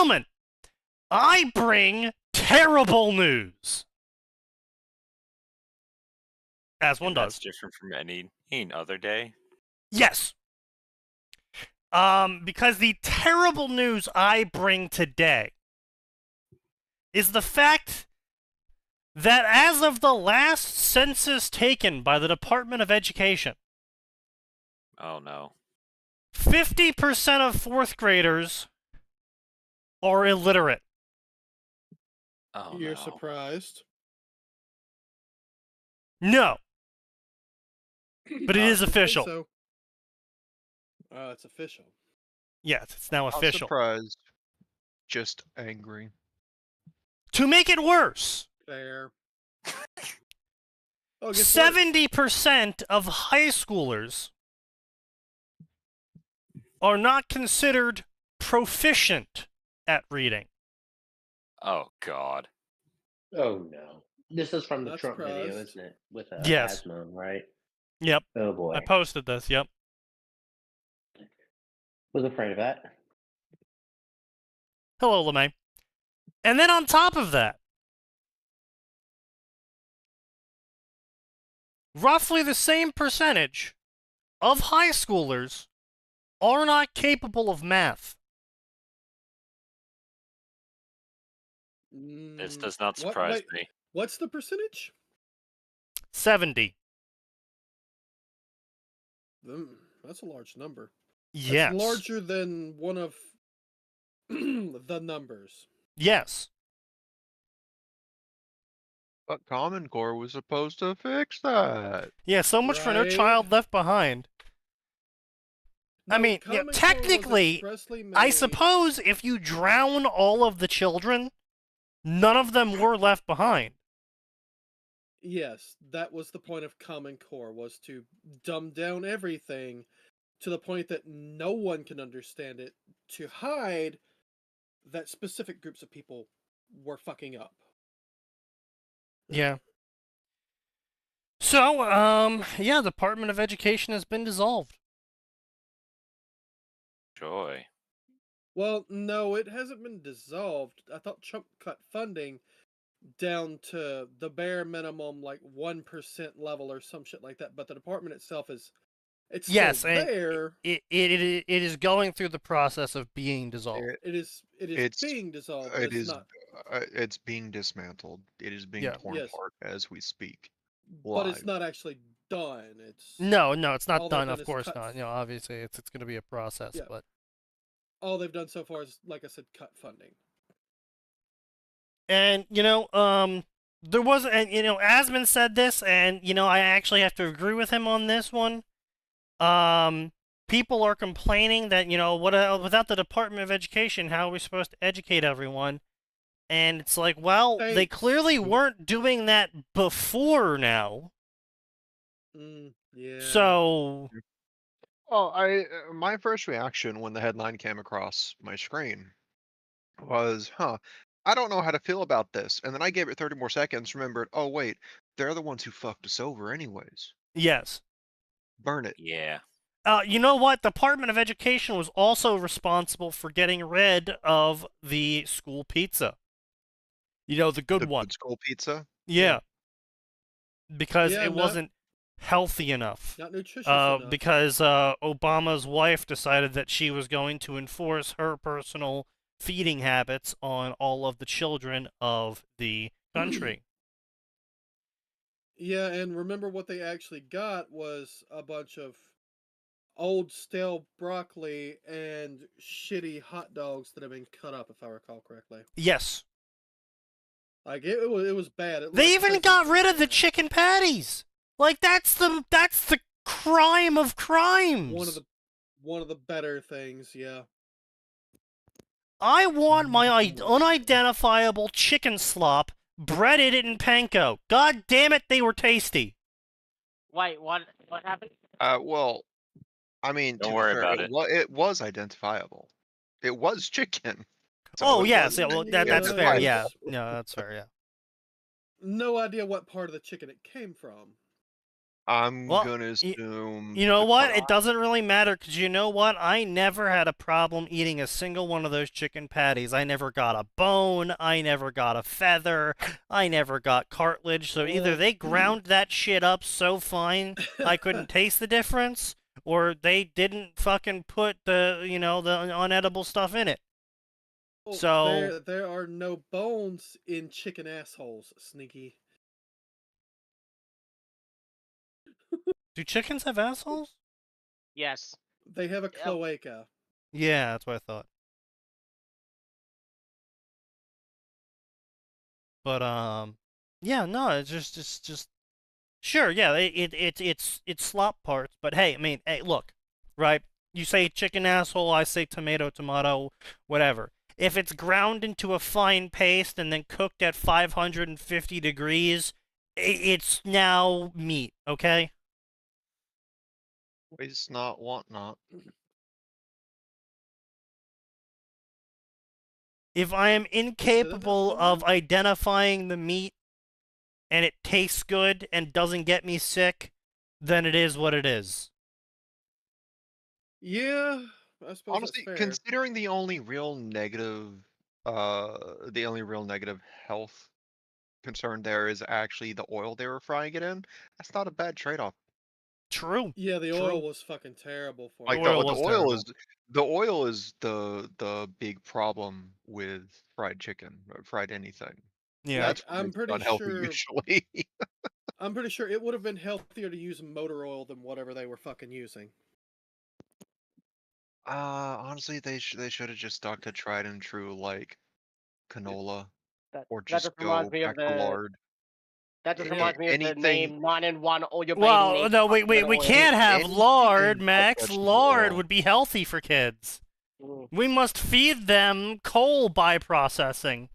gentlemen, I bring terrible news. As one does. That's different from any other day. Yes. Because the terrible news I bring today is the fact that as of the last census taken by the Department of Education, Oh no. 50% of fourth graders are illiterate. Oh You're no. surprised? No. But it is I think official. So. It's official. Yes, it's now Not official. surprised. Just angry. To make it worse, Fair. Oh, guess what? 70% of high schoolers are not considered proficient at reading. Oh god. Oh no. This is from the Not Trump video, surprised. isn't it? With Yes. Asmo, right? Yep. Oh boy. I posted this, yep. Was afraid of that. Hello, LeMay. And then on top of that, roughly the same percentage of high schoolers are not capable of math. This does not What- surprise wait, me. What's the percentage? 70. That's a large number. Yes. That's larger than one of the numbers. Yes. But Common Core was supposed to fix that. Yeah, so much for No Right. Child Left Behind. I No, mean, Common Core was technically, expressly I made- suppose if you drown all of the children, none of them were left behind. Yes, that was the point of Common Core, was to dumb down everything to the point that no one can understand it, to hide that specific groups of people were fucking up. Yeah. So, yeah, Department of Education has been dissolved. Joy. Well, no, it hasn't been dissolved. I thought Trump cut funding down to the bare minimum, like 1% level or some shit like that. But the department itself it's Yes, still and there. It is going through the process of being dissolved. It is it's- being dissolved. But It it's is. not. It's being dismantled. It is being Yeah. torn Yes. apart as we speak. But it's Live. not actually done. It's No, it's not all they've done. done Of is course cut- not. You know, obviously, it's going to be a process. Yeah. But all they've done so far is, like I said, cut funding. and there was, and Asman said this, and I actually have to agree with him on this one. People are complaining that without the Department of Education, how are we supposed to educate everyone? And it's like, well, they Thanks. clearly weren't doing that before now. Yeah. So, Well, my first reaction when the headline came across my screen was, I don't know how to feel about this. And then I gave it 30 more seconds, remembered, oh wait, they're the ones who fucked us over anyways. yes. Burn it. Yeah. You know what? Department of Education was also responsible for getting rid of the school pizza. The good one. Good school pizza. Yeah. Because Yeah, it wasn't healthy enough. not nutritious enough. Because Obama's wife decided that she was going to enforce her personal feeding habits on all of the children of the country. Yeah, and remember what they actually got was a bunch of old stale broccoli and shitty hot dogs that have been cut up, if I recall correctly. Yes. Like it was bad. They even got rid of the chicken patties. Like that's the crime of crimes. One of the better things, yeah. I want my unidentifiable chicken slop breaded in panko. God damn it, they were tasty. Wait, what happened? Well, I mean, Don't to be worry fair, about it. It was identifiable. It was chicken. So Oh it yes, yeah, wasn't well that's fair. identifiable. Yeah, no, that's fair. Yeah. No idea what part of the chicken it came from. I'm Well, gonna assume. You know the what? car- It doesn't really matter because you know what? I never had a problem eating a single one of those chicken patties. I never got a bone. I never got a feather. I never got cartilage. So either Well- they ground that shit up so fine I couldn't taste the difference, or they didn't fucking put the, you know, the unedible stuff in it. Well, So- there are no bones in chicken assholes, Sneaky. Do chickens have assholes? Yes. They have a Yeah. cloaca. Yeah, that's what I thought. But yeah, no, it's just sure, yeah, it's slop parts, but hey, I mean, hey, look, right? You say chicken asshole, I say tomato, whatever. If it's ground into a fine paste and then cooked at 550 degrees, it's now meat, okay? Waste not, want not. If I am incapable somewhere? of identifying the meat and it tastes good and doesn't get me sick, then it is what it is. Yeah, I suppose Honestly, that's fair. considering the only real negative health concern there is actually the oil they were frying it in, that's not a bad trade-off. True. Yeah, the True. oil was fucking terrible for Like me. The oil the was oil terrible. is the oil is the big problem with fried chicken, or fried anything. Yeah. Like, That's what I'm makes it pretty unhealthy sure. usually. I'm pretty sure it would have been healthier to use motor oil than whatever they were fucking using. Honestly, they should have just stuck to tried and true like canola, or That just just go reminds me back of to the. lard. That just A- reminds me of the anything- name 9-in-1. All your Well, bathing no, needs we oil. can't have anything lard, but Max. vegetable Lard oil. would be healthy for kids. Mm. We must feed them coal by processing.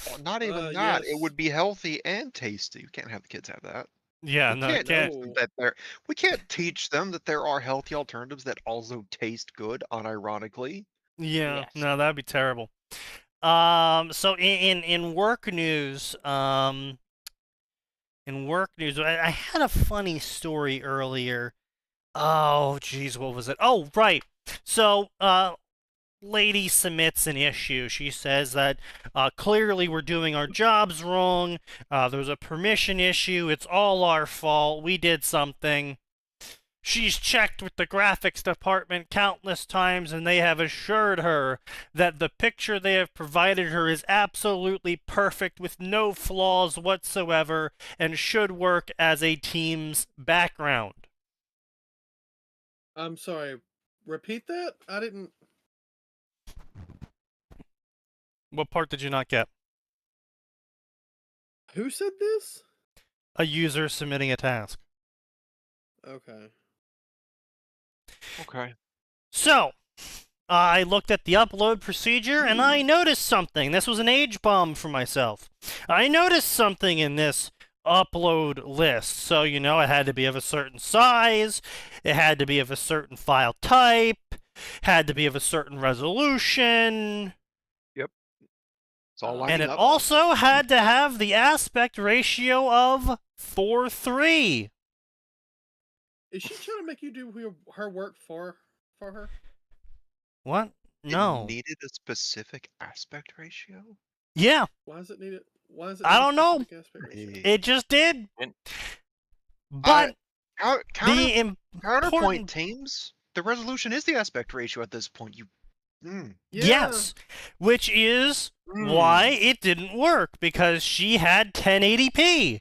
Well, not even that. It Yes. would be healthy and tasty. You can't have the kids have that. Yeah, We no, can't can't. teach them that we can't teach them that there are healthy alternatives that also taste good, unironically. Yeah, Yes. no, that'd be terrible. So in work news, I had a funny story earlier. Oh, geez, what was it? Oh, right. So, lady submits an issue. She says that clearly we're doing our jobs wrong. There's a permission issue. It's all our fault. We did something. She's checked with the graphics department countless times, and they have assured her that the picture they have provided her is absolutely perfect with no flaws whatsoever and should work as a team's background. I'm sorry. Repeat that? I didn't. What part did you not get? Who said this? A user submitting a task. Okay. Okay. So, I looked at the upload procedure and I noticed something. This was an age bomb for myself. I noticed something in this upload list. So, you know, it had to be of a certain size, it had to be of a certain file type, had to be of a certain resolution, It's all And and lining it up. also had to have the aspect ratio of 4:3. Is she trying to make you do her work for her? What? It No. needed a specific aspect ratio. Yeah, Why is it needed? Why is it? I need a don't know. specific aspect ratio? it just did. And- But Counterpoint the important teams, the resolution is the aspect ratio at this point. Yeah. Yes, which is why it didn't work, because she had 1080p,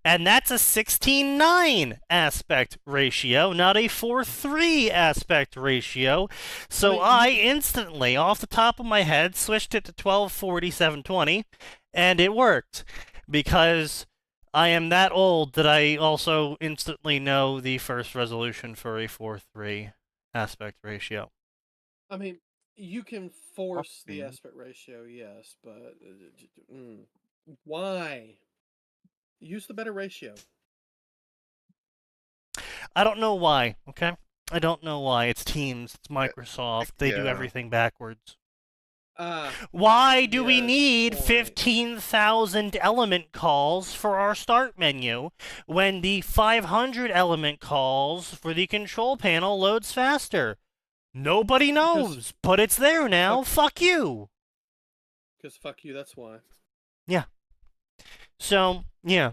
and that's a 16:9 aspect ratio, not a 4:3 aspect ratio. So Wait, I instantly, off the top of my head, switched it to 1240 720, and it worked, because I am that old that I also instantly know the first resolution for a 4:3 aspect ratio. I mean, you can force the Okay. aspect ratio, yes, but why? Use the better ratio. I don't know why, okay? I don't know why. It's Teams, it's Microsoft. They do yeah. everything backwards. Why do we Yes, need point. 15,000 element calls for our start menu when the 500 element calls for the control panel loads faster? Nobody knows, but it's there now. Fuck you. Because fuck you, that's why. So, yeah.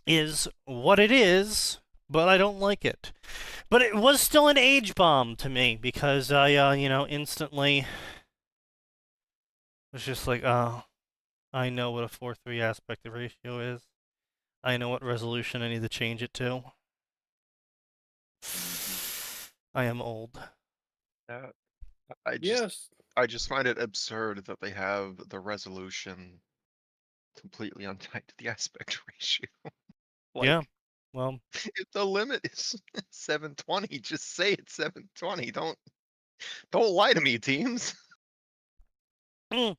Is what it is, but I don't like it. But it was still an age bomb to me because I, instantly was just like, oh, I know what a 4:3 aspect ratio is. I know what resolution I need to change it to. I am old. Yes. I just find it absurd that they have the resolution completely untied to the aspect ratio. Yeah. Well, If the limit is 720, just say it's 720. Don't lie to me, teams. the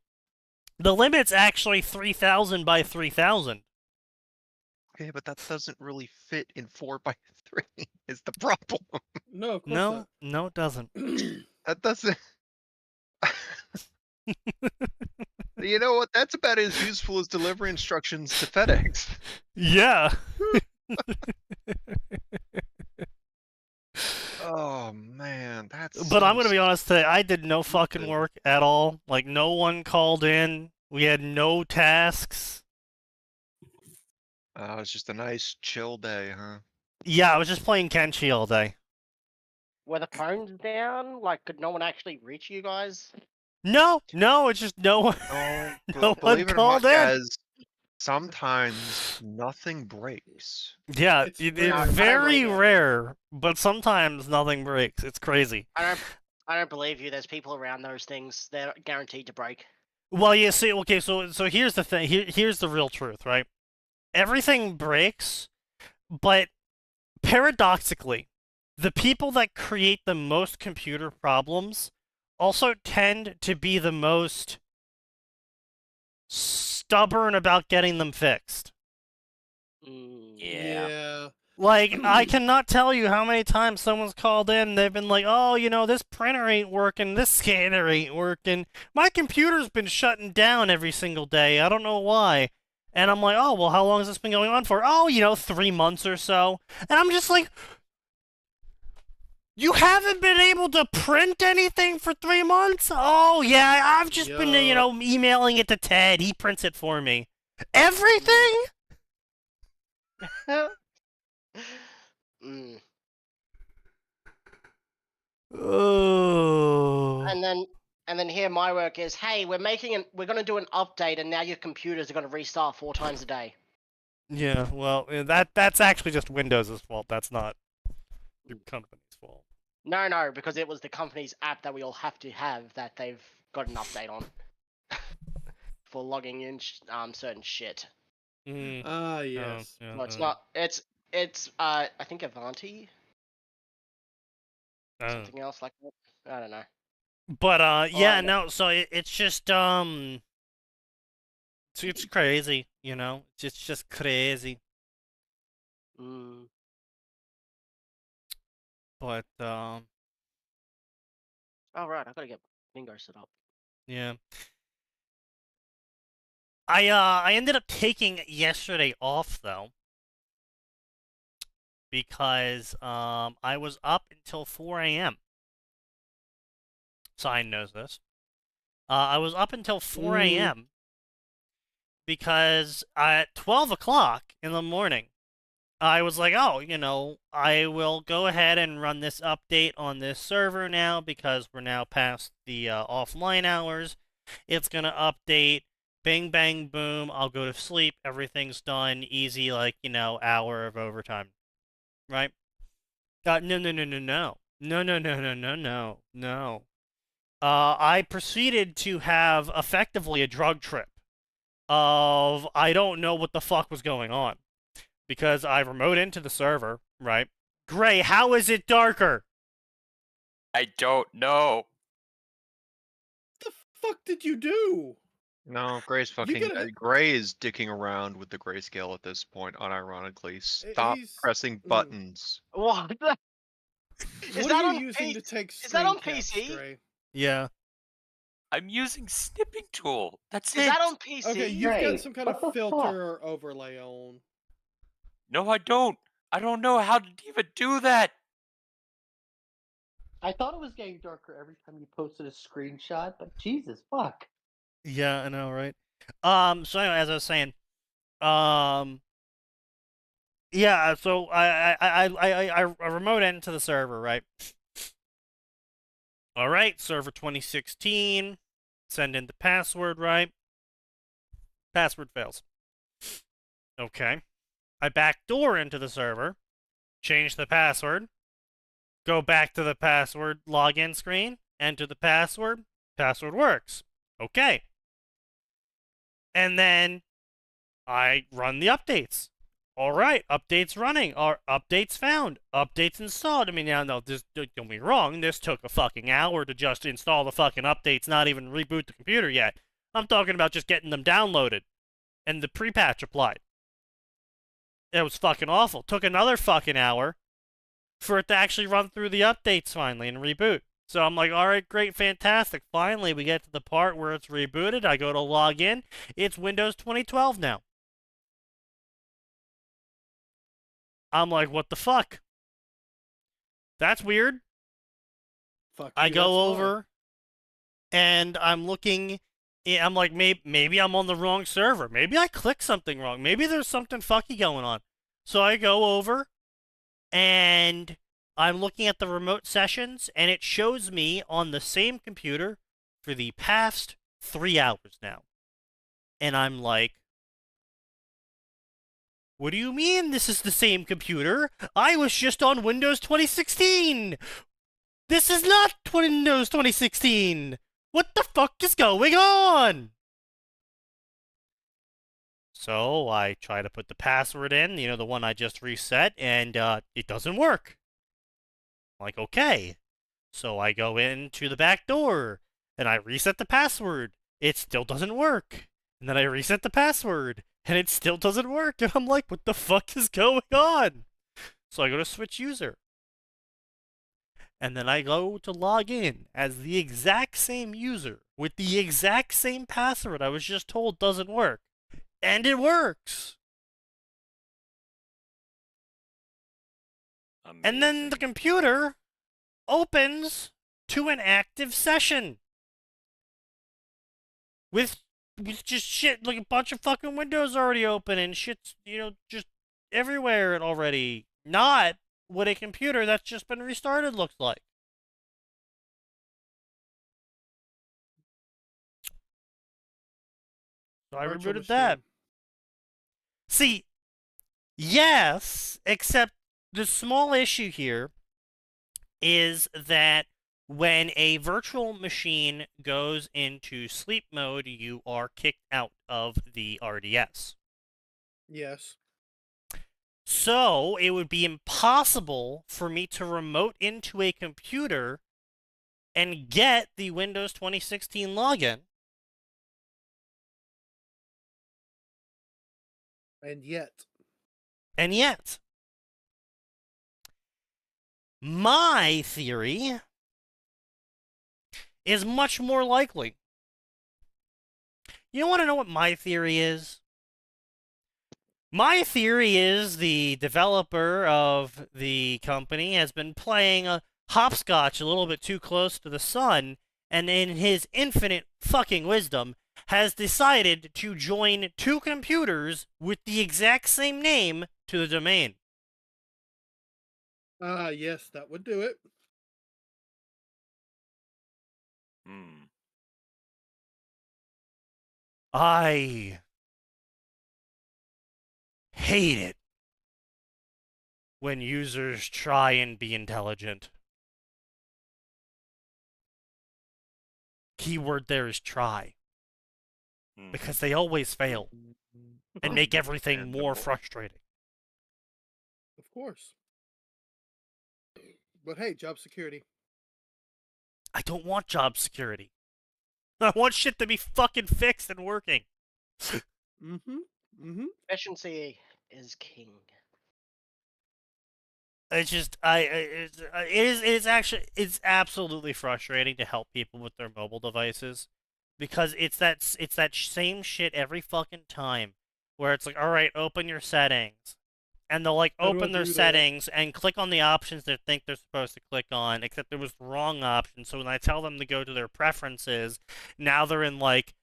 limit's actually 3,000 by 3,000. Okay, but that doesn't really fit in 4x3 is the problem. No, of course No, no, it doesn't. not. That doesn't. You know what? That's about as useful as delivery instructions to FedEx. Yeah. Oh man, that's. But I'm gonna be honest today, I did no fucking work at all. Like, no one called in. We had no tasks. It's just a nice chill day, huh? Yeah, I was just playing Kenshi all day. Were the phones down? Like, could no one actually reach you guys? No, it's just no one. No, No one believe it or called not, in. guys, sometimes nothing breaks. Yeah, It's it's rare. very I don't rare, but sometimes nothing breaks. It's crazy. I don't believe you. There's people around those things. They're guaranteed to break. Well, you see, okay, so here's the thing. Here's the real truth, right? Everything breaks, but paradoxically, the people that create the most computer problems also tend to be the most stubborn about getting them fixed. Yeah. Like, I cannot tell you how many times someone's called in, they've been like, oh, this printer ain't working, this scanner ain't working, my computer's been shutting down every single day, I don't know why. And I'm like, oh, well, how long has this been going on for? Oh, 3 months or so. And I'm just like, you haven't been able to print anything for 3 months? Oh, yeah, I've just been, emailing it to Ted. He prints it for me. Everything? Oh. And then here my work is, hey, we're gonna do an update, and now your computers are gonna restart 4 times a day. Yeah, well, that's actually just Windows' fault. That's not your company's fault. No, because it was the company's app that we all have to have that they've got an update on for logging in certain shit. Mm. Yes. Yeah, No, it's not. It's I think Avanti. Something else like that. I don't know. But yeah, no. So it's just it's crazy, It's just crazy. But Oh right, I gotta get bingo set up. Yeah. I ended up taking yesterday off though, because I was up until 4 a.m. Sign knows this. I was up until 4 a.m. because at 12 o'clock in the morning, I was like, oh, I will go ahead and run this update on this server now because we're now past the offline hours. It's going to update. Bing, bang, boom. I'll go to sleep. Everything's done. Easy, hour of overtime. Right? No. No. I proceeded to have effectively a drug trip of I don't know what the fuck was going on. Because I remote into the server, right? Gray, how is it darker? I don't know. What the fuck did you do? No, Gray's fucking. Gray is dicking around with the grayscale at this point, unironically. Stop pressing buttons. What? What are you using to take Is that on screen caps, PC? Gray? Yeah. I'm using snipping tool. That's Is it. that on PC? Okay, you've got Right, some kind what of the filter fuck? or overlay on. No, I don't. I don't know how to even do that. I thought it was getting darker every time you posted a screenshot, but Jesus fuck. Yeah, I know, right? So anyway, as I was saying, yeah, so I remote into the server, right? All right, server 2016. Send in the password, right? Password fails. Okay. I backdoor into the server, change the password, go back to the password login screen, enter the password, password works. Okay. And then I run the updates. All right, updates running. Or updates found. Updates installed. I mean, now, no, this, don't get me wrong. This took a fucking hour to just install the fucking updates, not even reboot the computer yet. I'm talking about just getting them downloaded and the pre-patch applied. It was fucking awful. Took another fucking hour for it to actually run through the updates finally and reboot. So I'm like, all right, great, fantastic. Finally, we get to the part where it's rebooted. I go to log in. It's Windows 2012 now. I'm like, what the fuck? That's weird. Fuck I you, go that's why. over and I'm looking. I'm like, maybe I'm on the wrong server. Maybe I clicked something wrong. Maybe there's something fucky going on. So I go over and I'm looking at the remote sessions, and it shows me on the same computer for the past 3 hours now. And I'm like, what do you mean this is the same computer? I was just on Windows 2016! This is not Windows 2016! What the fuck is going on? So I try to put the password in, the one I just reset, and it doesn't work. I'm like, okay. So I go into the back door, and I reset the password. It still doesn't work. And then I reset the password, and it still doesn't work. And I'm like, what the fuck is going on? So I go to switch user. And then I go to log in as the exact same user with the exact same password I was just told doesn't work. And it works. And then the Amazing. computer opens to an active session. With just shit, like a bunch of fucking windows already open and shit's, just everywhere already. Not what a computer that's just been restarted looks like. So I Virtual rebooted that. machine. See, yes, except the small issue here is that when a virtual machine goes into sleep mode, you are kicked out of the RDS. Yes. So it would be impossible for me to remote into a computer and get the Windows 2016 login. And yet. My theory is much more likely. You want to know what my theory is? My theory is the developer of the company has been playing a hopscotch a little bit too close to the sun, and in his infinite fucking wisdom, has decided to join two computers with the exact same name to the domain. Yes, that would do it. Hmm. I hate it when users try and be intelligent. Keyword there is try. Hmm. Because they always fail and make everything more Understandable. frustrating. Of course. But hey, job security. I don't want job security. I want shit to be fucking fixed and working. Mm-hmm. Mm-hmm. Efficiency is king. It's just, it is actually, it's absolutely frustrating to help people with their mobile devices because it's that same shit every fucking time, where it's like, all right, open your settings, and they'll like How do I open their do that? settings and click on the options they think they're supposed to click on, except it was the wrong option. So when I tell them to go to their preferences, now they're in like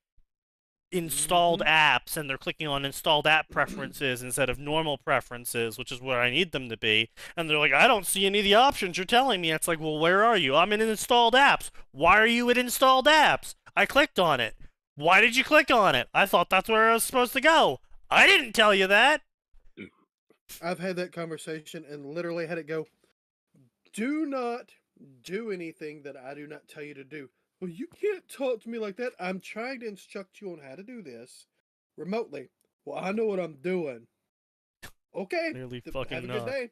installed apps, and they're clicking on installed app preferences instead of normal preferences, which is where I need them to be. And they're like, I don't see any of the options you're telling me. It's like, well, where are you? I'm in installed apps. Why are you in installed apps? I clicked on it. Why did you click on it? I thought that's where I was supposed to go. I didn't tell you that. I've had that conversation and literally had it go, do not do anything that I do not tell you to do. Well, you can't talk to me like that. I'm trying to instruct you on how to do this remotely. Well, I know what I'm doing. Okay. Nearly Have fucking a good not. day.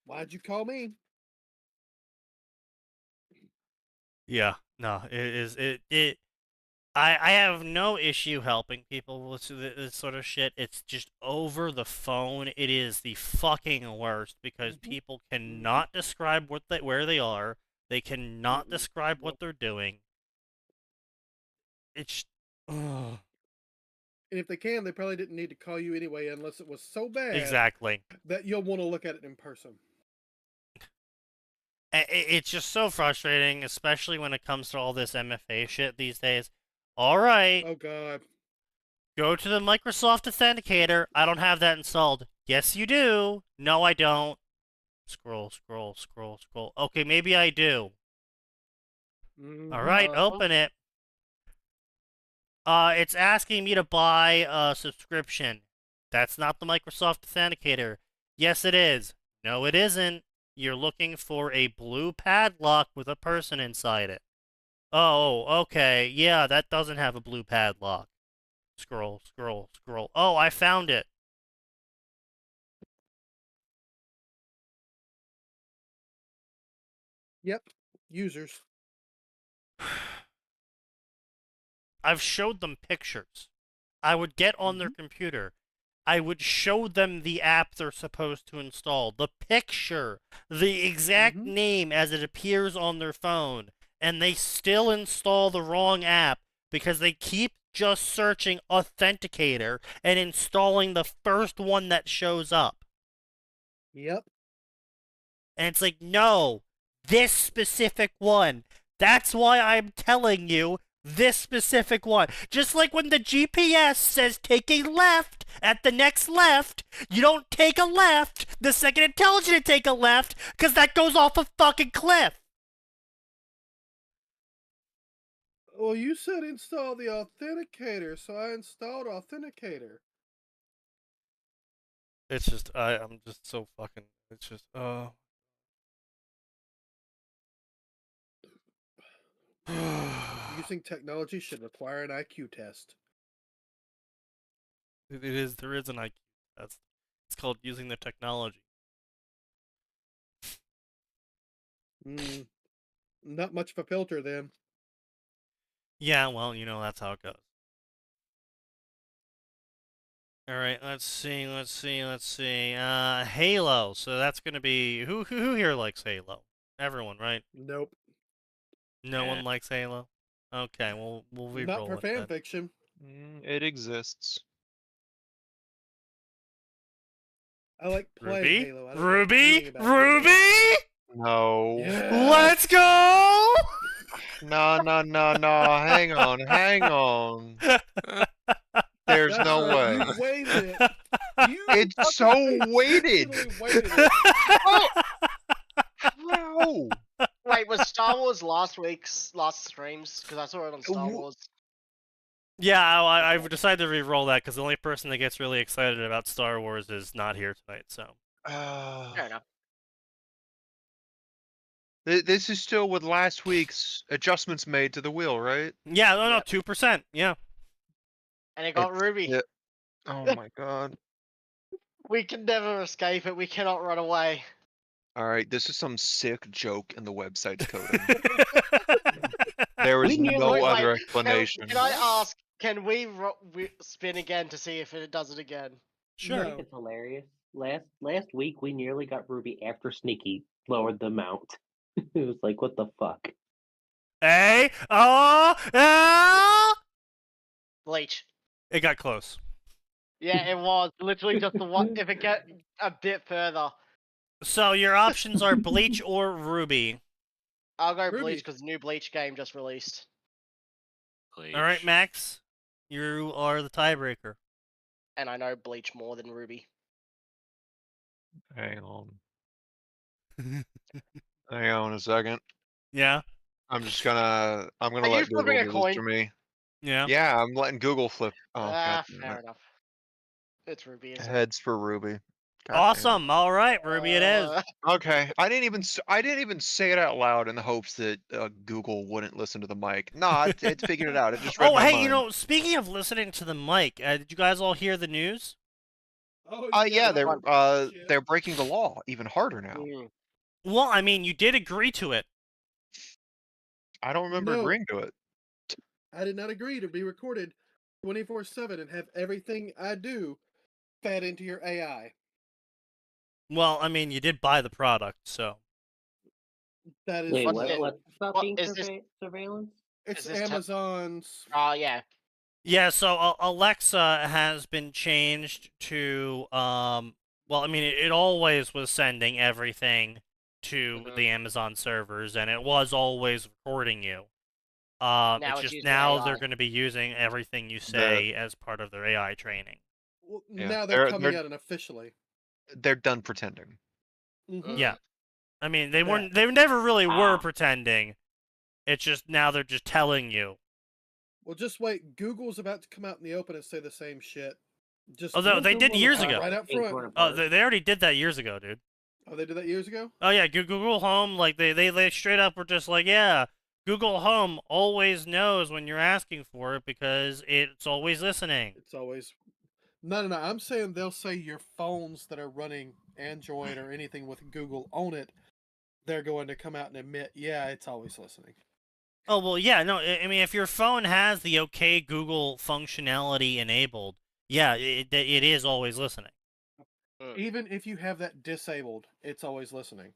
Why'd you call me? Yeah, no, I have no issue helping people with this sort of shit. It's just over the phone. It is the fucking worst because people cannot describe where they are. They cannot describe what they're doing. It's ugh. And if they can, they probably didn't need to call you anyway unless it was so bad Exactly. that you'll want to look at it in person. It's just so frustrating, especially when it comes to all this MFA shit these days. All right. Oh, God. Go to the Microsoft Authenticator. I don't have that installed. Yes, you do. No, I don't. Scroll, scroll, scroll, scroll. Okay, maybe I do. All right, open it. It's asking me to buy a subscription. That's not the Microsoft Authenticator. Yes, it is. No, it isn't. You're looking for a blue padlock with a person inside it. Oh, okay. Yeah, that doesn't have a blue padlock. Scroll, scroll, scroll. Oh, I found it. Yep. Users. I've showed them pictures. I would get on their computer. I would show them the app they're supposed to install, the picture, the exact name as it appears on their phone, and they still install the wrong app because they keep just searching Authenticator and installing the first one that shows up. Yep. And it's like, no, this specific one. That's why I'm telling you this specific one. Just like when the GPS says take a left at the next left, you don't take a left the second it tells you to take a left, because that goes off a fucking cliff. Well, you said install the Authenticator, so I installed Authenticator. It's just, I'm just so fucking, it's just, Using technology should require an IQ test. there is an IQ test. It's called using the technology. Not much of a filter then. Yeah, well, you know, that's how it goes. Alright, let's see. Halo. So that's gonna be, who here likes Halo? Everyone, right? Nope. No one likes Halo? Okay, well, we'll re-roll Not for it then. fanfiction. It exists. I like playing Ruby? Halo. I don't like Ruby? reading about Halo. Ruby? No. Yeah. Let's go! No. Hang on. There's That's no right, way. You waited it. You It's so weighted. literally waited it. How? Wait, was Star Wars last streams? Because I saw it on Star Wars. Yeah, I've decided to re-roll that because the only person that gets really excited about Star Wars is not here tonight, so. Fair enough. This is still with last week's adjustments made to the wheel, right? Yeah, no, Yep. 2%, yeah. And it got Ruby. Yeah. Oh my god. We can never escape it. We cannot run away. Alright, this is some sick joke in the website's coding. There is We no nearly- other Wait, explanation. Can I ask? Can we spin again to see if it does it again? Sure. I think it's hilarious. Last week we nearly got Ruby after Sneaky lowered the amount. It was like, what the fuck? Bleach. It got close. Yeah, it was literally just the one. If it get a bit further, So your options are Bleach or Ruby. I'll go Ruby. Bleach because the new Bleach game just released. Bleach. All right, Max, you are the tiebreaker. And I know Bleach more than Ruby. Hang on. Hang on a second. Yeah, I'm gonna Are let you Google flipping a do this coin? for me. yeah. Yeah, I'm letting Google flip. Oh, God damn Fair it. enough. It's Ruby, isn't it? Heads for Ruby. God damn it. Awesome. All right, Ruby, it is. Okay, I didn't even say it out loud in the hopes that Google wouldn't listen to the mic. Nah, it figured it out. It just read Oh, my hey, mind. you know, speaking of listening to the mic, did you guys all hear the news? Oh, Yeah, yeah. they're breaking the law even harder now. Well, I mean, you did agree to it. I don't remember No. agreeing to it. I did not agree to be recorded 24/7 and have everything I do fed into your AI. Well, I mean, you did buy the product, so. That is Wait, What's what? it- What's about what being is this- surveillance? it's is this te- Amazon's. Yeah. Yeah, so Alexa has been changed to, well, I mean, it always was sending everything to Mhm. the Amazon servers, and it was always recording you. Now It's it's just using now AI. they're going to be using everything you say as part of their AI training. Well, Yeah, now they're coming they're- out and officially. They're done pretending. Mhm. Yeah. I mean, they Yeah. weren't, they never really were Ah. pretending. It's just now they're just telling you. Well, just wait. Google's about to come out in the open and say the same shit. Just Although they did years right ago. up Being front. torn Oh, apart. they already did that years ago, dude. Oh, they did that years ago. Oh yeah, Google Home, like they straight up were just like, yeah, Google Home always knows when you're asking for it because it's always listening. It's always. No. I'm saying they'll say your phones that are running Android or anything with Google on it, they're going to come out and admit, yeah, it's always listening. Oh well, yeah, no, I mean if your phone has the OK Google functionality enabled, yeah, it is always listening. Even if you have that disabled, it's always listening.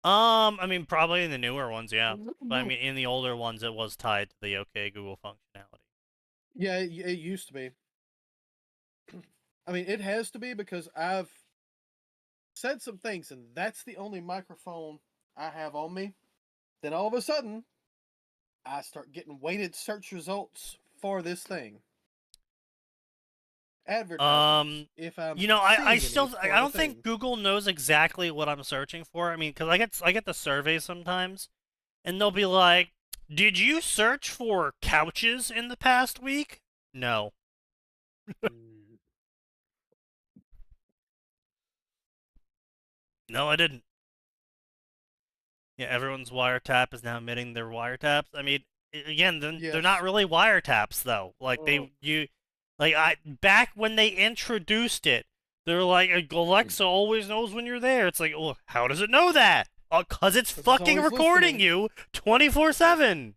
I mean probably in the newer ones, yeah, but I mean in the older ones it was tied to the OK Google functionality. Yeah, it used to be. I mean, it has to be because I've said some things, and that's the only microphone I have on me. Then all of a sudden, I start getting weighted search results for this thing. Advertisements. If I'm You know, I seeing any still for I the don't think thing. Google knows exactly what I'm searching for. I mean, because I get the surveys sometimes, and they'll be like, "Did you search for couches in the past week?" No. No, I didn't. Yeah, everyone's wiretap is now admitting their wiretaps. I mean, again, they're not Yes. really wiretaps though. Like back when they introduced it, they're like Alexa always knows when you're there. It's like, well, how does it know that? 'Cause it's 'Cause it's fucking always recording listening. you 24/7.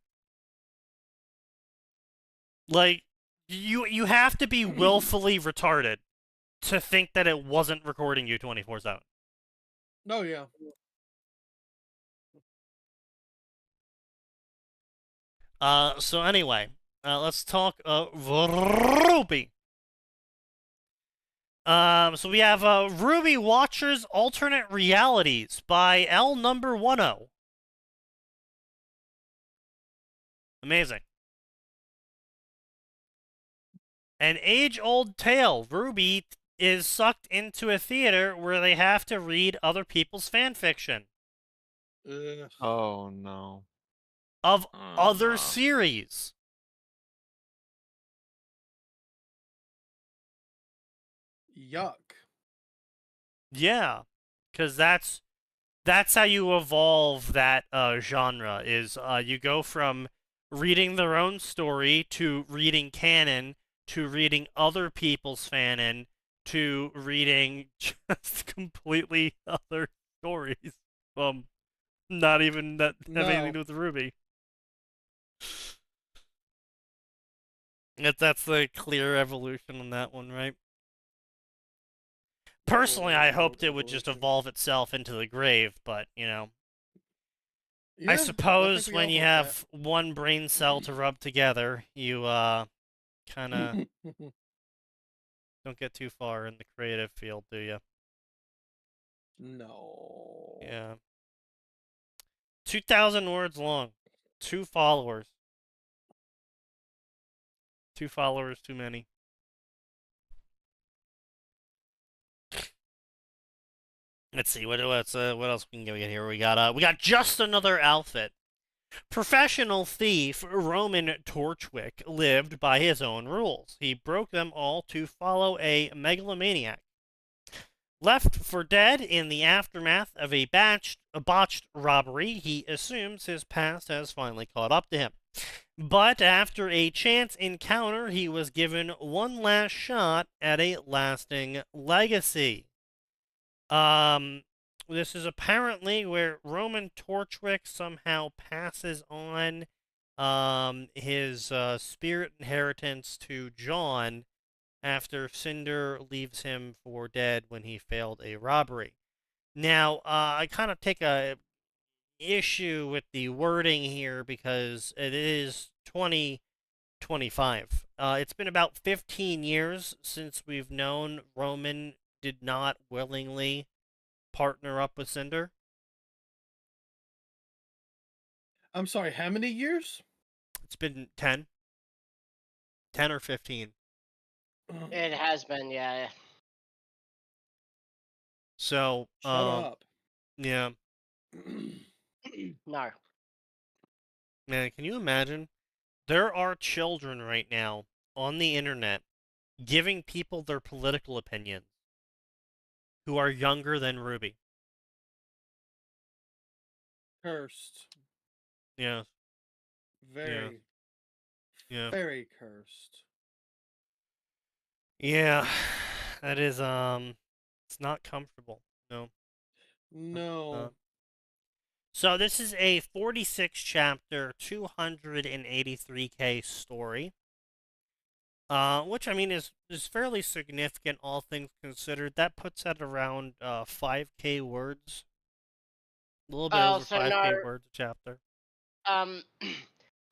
Like you have to be willfully retarded to think that it wasn't recording you 24/7. No, yeah. So anyway, let's talk Ruby. So we have Ruby Watchers Alternate Realities by L number 10. Amazing. An age-old tale. Ruby is sucked into a theater where they have to read other people's fan fiction Ugh. Oh no. of Oh, other no. series. Yuck. Yeah, because that's how you evolve that genre. Is you go from reading their own story to reading canon to reading other people's fanon to reading just completely other stories. Not even that have anything to do with Ruby. That's the clear evolution on that one, right? Personally, I hoped it would just evolve itself into the grave, but, you know. Yeah, I think suppose we when all you hope have one brain cell to rub together, you kind of that. don't get too far in the creative field, do you? No. Yeah. 2,000 words long. 2 followers. 2 followers too many. Let's see what else we can get here. We got just another outfit. Professional thief Roman Torchwick lived by his own rules. He broke them all to follow a megalomaniac. Left for dead in the aftermath of a botched robbery, he assumes his past has finally caught up to him. But after a chance encounter, he was given one last shot at a lasting legacy. This is apparently where Roman Torchwick somehow passes on his spirit inheritance to John after Cinder leaves him for dead when he failed a robbery. Now, I kind of take a issue with the wording here because it is 2025. It's been about 15 years since we've known Roman did not willingly partner up with Cinder. I'm sorry, how many years? It's been 10. 10 or 15. It has been, yeah. So, Shut up. yeah. No. Man, can you imagine? There are children right now on the internet giving people their political opinions who are younger than Ruby. Cursed. Yeah, Very, yeah. very cursed. Yeah. That is, it's not comfortable. No. No. So this is a 46 chapter, 283K story. Which I mean is fairly significant, all things considered. That puts at around 5K words, a little bit over so 5K no. words a chapter.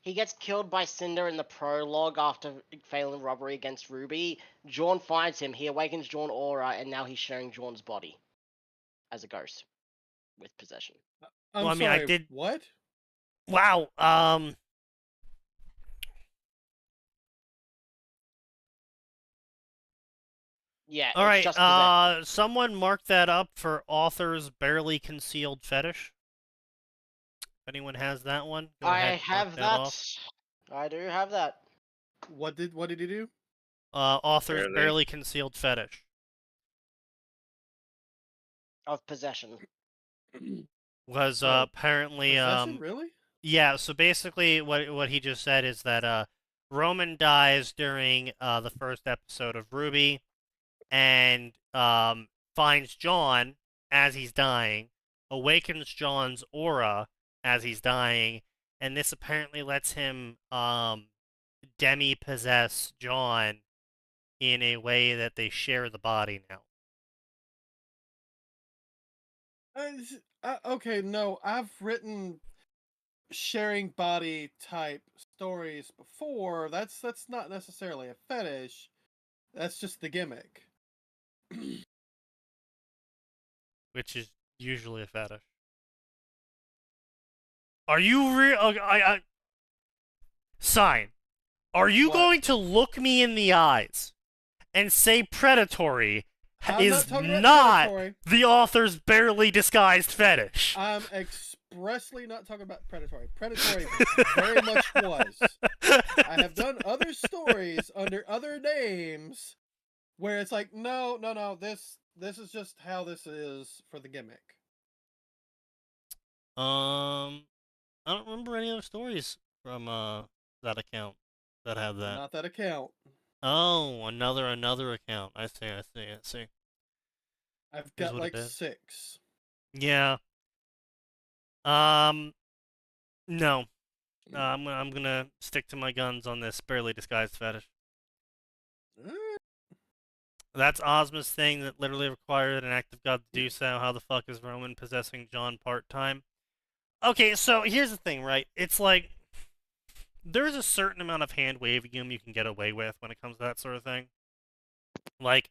He gets killed by Cinder in the prologue after failing robbery against Ruby. Jawn finds him. He awakens Jawn aura, and now he's sharing Jawn's body as a ghost with possession. I'm Well, I mean, sorry, I did. what? Wow. Yeah. All it's right. just possession. Someone mark that up for author's barely concealed fetish. If anyone has that one, go I ahead. have mark that. off. I do have that. What did he do? Author's barely concealed fetish Of possession. was Oh, apparently Possession, really? yeah. So basically, what he just said is that Roman dies during the first episode of Ruby, and finds John as he's dying, awakens John's aura as he's dying, and this apparently lets him demi-possess John in a way that they share the body now. Okay, no, I've written sharing body type stories before. That's not necessarily a fetish. That's just the gimmick. Which is usually a fetish. Are you real? I Sign. Are you What? going to look me in the eyes and say predatory I'm is not talking about not predatory. the author's barely disguised fetish? I'm expressly not talking about predatory. Predatory very much was. I have done other stories under other names where it's like, no, this is just how this is for the gimmick. I don't remember any other stories from that account that have that. Not that account. Oh, another account. I see. I've Here's got what like it is. 6. Yeah. No. I'm gonna stick to my guns on this barely disguised fetish. That's Ozma's thing that literally required an act of God to do so. How the fuck is Roman possessing John part-time? Okay, so here's the thing, right? It's like there's a certain amount of hand waving you can get away with when it comes to that sort of thing. Like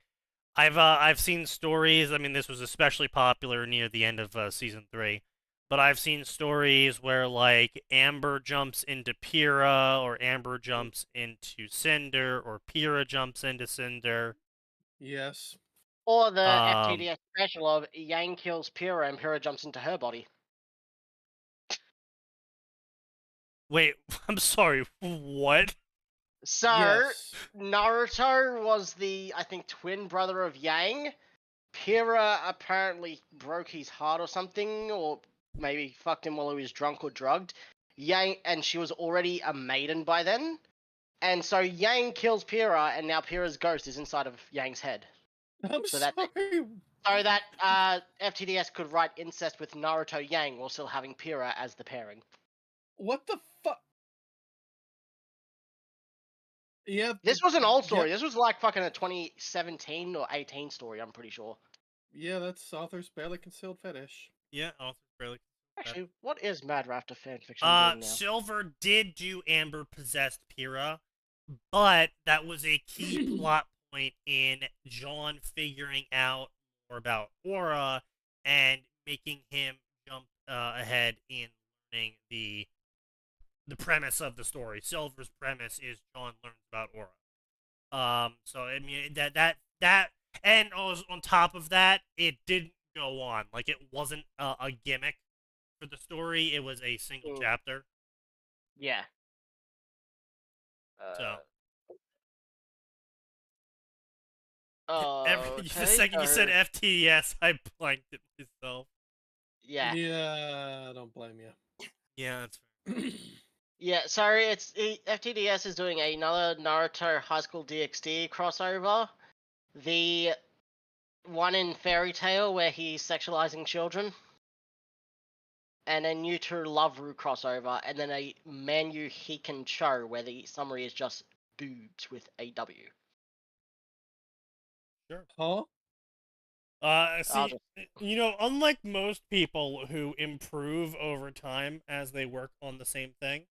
I've seen stories. I mean, this was especially popular near the end of season 3, but I've seen stories where like Amber jumps into Pyrrha, or Amber jumps into Cinder, or Pyrrha jumps into Cinder. Yes. Or the Um, FTDS special of Yang kills Pyrrha and Pyrrha jumps into her body. Wait, I'm sorry. What? So, Yes. Naruto was the, I think, twin brother of Yang. Pyrrha apparently broke his heart or something, or maybe fucked him while he was drunk or drugged. Yang, and she was already a maiden by then. And so Yang kills Pyrrha, and now Pyrrha's ghost is inside of Yang's head. I'm So sorry. that FTDS could write incest with Naruto Yang while still having Pyrrha as the pairing. What the fuck? Yeah. This was an old yeah, story. This was like fucking a 2017 or 18 story, I'm pretty sure. Yeah, that's author's barely concealed fetish. Yeah, author fairly. Actually, what is Mad Rafter fanfiction doing now? Silver did do Amber possessed Pyrrha, but that was a key plot point in John figuring out more about Aura and making him jump ahead in learning the premise of the story. Silver's premise is John learns about Aura. So I mean that, and on top of that, it didn't go on. Like, it wasn't a gimmick for the story. It was a single chapter. Yeah. So. Okay, The second you said FTS, I blanked it myself. Yeah. Yeah, I don't blame you. Yeah, that's fair. Yeah, sorry, FTDS is doing another Naruto High School DxD crossover. The one in Fairy Tail where he's sexualizing children. And a New to Love-Ru crossover, and then a Manu Hiken Cho where the summary is just boobs with a W. Sure. Huh? See, unlike most people who improve over time as they work on the same thing,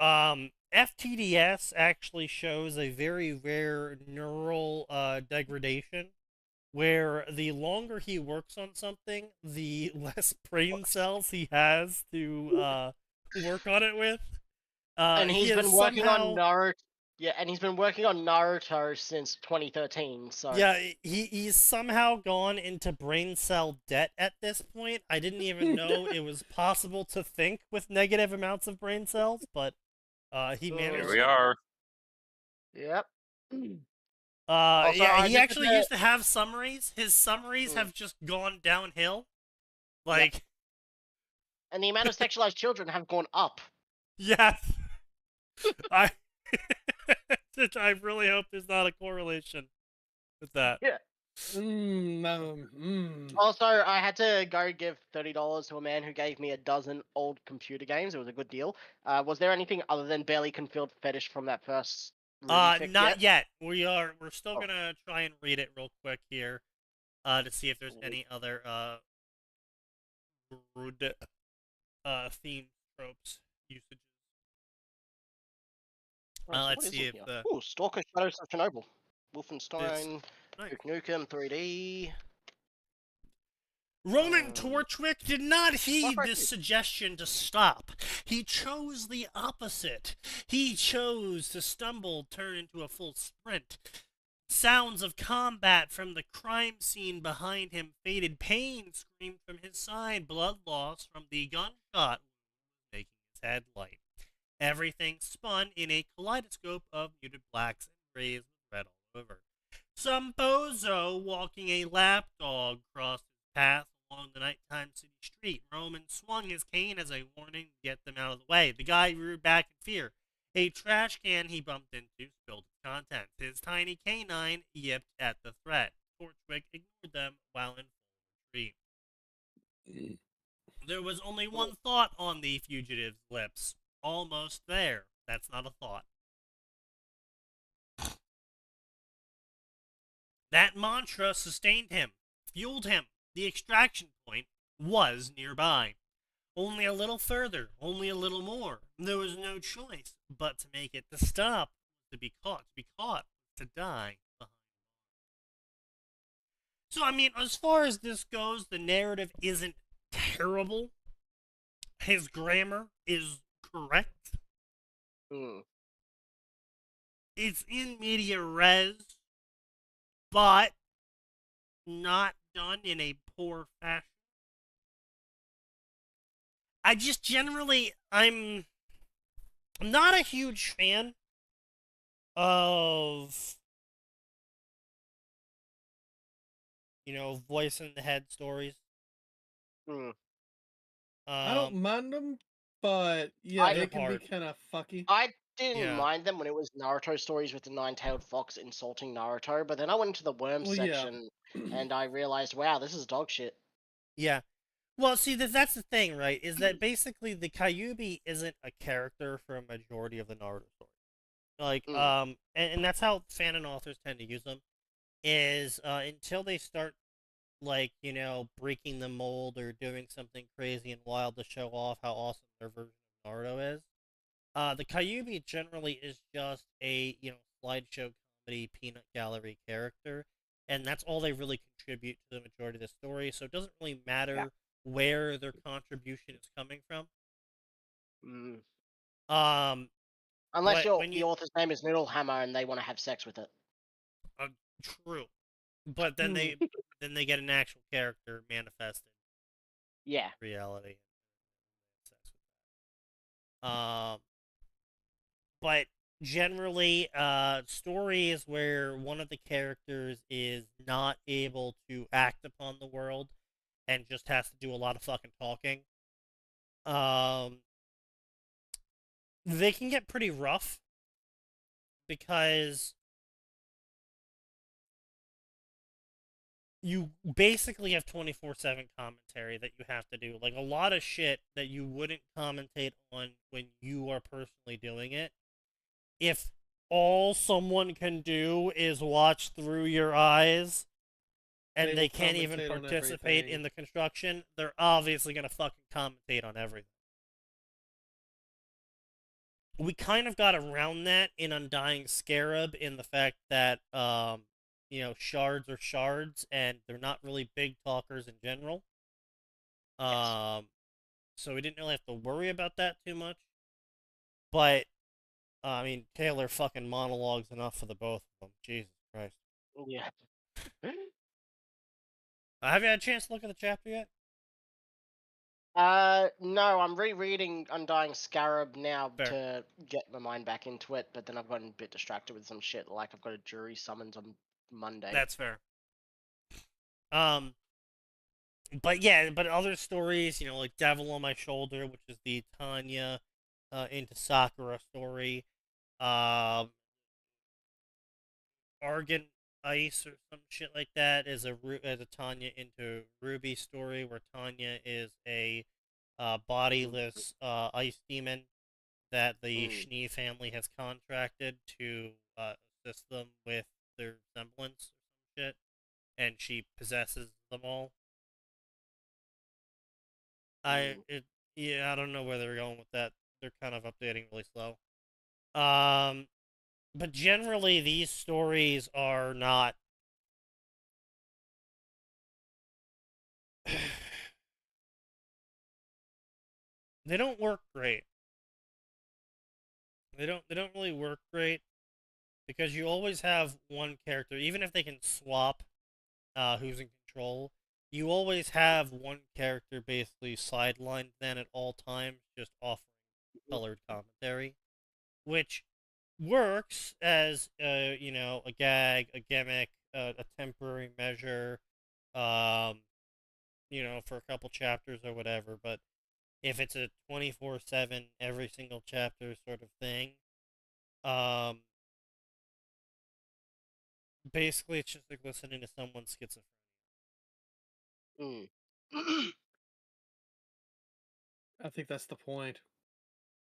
FTDS actually shows a very rare neural degradation, where the longer he works on something, the less brain cells he has to work on it with. And he's been working somehow... on Naruto. Yeah, and he's been working on Naruto since 2013. So yeah, he's somehow gone into brain cell debt at this point. I didn't even know it was possible to think with negative amounts of brain cells, but he managed. Here we are. Yep. Also, yeah, he actually used to have summaries. His summaries have just gone downhill. Like, yep. And the amount of sexualized children have gone up. Yes. I really hope there's not a correlation with that. Yeah. Also, I had to go give $30 to a man who gave me a dozen old computer games. It was a good deal. Was there anything other than barely concealed fetish from that first? Not yet. We're still gonna try and read it real quick here, to see if there's any other rude theme tropes usages. Let's see if the Stalker Shadows of Chernobyl, Wolfenstein, Duke Nukem 3D. Roman Torchwick did not heed this suggestion to stop. He chose the opposite. He chose to stumble, turn into a full sprint. Sounds of combat from the crime scene behind him faded. Pain screamed from his side. Blood loss from the gunshot making his head light. Everything spun in a kaleidoscope of muted blacks and grays with red all over. Some bozo walking a lapdog crossed his path along the nighttime city street. Roman swung his cane as a warning to get them out of the way. The guy reared back in fear. A trash can he bumped into spilled its contents. His tiny canine yipped at the threat. Torchwick ignored them while in full retreat. There was only one thought on the fugitive's lips. Almost there. That's not a thought. That mantra sustained him, fueled him. The extraction point was nearby. only a little further, only a little more. There was no choice but to make it. To stop, to be caught, to die. So, I mean, as far as this goes, the narrative isn't terrible. His grammar is correct. Hmm. It's in media res, but not done in a poor fashion. I just generally, I'm not a huge fan of, voice in the head stories. Hmm. I don't mind them, but yeah, I- it can be Hard. kind of fucky. I didn't Yeah. mind them when it was Naruto stories with the nine-tailed fox insulting Naruto, but then I went into the worm Well, yeah. section and I realized, wow, this is dog shit. Yeah. Well, see, that's the thing, right? Is that basically the Kyuubi isn't a character for a majority of the Naruto story. Like, and that's how fan and authors tend to use them, is until they start, like, breaking the mold or doing something crazy and wild to show off how awesome their version of Naruto is. The Kyuubi generally is just a, slideshow comedy peanut gallery character, and that's all they really contribute to the majority of the story, so it doesn't really matter where their contribution is coming from. Mm. Um, Unless but the author's name is Noodle Hammer and they want to have sex with it. true. But then they get an actual character manifested Yeah. in reality. But generally, stories where one of the characters is not able to act upon the world and just has to do a lot of fucking talking, they can get pretty rough because you basically have 24/7 commentary that you have to do. Like, a lot of shit that you wouldn't commentate on when you are personally doing it. If all someone can do is watch through your eyes and they can't even commentate on participate everything. in the construction, they're obviously going to fucking commentate on everything. We kind of got around that in Undying Scarab in the fact that, shards are shards and they're not really big talkers in general. So we didn't really have to worry about that too much. But, I mean, Taylor fucking monologues enough for the both of them. Jesus Christ. Yeah. Have you had a chance to look at the chapter yet? No, I'm rereading Undying Scarab now Fair. to get my mind back into it, but then I've gotten a bit distracted with some shit, like I've got a jury summons on Monday. That's fair. But yeah, but other stories, like Devil on My Shoulder, which is the Tanya into Sakura story. Argan Ice or some shit like that is a Tanya into Ruby story where Tanya is a bodiless ice demon that the Schnee family has contracted to assist them with their semblance or some shit, and she possesses them all. I don't know where they're going with that. They're kind of updating really slow. But generally these stories are not they don't work great. They don't really work great because you always have one character, even if they can swap who's in control, you always have one character basically sidelined then at all times, just offering colored commentary, which works as a gag, a gimmick, a temporary measure, for a couple chapters or whatever. But if it's a 24/7 every single chapter sort of thing, basically it's just like listening to someone's schizophrenia. I think that's the point.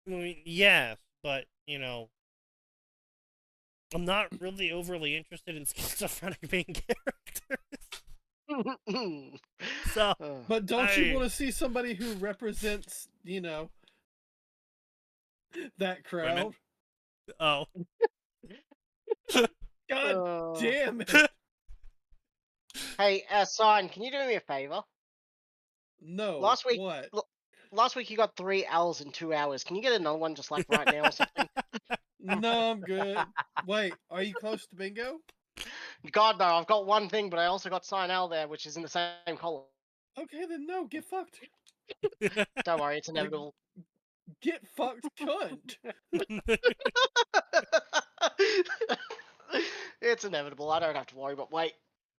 I mean, yes, but I'm not really overly interested in schizophrenic main characters. So, But don't you I- want to see somebody who represents, that crowd? oh. God damn it! Hey, Sign, can you do me a favor? No. Last week, What? last week you got 3 L's in 2 hours. Can you get another one just like right now or something? No, I'm good. Wait, are you close to bingo? God no, I've got one thing, but I also got Sign L there, which is in the same column. Okay, then no, get fucked. Don't worry, it's inevitable. Get fucked, cunt. It's inevitable. I don't have to worry. But wait,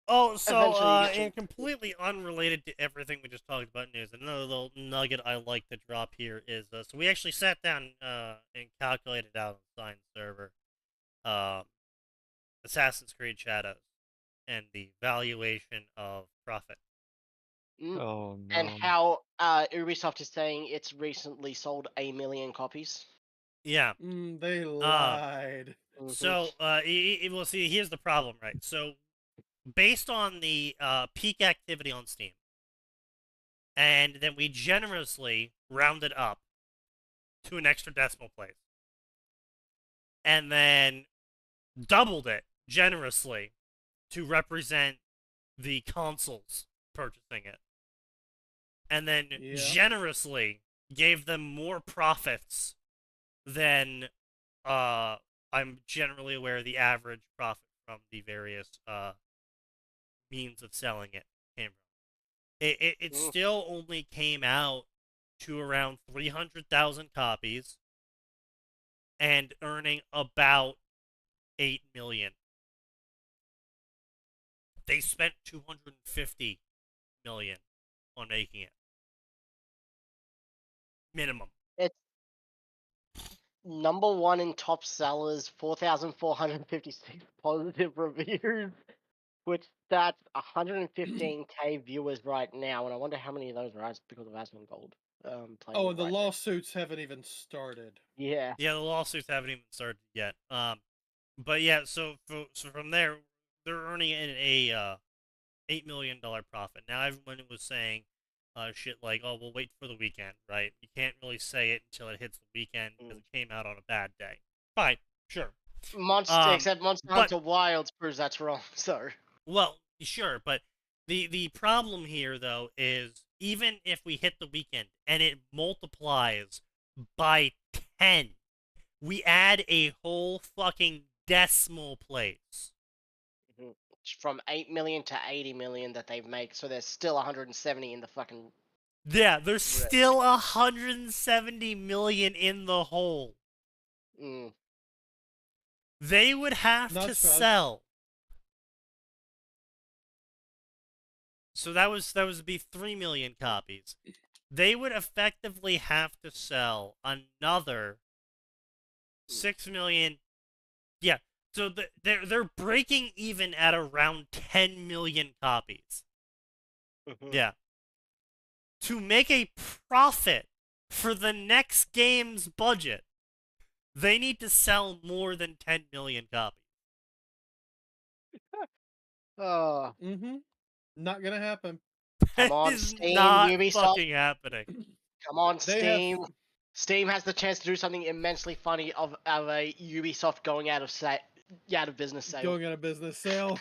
Oh, so, Eventually you get and completely unrelated to everything we just talked about news, another little nugget I like to drop here is, so we actually sat down, and calculated out on the Sign server, Assassin's Creed Shadows, and the valuation of profit. Oh no. and how Ubisoft is saying it's recently sold 1 million copies. Yeah. They lied. So, well, see, here's the problem, right? So, based on the peak activity on Steam, and then we generously rounded up to an extra decimal place, and then doubled it generously to represent the consoles purchasing it, and then Yeah. generously gave them more profits than I'm generally aware the average profit from the various means of selling it came from. It Oof. still only came out to around 300,000 copies and earning about 8 million. They spent 250 million on making it. Minimum. It's number one in top sellers, 4,456 positive reviews, which that's 115k viewers right now, and I wonder how many of those are because of Asmongold. Playing Oh, it and the right now. lawsuits haven't even started. Yeah. Yeah, the lawsuits haven't even started yet. But yeah, so from there, they're earning a $8 million profit. Now everyone was saying shit like, oh, we'll wait for the weekend, right? You can't really say it until it hits the weekend because it came out on a bad day. Fine, sure. Except Monster but- Hunter Wilds proves that's wrong. So Well, sure, but the problem here though is even if we hit the weekend and it multiplies by 10, we add a whole fucking decimal place. from 8 million to 80 million that they make, so there's still 170 in the fucking. Yeah, there's still 170 million in the hole. Mm. They would have Not to fun. sell. So that would be 3 million copies. They would effectively have to sell another 6 million. Yeah. So they're breaking even at around 10 million copies. Yeah. To make a profit for the next game's budget, they need to sell more than 10 million copies. Mm-hmm. Not gonna happen. Come That on, is Steam, not Ubisoft. fucking happening. Come on, They Steam. have- Steam has the chance to do something immensely funny of a Ubisoft going out of business sale. Going out of business sale.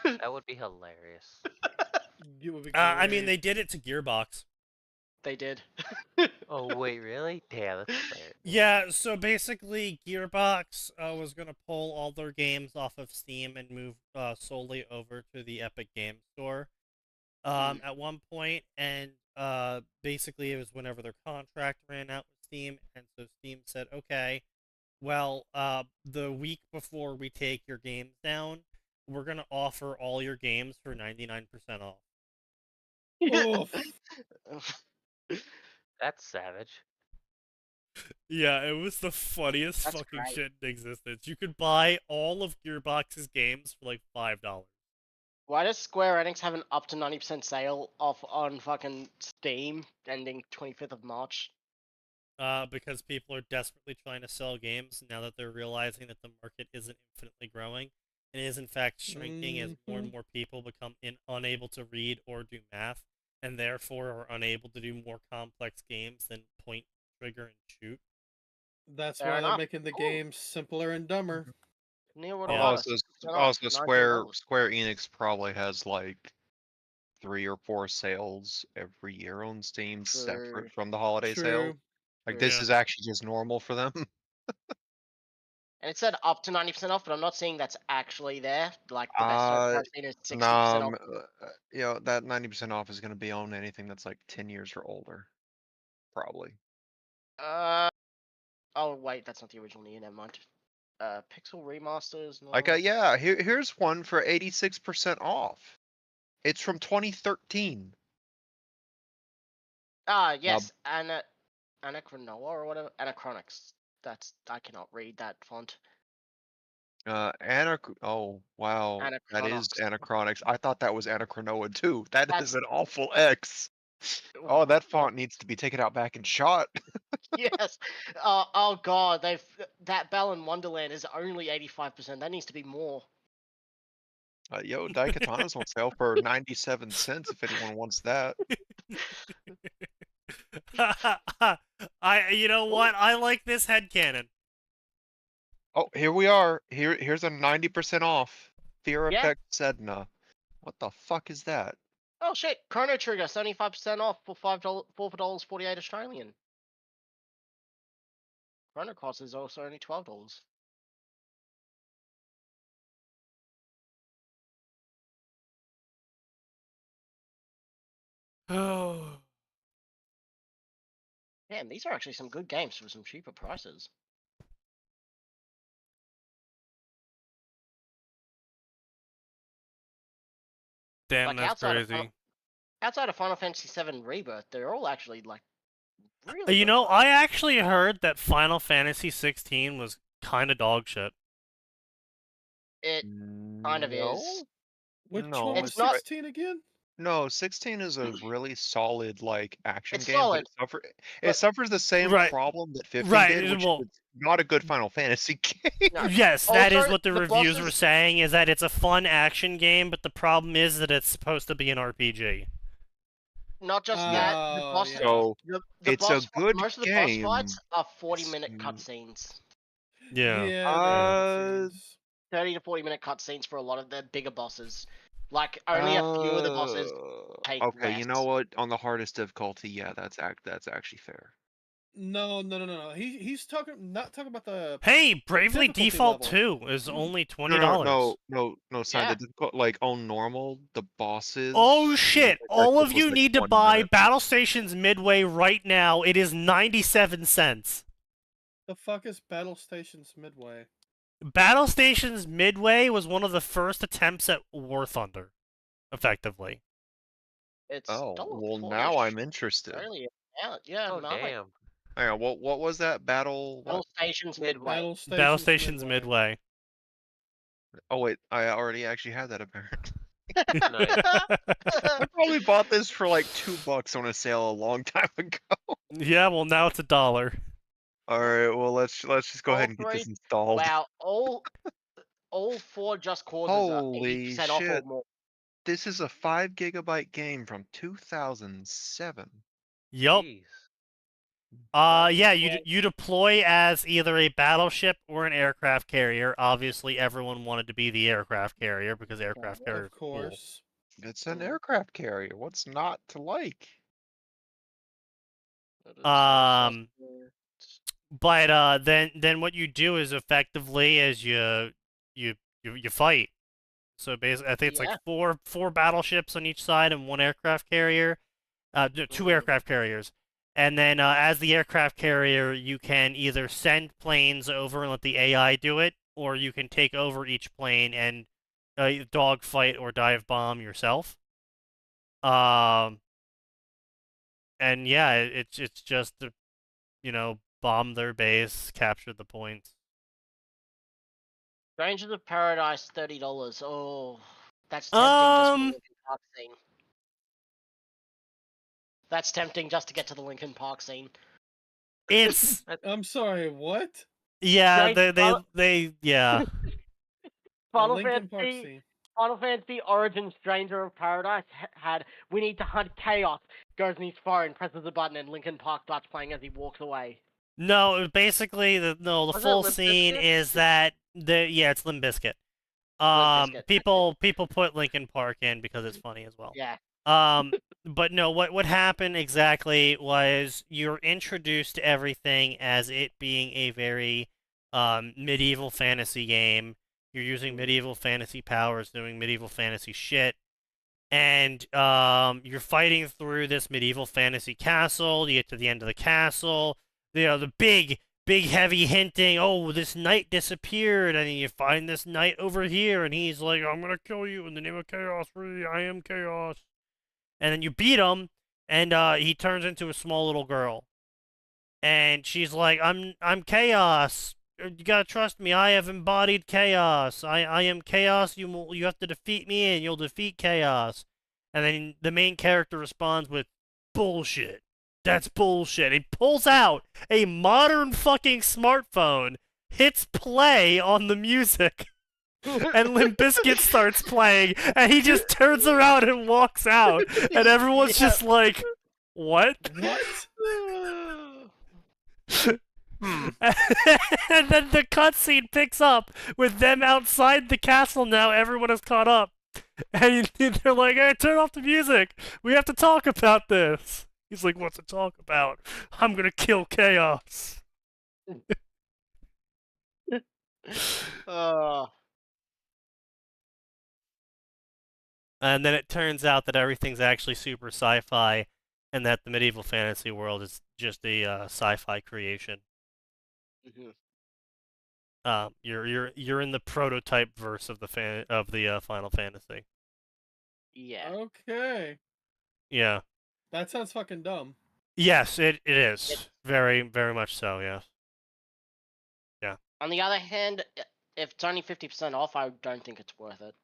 That would be hilarious. It would be I mean, great. they did it to Gearbox. They did. Oh wait, really? Damn, that's hilarious. Yeah, so basically, Gearbox was going to pull all their games off of Steam and move solely over to the Epic Game Store at one point, and basically it was whenever their contract ran out with Steam, and so Steam said, okay, well, the week before we take your games down, we're going to offer all your games for 99% off. Oof. That's savage. Yeah, it was the funniest That's fucking great. shit in existence. You could buy all of Gearbox's games for like $5. Why does Square Enix have an up to 90% sale off on fucking Steam ending 25th of March? Because people are desperately trying to sell games now that they're realizing that the market isn't infinitely growing. and is in fact shrinking as more Mhm. and more people become unable to read or do math, and therefore are unable to do more complex games than point, trigger, and shoot. That's Fair why they're enough. making the Cool. game simpler and dumber. Neil would Yeah. have Also, also $19. Square Enix probably has like 3 or 4 sales every year on Steam, True. separate from the holiday sale. True. Like True. this Yeah. is actually just normal for them. And it said up to 90% off, but I'm not seeing that's actually there. Like the best I've seen is 60% off. You know, that 90% off is going to be on anything that's like 10 years or older, probably. Oh wait, that's not the original Nier. Never mind. Pixel remasters. No. Like, yeah, here's one for 86% off. It's from 2013. Yes, Anachronoa or whatever. Anachronics. I cannot read that font. Oh wow, that is Anachronox. Anachronics. I thought that was Anachronoa too. That is That's- an awful X. Oh, that font needs to be taken out back and shot. Yes. Oh god, that Bell in Wonderland is only 85%. That needs to be more. Yo, Daikatana's on sale for 97 cents if anyone wants that. You know what? I like this headcanon. Oh, here we are. Here's a 90% off. Fear Yeah. Effect Sedna. What the fuck is that? Oh shit, Chrono Trigger 75% off for $4.48 Australian. Chrono Cross is also only $12. Oh. Damn, these are actually some good games for some cheaper prices. Damn, Like, that's outside crazy. Outside of Final Fantasy VII Rebirth, they're all actually like really. You good know, I prices. actually heard that Final Fantasy 16 was kind of dog shit. It kind of No? is. Which No, one was It's not- 16 again? No, 16 is a really solid like action It's game, solid, but it but- suffers the same Right. problem that 15 Right, did, which well- is not a good Final Fantasy game. No. Yes, that is Also, what the the reviews were bosses- saying, is that it's a fun action game, but the problem is that it's supposed to be an RPG. Not just that, the Oh, boss. yeah. So The it's boss, a good most of the game. boss fights are 40-minute It's- cutscenes. Yeah. Yeah, Uh, 30 to 40-minute cutscenes for a lot of the bigger bosses. Like only a few of the bosses take Okay, you know less. what? On the hardest difficulty, yeah, that's actually fair. No. He's not talking about the. Hey, Bravely difficulty Default level. 2 is only $20. No, Sign Yeah. the difficult like on normal, the bosses. Oh shit! like, All that of was, you like, need to 1 buy minute. Battle Stations Midway right now. It is 97 cents. The fuck is Battle Stations Midway? Battle Stations Midway was one of the first attempts at War Thunder, effectively. It's Oh, well $1.40 now I'm interested. Australian. Yeah, Oh no. damn. Hang on, what was that battle? Battle What? Stations Midway. Battle Stations Midway. Oh wait, I already actually had that apparently. Nice. I probably bought this for like $2 on a sale a long time ago. Yeah, well now it's $1. All right, well let's just go All ahead and get this three? installed. Wow, all 4 Just Causes are Holy 80% off or shit. more. This is a 5 GB game from 2007. Yup. Jeez. Yeah, you deploy as either a battleship or an aircraft carrier. Obviously, everyone wanted to be the aircraft carrier because aircraft carrier Of course. It's an aircraft carrier. What's not to like? But then what you do is effectively is you fight. So basically, I think it's like four battleships on each side and 1 aircraft carrier, 2 aircraft carriers. And then as the aircraft carrier, you can either send planes over and let the AI do it, or you can take over each plane and dogfight or dive bomb yourself. And yeah, it's just to, bomb their base, capture the points. Rangers of Paradise, $30. Oh, that's tempting just for the Linkin Park scene. That's tempting just to get to the Linkin Park scene. It's I'm sorry, what? yeah, Right, they yeah. Final Linkin Park Fantasy, scene. Final Fantasy Origin Stranger of Paradise had we need to hunt chaos. Goes in his phone, presses the button, and Linkin Park starts playing as he walks away. No, basically, the Was it full Limp scene Bizkit? is that it's Limp Bizkit. Limp Bizkit. People put Linkin Park in because it's funny as well. Yeah. But no, what happened exactly was you're introduced to everything as it being a very medieval fantasy game. You're using medieval fantasy powers, doing medieval fantasy shit, and you're fighting through this medieval fantasy castle. You get to the end of the castle. The big heavy hinting, oh, this knight disappeared, and then you find this knight over here, and he's like, I'm gonna kill you in the name of chaos, really, I am chaos. And then you beat him, and he turns into a small little girl. And she's like, I'm chaos. You gotta trust me, I have embodied chaos. I am chaos, you have to defeat me, and you'll defeat chaos. And then the main character responds with, bullshit. That's bullshit. He pulls out a modern fucking smartphone, hits play on the music, and Limp Bizkit starts playing, and he just turns around and walks out, and everyone's just like, what? What? And then the cutscene picks up with them outside the castle now, everyone is caught up. And they're like, hey, turn off the music. We have to talk about this. He's like, what's to talk about? I'm gonna kill chaos. And then it turns out that everything's actually super sci-fi, and that the medieval fantasy world is just a sci-fi creation. You're in the prototype verse of the Final Fantasy. Yeah. Okay. Yeah. That sounds fucking dumb. Yes, it is. Very, very much so, yes. Yeah. On the other hand, if it's only 50% off, I don't think it's worth it.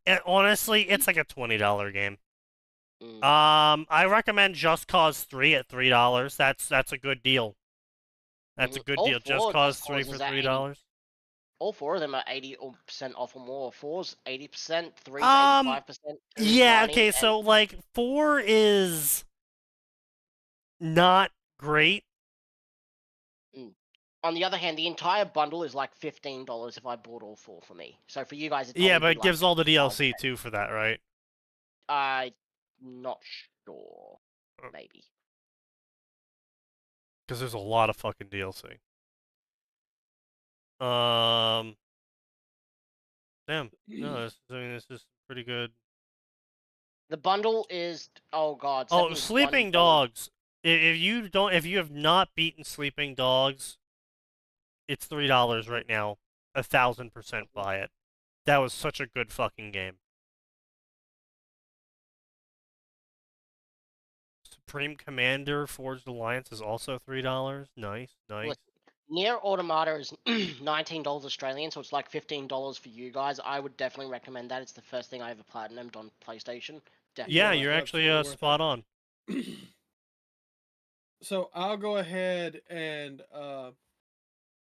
And honestly, it's like a $20 game. Mm. I recommend Just Cause 3 at $3. That's a good deal. That's a good All deal. Just four Cause Just 3 Causes for are $3. All four of them are 80% off or more. 4's 80%, 3's 85%. 2's Yeah, 90, okay, and- so like 4 is not great. On the other hand, the entire bundle is like $15 if I bought all four for me. So for you guys, it's Yeah, but it gives all the DLC too for that, right? I'm not sure. Maybe. Because there's a lot of fucking DLC. Damn. No, this is pretty good. The bundle is god. Oh, Sleeping $71. Dogs. If you have not beaten Sleeping Dogs, it's $3 right now. 1,000% buy it. That was such a good fucking game. Supreme Commander Forged Alliance is also $3. Nice. Nier Automata is $19 Australian, so it's like $15 for you guys. I would definitely recommend that. It's the first thing I ever platinumed on PlayStation. Definitely. Yeah, Yeah, you're actually absolutely worth spot on. So I'll go ahead and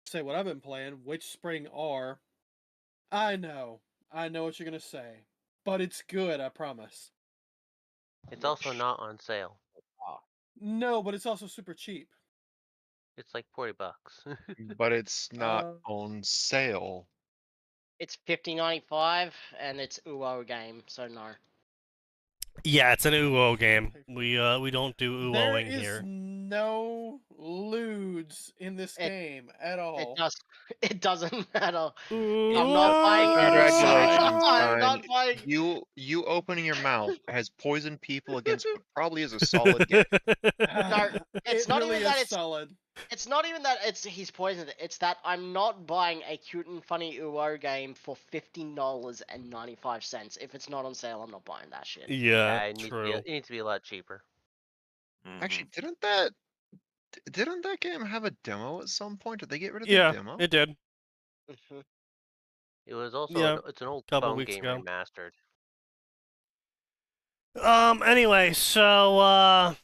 say what I've been playing. Witchspring R. I know what you're gonna say, but it's good. I promise. It's also not on sale. No, but it's also super cheap. It's like $40. But it's not Uh, on sale. It's $50.95 and it's UO game, so no. Yeah, it's an UO game. We don't do There UOing is here. no lewds in this game at all. It doesn't matter. I'm not buying it. Congratulations, I'm not Stein. buying. You opening your mouth has poisoned people against what probably is a solid game. No, it's It not really even that is it's solid. It's not even that he's poisoned. It's that I'm not buying a cute and funny UO game for $15.95. If it's not on sale, I'm not buying that shit. Yeah, it true. needs to be a lot cheaper. Actually, didn't that game have a demo at some point? Did they get rid of the Yeah, demo? it did. Mhm. It was also Yeah, it's an old couple phone weeks game ago. remastered. Anyway, so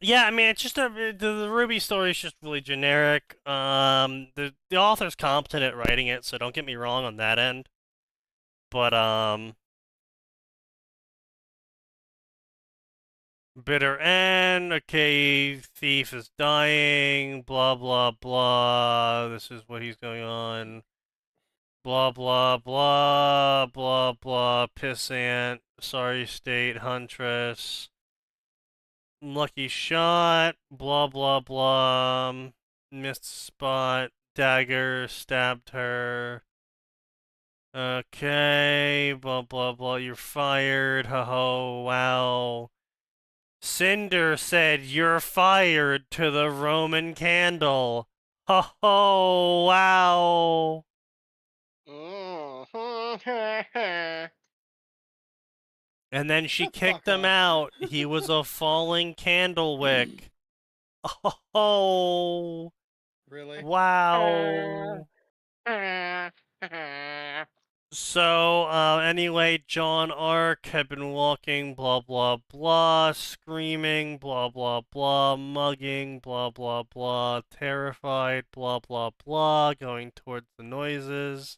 Yeah, I mean, it's just the Ruby story is just really generic. The author's competent at writing it, so don't get me wrong on that end. But bitter end. Okay, thief is dying. Blah blah blah. This is what he's going on. Blah blah blah blah blah. Pissant. Sorry, state huntress. Lucky shot. Blah blah blah. Missed spot. Dagger stabbed her. Okay. Blah blah blah. You're fired. Ho ho. Wow. Cinder said, "You're fired" to the Roman candle. Ho ho, wow. Mm. And then she Shut the kicked fuck him up. out. He was a falling candle wick. Oh, Really? wow. So, anyway, John Ark had been walking, blah, blah, blah, screaming, blah, blah, blah, mugging, blah, blah, blah, terrified, blah, blah, blah, going towards the noises.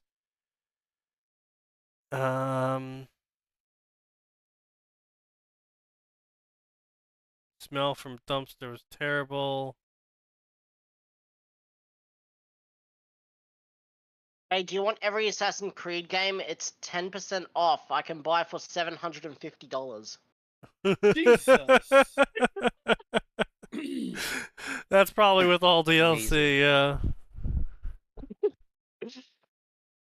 Smell from dumpster was terrible. Hey, do you want every Assassin's Creed game? It's 10% off. I can buy for $750. Jesus. That's probably with all DLC, yeah.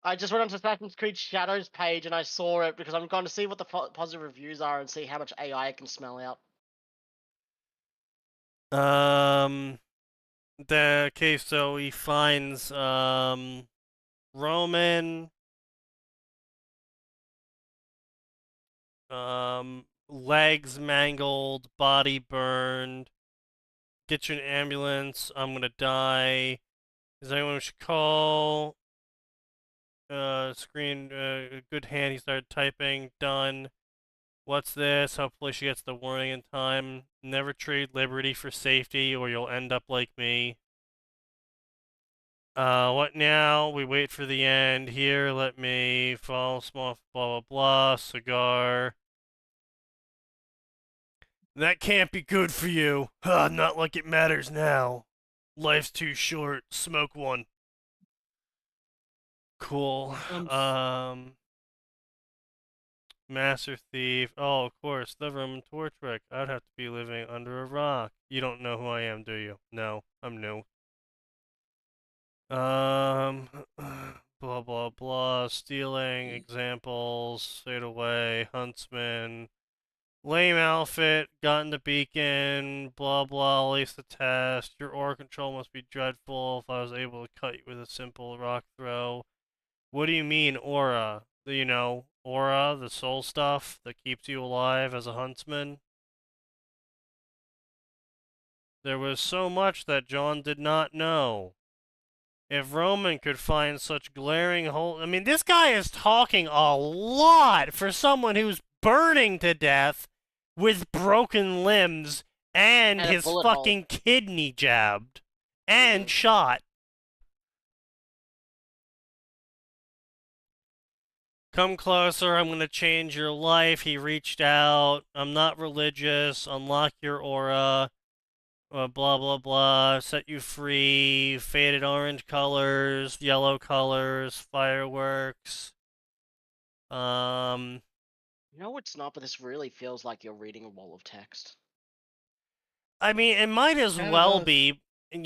I just went onto Assassin's Creed Shadows page and I saw it because I'm going to see what the positive reviews are and see how much AI I can smell out. Okay, so he finds, Roman, legs mangled, body burned. Get you an ambulance. I'm gonna die. Is there anyone we should call? Screen, good hand. He started typing. Done. What's this? Hopefully she gets the warning in time. Never trade liberty for safety or you'll end up like me. What now? We wait for the end. Here, let me follow small blah blah blah. Cigar. That can't be good for you. Not like it matters now. Life's too short. Smoke one. Cool. Master Thief. Oh, of course, the Roman torch wreck. I'd have to be living under a rock. You don't know who I am, do you? No, I'm new. Blah blah blah. Stealing examples. Fade away. Huntsman. Lame outfit. Gotten the beacon. Blah blah. Ace the test. Your aura control must be dreadful. If I was able to cut you with a simple rock throw. What do you mean, aura? You know, aura, the soul stuff that keeps you alive as a huntsman? There was so much that John did not know. If Roman could find such glaring holes. I mean, this guy is talking a lot for someone who's burning to death with broken limbs and And a his bullet hole. fucking kidney jabbed and shot. Come closer, I'm gonna change your life. He reached out. I'm not religious. Unlock your aura. Blah blah blah. Set you free. Faded orange colors, yellow colors, fireworks. You know it's not, but this really feels like you're reading a wall of text. I mean, it might as Kinda well does. be. You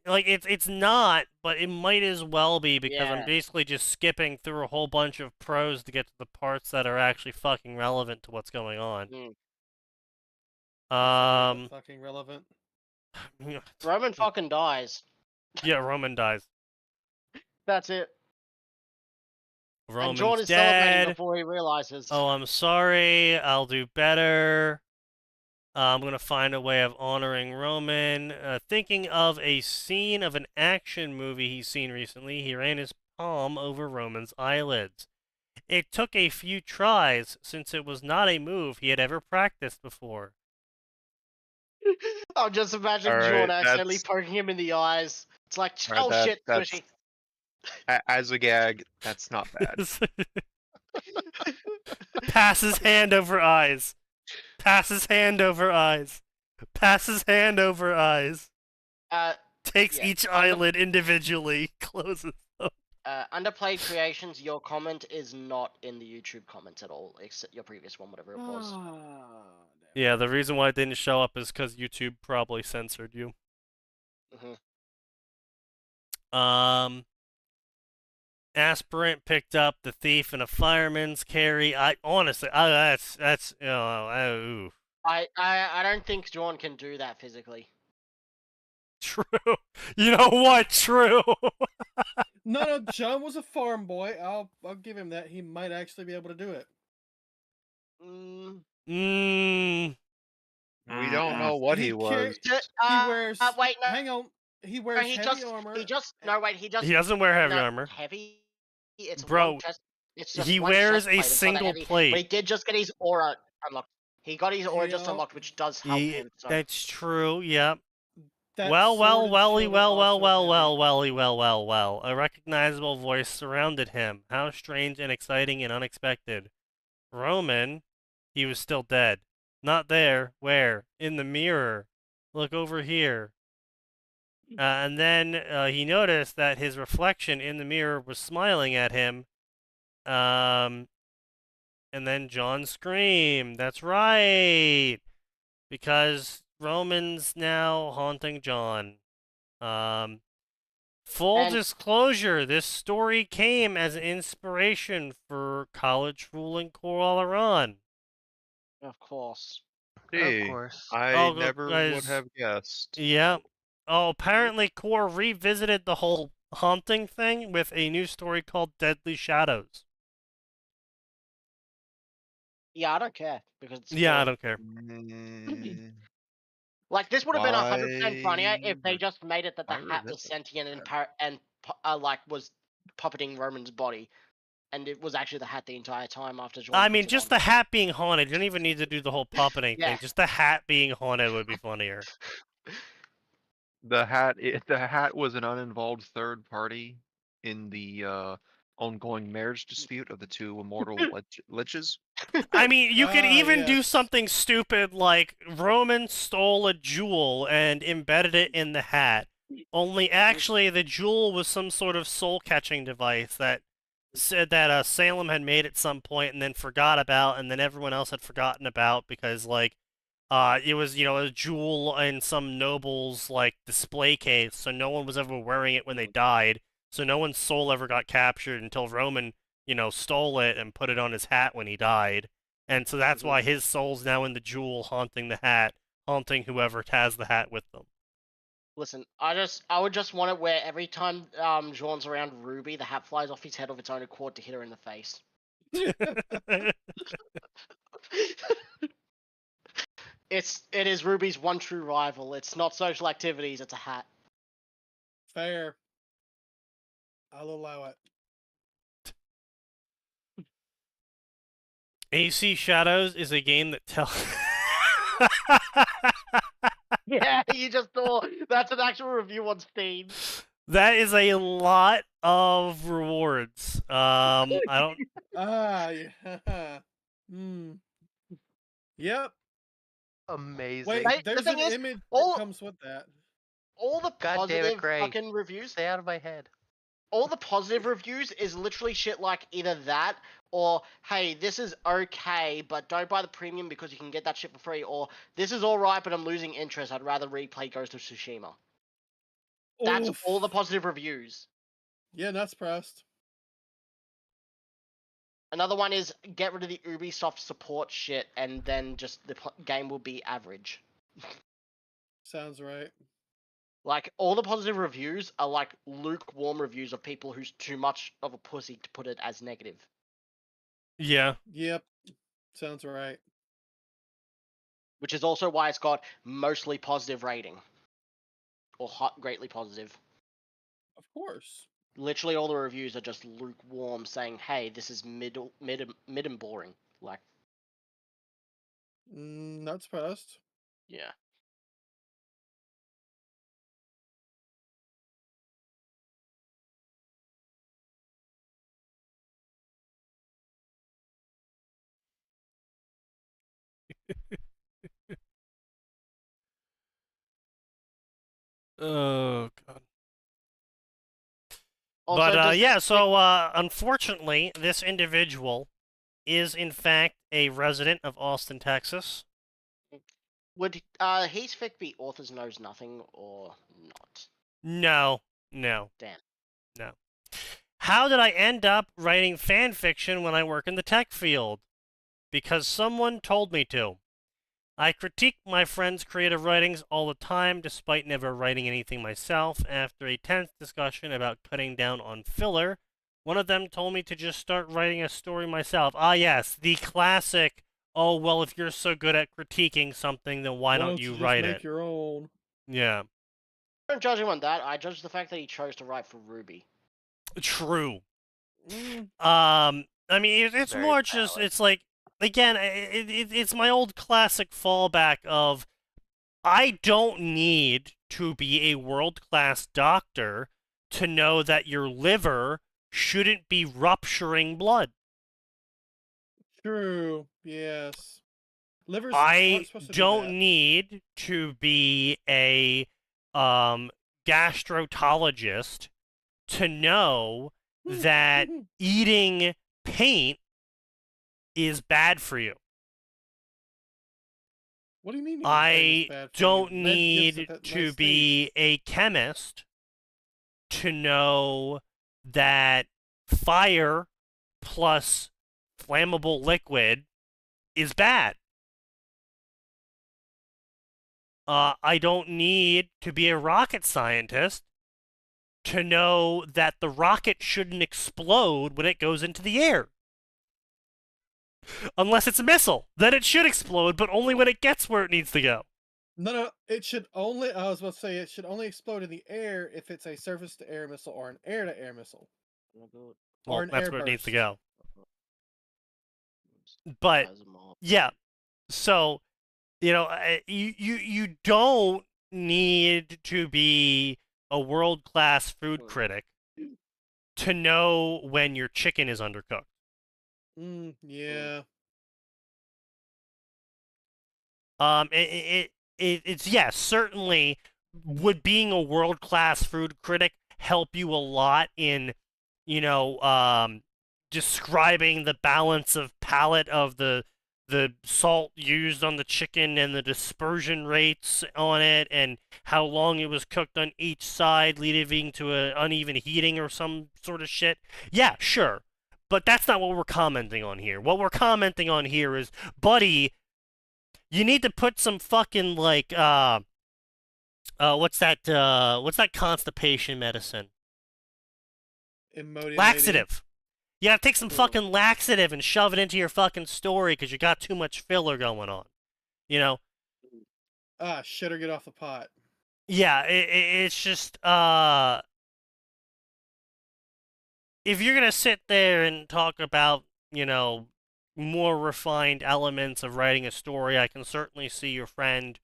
know, it's not, but it might as well be because I'm Yeah. basically just skipping through a whole bunch of prose to get to the parts that are actually fucking relevant to what's going on. Fucking relevant. Roman fucking dies. Yeah, Roman dies. That's it. Roman's and John is dead. celebrating before he realizes. Oh, I'm sorry. I'll do better. I'm gonna find a way of honoring Roman. Thinking of a scene of an action movie he's seen recently, he ran his palm over Roman's eyelids. It took a few tries, since it was not a move he had ever practiced before. I'm just imagining Alright, John accidentally that's poking him in the eyes. It's like, alright, oh shit, that's squishy. as a gag, that's not bad. Passes hand over eyes. Passes hand over eyes. Passes hand over eyes. Takes Yeah, each eyelid individually. Closes them. Underplayed Creations, your comment is not in the YouTube comments at all, except your previous one, whatever it was. Yeah, the reason why it didn't show up is because YouTube probably censored you. Aspirant picked up the thief in a fireman's carry. I honestly, that's you know, ooh. I don't think John can do that physically. True. You know what? True. No, John was a farm boy. I'll give him that. He might actually be able to do it. We don't know what he was. He wears. Wait, no. Hang on. He wears heavy armor. He doesn't wear heavy armor. Heavy. It's Bro, one chest. It's just he one wears chest a plate, it's not single heavy, plate. But he did just get his aura unlocked. He got his aura just unlocked, which does help him. So. That's true. Yep. That Well. sword and shield are also heavy. Well. A recognizable voice surrounded him. How strange and exciting and unexpected. Roman, he was still dead. Not there. Where? In the mirror. Look over here. And then he noticed that his reflection in the mirror was smiling at him. And then John screamed. That's right. Because Roman's now haunting John. Full disclosure, this story came as an inspiration for College Rule in Corallarán. Of course. Hey, Of course. I never would have guessed. Yeah. Oh, apparently Core revisited the whole haunting thing with a new story called Deadly Shadows. Yeah, I don't care because it's I don't care. Like this would have been 100% funnier if they just made it that the hat was sentient and like was puppeting Roman's body, and it was actually the hat the entire time after John. I mean, just the hat being haunted. You don't even need to do the whole puppeting Yeah. thing. Just the hat being haunted would be funnier. The hat was an uninvolved third party in the ongoing marriage dispute of the two immortal liches. I mean, you could even do yes. something stupid like Roman stole a jewel and embedded it in the hat. Only actually, the jewel was some sort of soul-catching device that said that Salem had made at some point and then forgot about, and then everyone else had forgotten about because, like, it was, you know, a jewel in some noble's, like, display case, so no one was ever wearing it when they died, so no one's soul ever got captured until Roman, you know, stole it and put it on his hat when he died. And so that's why his soul's now in the jewel haunting the hat, haunting whoever has the hat with them. Listen, I would just want it where every time Jean's around Ruby, the hat flies off his head of its own accord to hit her in the face. It is Ruby's one true rival. It's not social activities, it's a hat. Fair. I'll allow it. AC Shadows is a game that tells... Yeah, you just saw. That's an actual review on Steam. That is a lot of rewards. I don't... Yeah. Yep. Amazing. Wait, there's an image that comes with that. All the God damn positive it, Greg. fucking reviews. Stay out of my head. All the positive reviews is literally shit like either that or, hey, this is okay, but don't buy the premium because you can get that shit for free, or this is alright, but I'm losing interest. I'd rather replay Ghost of Tsushima. That's all the positive reviews. Yeah, not surprised. Another one is get rid of the Ubisoft support shit, and then just the game will be average. Sounds right. Like, all the positive reviews are like lukewarm reviews of people who's too much of a pussy to put it as negative. Yeah. Yep. Sounds right. Which is also why it's got mostly positive rating. Or greatly positive. Of course. Literally all the reviews are just lukewarm, saying, hey, this is mid and boring. Like, Not surprised. yeah. Oh god. Also, But does yeah, this so unfortunately, this individual is in fact a resident of Austin, Texas. would his fic be authors knows nothing or not? No, no, Damn. no. How did I end up writing fan fiction when I work in the tech field? Because someone told me to. I critique my friends' creative writings all the time, despite never writing anything myself. After a tense discussion about cutting down on filler, one of them told me to just start writing a story myself. Ah, yes, the classic, oh, well, if you're so good at critiquing something, then why don't you just write make it? your own? Yeah. I don't judge him on that. I judge the fact that he chose to write for Ruby. True. Mm, I mean, it's Very more just, valid. it's like, again, it's my old classic fallback of, I don't need to be a world-class doctor to know that your liver shouldn't be rupturing blood. true. Yes. Livers aren't I supposed to do don't that. need to be a gastrotologist to know that eating paint is bad for you. What do you mean? Eating paint is I bad for don't you? Lead gives it need that to nice be taste. a chemist to know that fire plus flammable liquid is bad. I don't need to be a rocket scientist to know that the rocket shouldn't explode when it goes into the air. Unless it's a missile. Then it should explode, but only when it gets where it needs to go. No, it should only. I was about to say it should only explode in the air if it's a surface-to-air missile or an air-to-air missile or Well, an that's where it needs to airburst. go. But, yeah. So, you don't need to be a world-class food critic to know when your chicken is undercooked. Yeah. It's yes, certainly would being a world-class food critic help you a lot in, describing the balance of palate of the salt used on the chicken and the dispersion rates on it and how long it was cooked on each side, leading to an uneven heating or some sort of shit. Yeah, sure. But that's not what we're commenting on here. What we're commenting on here is, buddy, you need to put some fucking what's that constipation medicine? Imodium Laxative. You gotta take some Cool. fucking laxative and shove it into your fucking story because you got too much filler going on. You know? Shit or get off the pot. Yeah, it's just, if you're gonna sit there and talk about, more refined elements of writing a story, I can certainly see your friend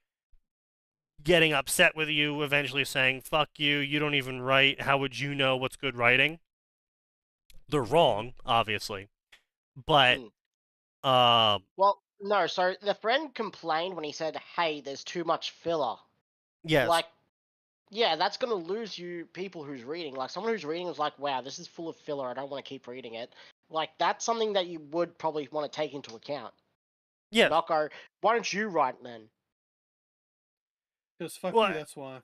getting upset with you, eventually saying, fuck you, you don't even write, how would you know what's good writing? They're wrong, obviously. But, well, no, so the friend complained when he said, hey, there's too much filler. yes. Like, yeah, that's going to lose you people who's reading. Like, someone who's reading is like, wow, this is full of filler, I don't want to keep reading it. Like, that's something that you would probably want to take into account. Yeah. Not go, why don't you write then? Because fuck Well, you, that's why.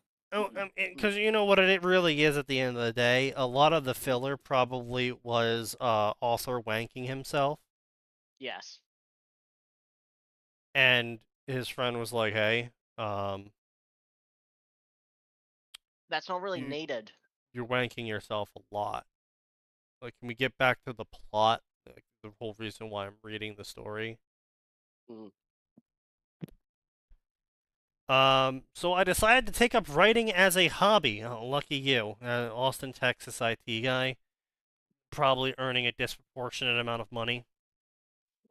Because you know what it really is at the end of the day? A lot of the filler probably was author wanking himself. Yes. And his friend was like, hey, That's not really needed. you're wanking yourself a lot. Like, can we get back to the plot? Like, the whole reason why I'm reading the story. So I decided to take up writing as a hobby. Oh, lucky you. Austin, Texas IT guy. Probably earning a disproportionate amount of money.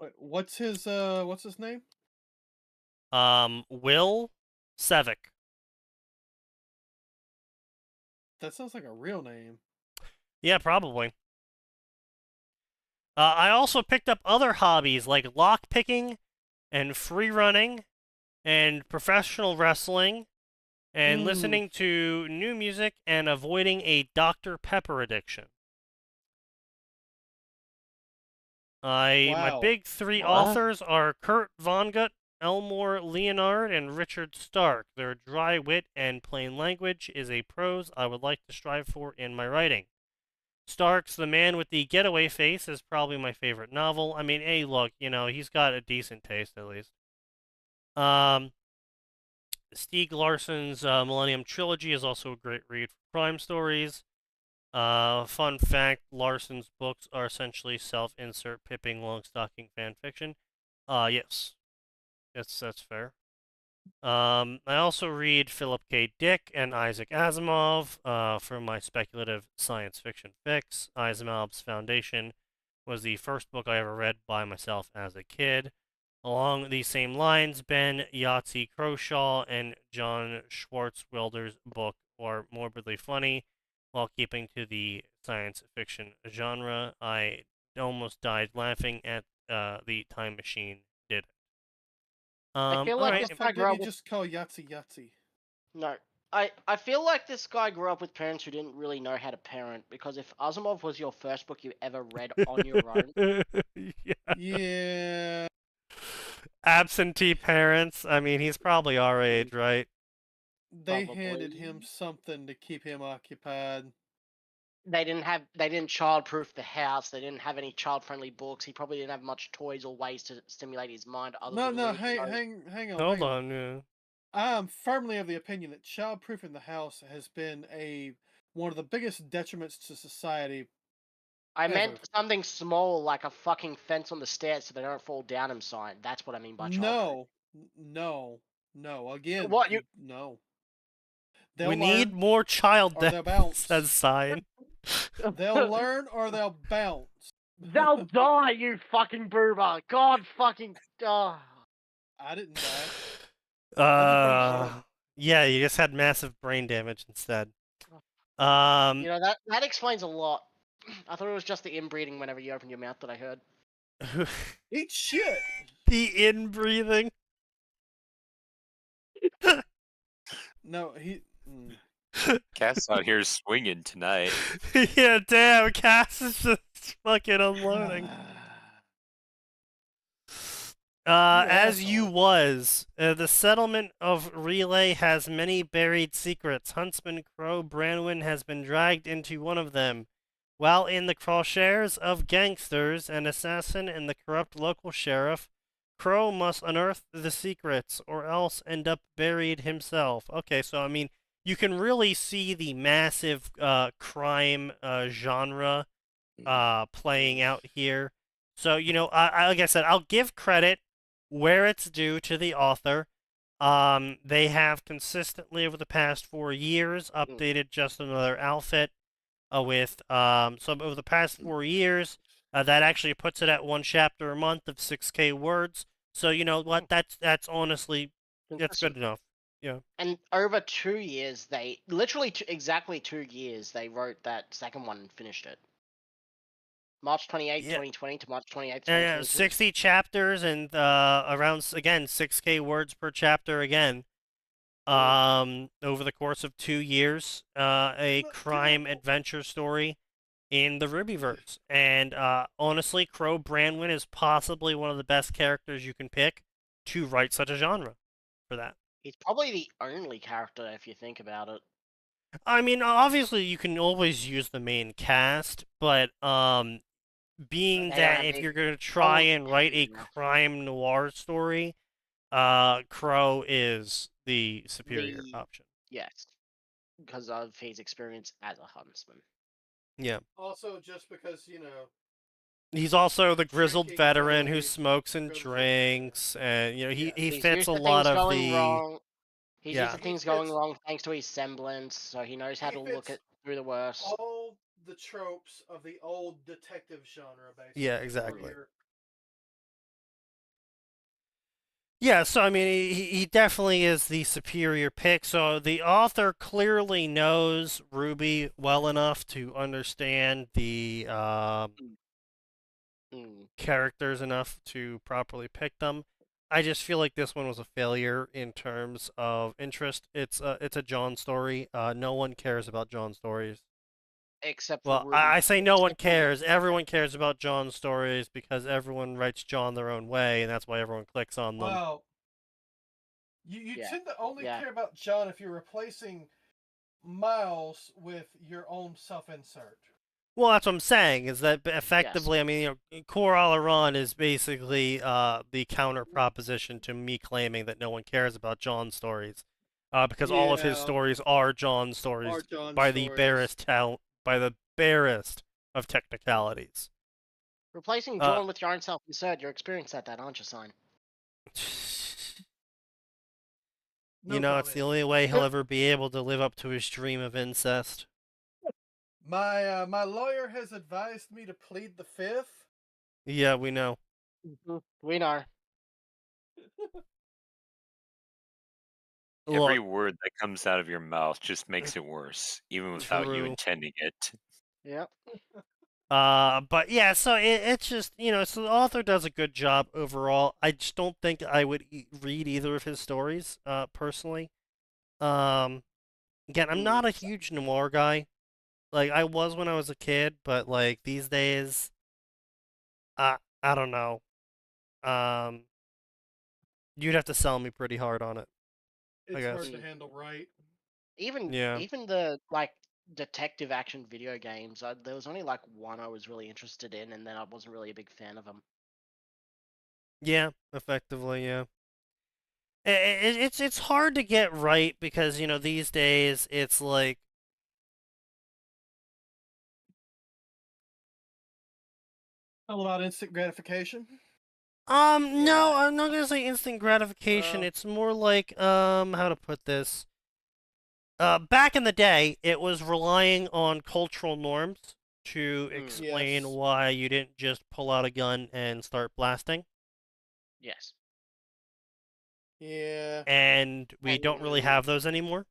Wait, what's his name? Will Sevick. That sounds like a real name. Yeah, probably. I also picked up other hobbies like lockpicking and free running and professional wrestling and listening to new music and avoiding a Dr. Pepper addiction. My Wow. big three What? authors are Kurt Vonnegut, Elmore Leonard, and Richard Stark. Their dry wit and plain language is a prose I would like to strive for in my writing. Stark's The Man with the Getaway Face is probably my favorite novel. I mean, hey, look, he's got a decent taste at least. Stieg Larsson's Millennium Trilogy is also a great read for crime stories. Fun fact, Larsson's books are essentially self-insert Pipping Longstocking fan fiction. Yes. That's fair. I also read Philip K. Dick and Isaac Asimov for my speculative science fiction fix. Asimov's Foundation was the first book I ever read by myself as a kid. Along these same lines, Ben Yahtzee Croshaw and John Swartzwelder's book are morbidly funny while keeping to the science fiction genre. I almost died laughing at the Time Machine did it. I feel like alright. this Fuck, guy grew up did you with... just call Yahtzee Yahtzee? No. I feel like this guy grew up with parents who didn't really know how to parent, because if Asimov was your first book you ever read on your own... Yeah. Yeah. Absentee parents. I mean, he's probably our age, right? They handed Probably. him something to keep him occupied. They didn't child-proof the house, they didn't have any child-friendly books, he probably didn't have much toys or ways to stimulate his mind other No, than no, reading those. hang on. Hold hang on, yeah. I am firmly of the opinion that child-proofing the house has been one of the biggest detriments to society. I Ever. meant something small, like a fucking fence on the stairs so they don't fall down inside. That's what I mean by child-proof. No. Again, What, no. We They'll need learn more child or they'll death, bounce. says Sign. They'll learn or they'll bounce. They'll die, you fucking boomer! God fucking... I didn't die. Yeah, you just had massive brain damage instead. You know, that explains a lot. I thought it was just the inbreeding whenever you opened your mouth that I heard. Eat shit. The inbreathing. No, he. Cass out here swinging tonight. Yeah, damn, Cass is just fucking unloading. As you was, the settlement of Relay has many buried secrets. Huntsman Crow Branwyn has been dragged into one of them. While in the crosshairs of gangsters, an assassin, and the corrupt local sheriff, Crow must unearth the secrets or else end up buried himself. Okay, so I mean, you can really see the massive crime genre playing out here. So, like I said, I'll give credit where it's due to the author. They have consistently over the past 4 years updated Just Another Outfit with some over the past 4 years. That actually puts it at 1 chapter a month of 6K words. So you know what? That's honestly that's good enough. Yeah. And over 2 years, they literally exactly 2 years they wrote that second one and finished it. March 28th, 2020 to March 28th, 2022. Yeah, 60 chapters and around, again, 6K words per chapter again. Over the course of 2 years, a crime adventure story in the Rubyverse. And honestly, Crow Branwyn is possibly one of the best characters you can pick to write such a genre for that. He's probably the only character if you think about it. I mean, obviously you can always use the main cast, but being that if you're going to try and write a crime noir story, Crow is the superior option. Yes, because of his experience as a huntsman. Yeah. Also, just because, he's also the grizzled drinking veteran who early, smokes and grizzled drinks, and he He's fits used a to lot things of going the. wrong. He's Yeah. used to things going wrong thanks to his semblance, so he knows how to look fits through the worst. all the tropes of the old detective genre, basically. Yeah, exactly. Where Yeah, so I mean, he definitely is the superior pick. So the author clearly knows Ruby well enough to understand the characters enough to properly pick them. I just feel like this one was a failure in terms of interest. It's a John story. No one cares about John stories. Except for Well, Ruby. I say no one Except for- cares. Everyone cares about John stories because everyone writes John their own way, and that's why everyone clicks on them. Well, you Yeah, tend to only yeah. care about John if you're replacing Miles with your own self-insert. Well, that's what I'm saying, is that effectively, I mean, Core Alaran is basically the counter proposition to me claiming that no one cares about John stories. Because all of his Yeah. stories are John stories Are John by the stories. barest of technicalities. Replacing John with your own self-insert, you're experienced at that, aren't you, Sign? No It's the comment. only way he'll ever be able to live up to his dream of incest. My lawyer has advised me to plead the fifth. Yeah, we know. We know. Every Look, word that comes out of your mouth just makes it worse, even without you True. intending it. Yep. But yeah, so it's just, so the author does a good job overall. I just don't think I would read either of his stories, personally. Again, I'm not a huge noir guy. Like, I was when I was a kid, but, like, these days, I don't know. You'd have to sell me pretty hard on it. It's guess. hard to handle right. Even Yeah. even the detective action video games, there was only one I was really interested in, and then I wasn't really a big fan of them. Yeah, effectively, yeah. It's hard to get right because, these days, it's like, All about instant gratification. no, I'm not gonna say instant gratification. Oh. It's more like, how to put this? Back in the day, it was relying on cultural norms to explain Yes. why you didn't just pull out a gun and start blasting. Yes. Yeah. And we don't really have those anymore.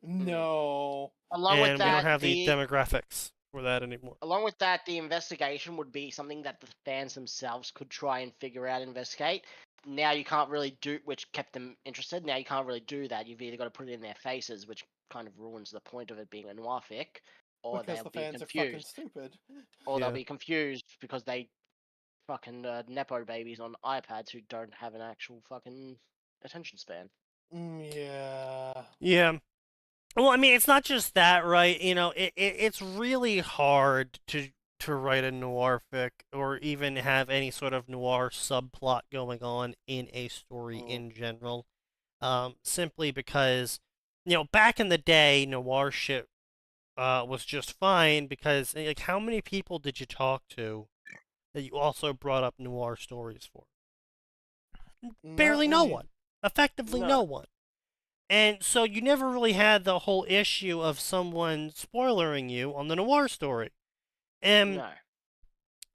No. Along with And we don't that, have the demographics for that anymore. along with that, the investigation would be something that the fans themselves could try and figure out, investigate. Now you can't really do, which kept them interested. Now you can't really do that. You've either got to put it in their faces, which kind of ruins the point of it being a noir fic, or Because they'll the be fans are fucking confused. stupid. Or Yeah. they'll be confused because they fucking nepo babies on iPads who don't have an actual fucking attention span. Yeah. Yeah. Well, I mean, it's not just that, right? It's really hard to write a noir fic or even have any sort of noir subplot going on in a story in general. Simply because, back in the day, noir shit was just fine because, like, how many people did you talk to that you also brought up noir stories for? Barely no one. Effectively no one. And so you never really had the whole issue of someone spoilering you on the noir story. And No.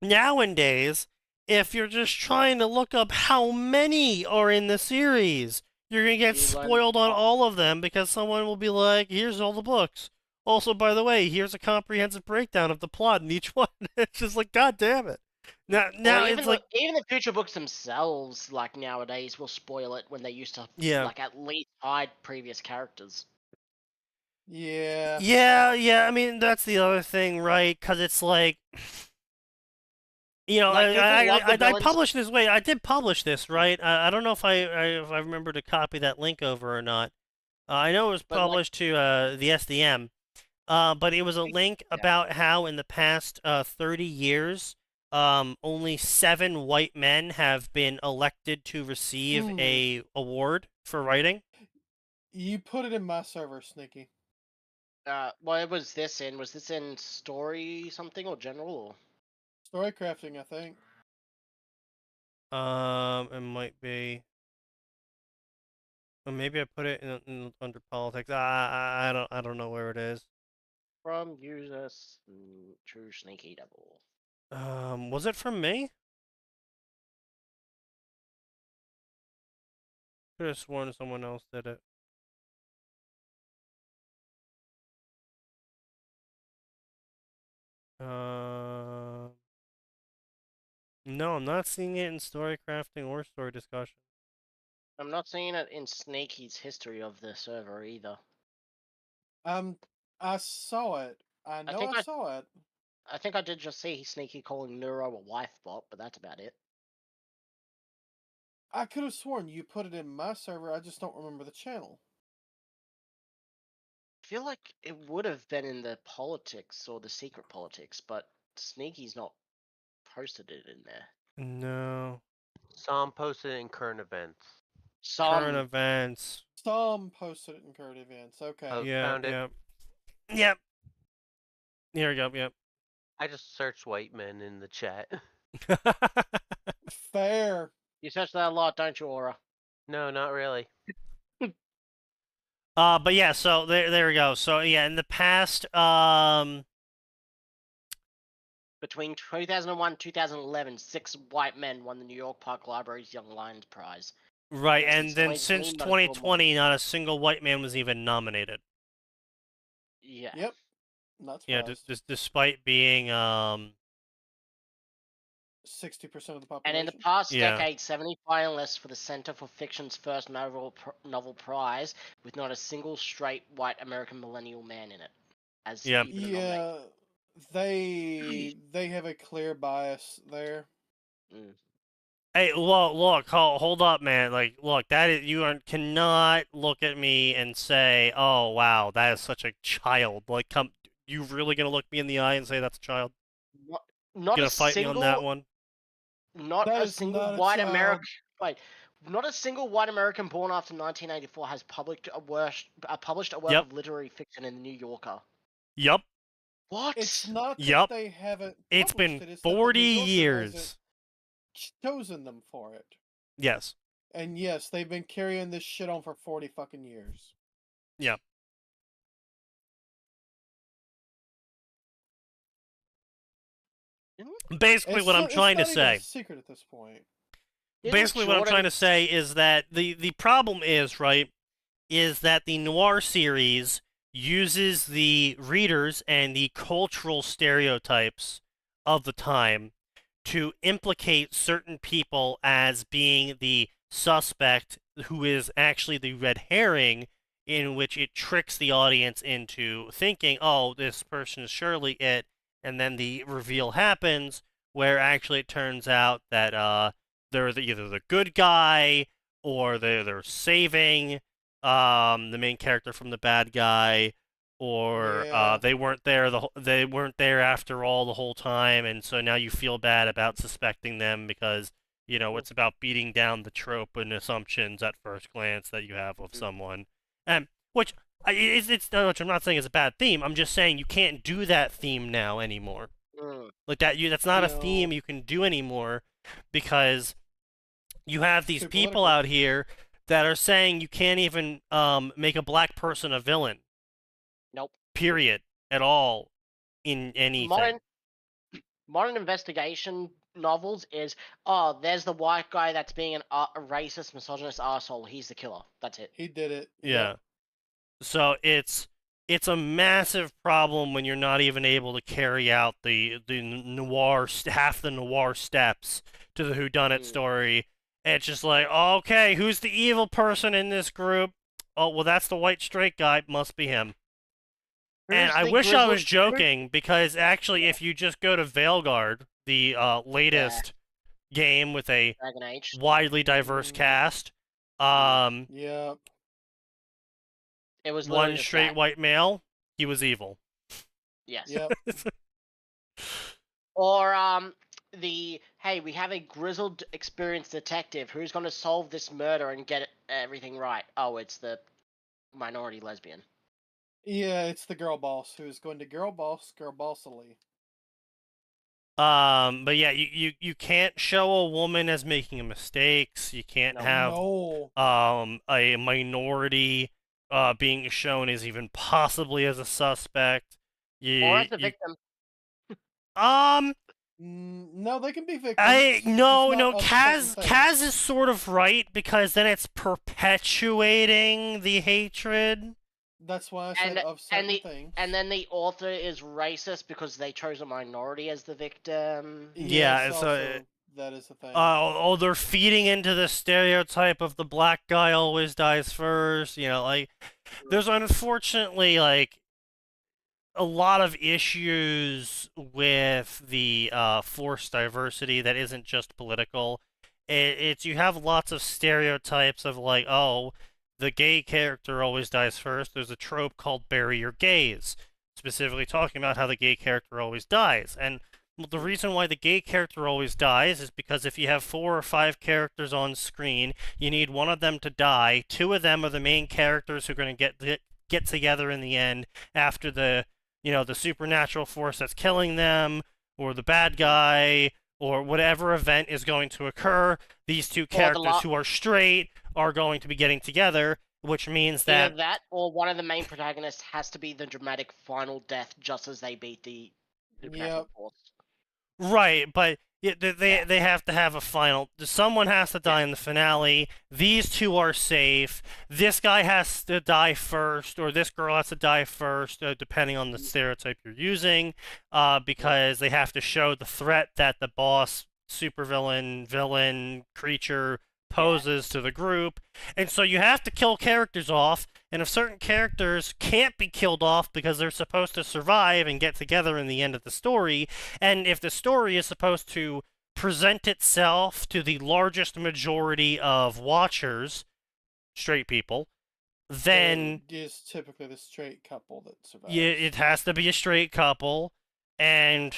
nowadays, if you're just trying to look up how many are in the series, you're going to get spoiled on all of them because someone will be like, here's all the books. Also, by the way, here's a comprehensive breakdown of the plot in each one. It's just like, God damn it. Now even it's like, even the future books themselves, nowadays, will spoil it when they used to, Yeah. at least hide previous characters. Yeah. Yeah, I mean, that's the other thing, right? Because it's like, people love the I villains. published this. Wait, I did publish this, right? I don't know if I remember to copy that link over or not. I know it was published to the SDM, but it was a link about how in the past 30 years, only 7 white men have been elected to receive a award for writing. You put it in my server, Sneaky. What was this in? Was this in story something or general? Or? Story crafting, I think. It might be. Or maybe I put it under politics. I don't know where it is. From user True Sneaky Devil. Was it from me? Could have sworn someone else did it. No, I'm not seeing it in story crafting or story discussion. I'm not seeing it in Sneaky's history of the server either. I saw it. I know think I I- saw it. I think I did just see Sneaky calling Neuro a wife bot, but that's about it. I could have sworn you put it in my server. I just don't remember the channel. I feel like it would have been in the politics or the secret politics, but Sneaky's not posted it in there. No. Some posted it in current events. Current events. Some posted it in current events. Okay. Oh, Yeah, found it. yep. Yep. Here we go, yep. I just searched white men in the chat. Fair. You search that a lot, don't you, Aura? No, not really. But yeah, so there we go. So yeah, in the past, Between 2001 and 2011, 6 white men won the New York Park Library's Young Lions Prize. right, Yeah, and since then 2020, since not a single 2020, not a single white man was even nominated. Yeah. Yep. Not Yeah, surprised. despite being 60% of the population. And in the past Yeah. decade, 70 finalists for the Center for Fiction's first novel prize, with not a single straight white American millennial man in it. As Yep. even a nominee. Yeah, they have a clear bias there. Hey, look, hold up, man. Like, look, that is cannot look at me and say, "Oh, wow, that is such a child." Like, you really gonna look me in the eye and say that's a child? Not Gonna a fight single, me on that one? Not That a is single not a white child. American. Wait, not a single white American born after 1984 has published a work Yep. of literary fiction in the New Yorker. Yup. What? It's not that Yup. they haven't It's published been it, it's that the New 40 Yorker years. hasn't chosen them for it. Yes. And yes, they've been carrying this shit on for 40 fucking years. Yeah. Basically, what I'm trying to It's not even say. a secret at this point. Basically, what I'm trying to say is that the problem is, right, is that the noir series uses the readers and the cultural stereotypes of the time to implicate certain people as being the suspect who is actually the red herring, in which it tricks the audience into thinking, oh, this person is surely it, and then the reveal happens where actually it turns out that they're either the good guy or they're saving the main character from the bad guy, or Yeah. they weren't there after all the whole time, and so now you feel bad about suspecting them because it's about beating down the trope and assumptions at first glance that you have of someone, and which it's which I'm not saying is a bad theme. I'm just saying you can't do that theme now anymore. Like that's not a theme you can do anymore because you have these Too people political. out here that are saying you can't even make a black person a villain. Nope. Period. At all. In anything. Modern investigation novels is, there's the white guy that's being a racist, misogynist asshole. He's the killer. That's it. He did it. Yeah. Yep. So it's a massive problem when you're not even able to carry out the noir half the noir steps to the whodunit story. It's just like, okay, who's the evil person in this group? Oh, well, that's the white straight guy. Must be him. And I wish I was joking, because actually, if you just go to Veilguard, the latest game with a Dragon Age. widely diverse cast, Yep. It was one literally just straight that. white male, he was evil. Yes. Yep. Or hey, we have a grizzled, experienced detective who's going to solve this murder and get everything right. Oh, it's the minority lesbian. Yeah, it's the girl boss who's going to girl bossily. But yeah, you can't show a woman as making mistakes. You can't have a minority being shown as even possibly as a suspect. Or as a victim. No, they can be victims. No, Kaz is sort of right, because then it's perpetuating the hatred. That's why I said of certain things. And then the author is racist because they chose a minority as the victim. Yeah, it's so also That is the thing. They're feeding into the stereotype of the black guy always dies first. You know, like, there's unfortunately, like, a lot of issues with the forced diversity that isn't just political. It's you have lots of stereotypes of, like, oh, the gay character always dies first. There's a trope called bury your gays, specifically talking about how the gay character always dies. And the reason why the gay character always dies is because if you have 4 or 5 characters on screen, you need one of them to die. 2 of them are the main characters who are going to get together in the end after the supernatural force that's killing them, or the bad guy, or whatever event is going to occur. These 2 characters who are straight are going to be getting together, which means that... Either that, or one of the main protagonists has to be the dramatic final death just as they beat the supernatural force. Right, but they have to have a final... Someone has to die in the finale. These 2 are safe. This guy has to die first, or this girl has to die first, depending on the stereotype you're using, because they have to show the threat that the boss, supervillain, villain, creature poses to the group. And so you have to kill characters off, and if certain characters can't be killed off because they're supposed to survive and get together in the end of the story, and if the story is supposed to present itself to the largest majority of watchers, straight people, then it is typically the straight couple that survives. Yeah, it has to be a straight couple, and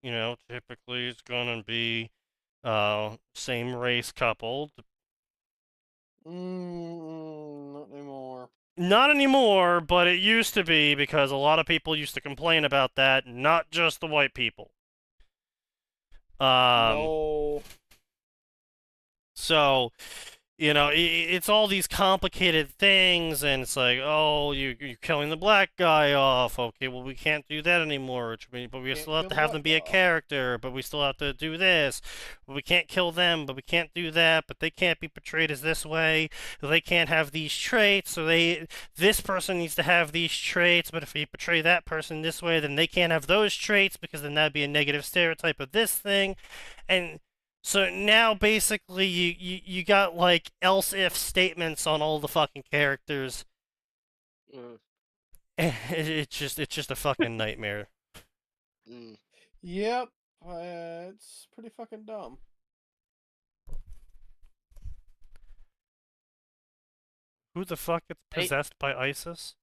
typically it's gonna be same race couple. Not anymore. Not anymore, but it used to be, because a lot of people used to complain about that, not just the white people. No. So, it's all these complicated things, and it's like, oh, you're killing the black guy off. Okay, well, we can't do that anymore. But we still have to have them be a character, but we still have to do this. But we can't kill them, but we can't do that. But they can't be portrayed as this way. They can't have these traits, so this person needs to have these traits, but if you portray that person this way, then they can't have those traits, because then that'd be a negative stereotype of this thing. And so now basically you got, like, else-if statements on all the fucking characters. It's just a fucking nightmare. Yep, it's pretty fucking dumb. Who the fuck gets possessed by ISIS?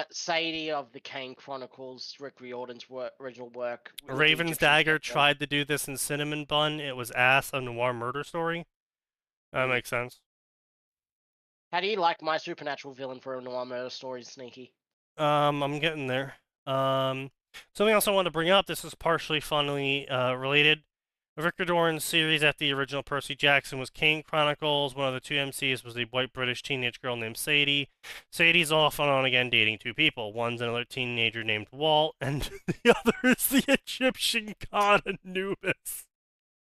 Sadie of the Kane Chronicles, Rick Riordan's original work. Raven's Dagger tried to do this in Cinnamon Bun. It was ass, a noir murder story. That makes sense. How do you like my supernatural villain for a noir murder story, Sneaky? I'm getting there. Something else I wanted to bring up, this is partially funnily related. Rick Riordan's series after the original Percy Jackson was Kane Chronicles. One of the 2 MCs was a white British teenage girl named Sadie. Sadie's off and on again dating 2 people. One's another teenager named Walt, and the other is the Egyptian god Anubis.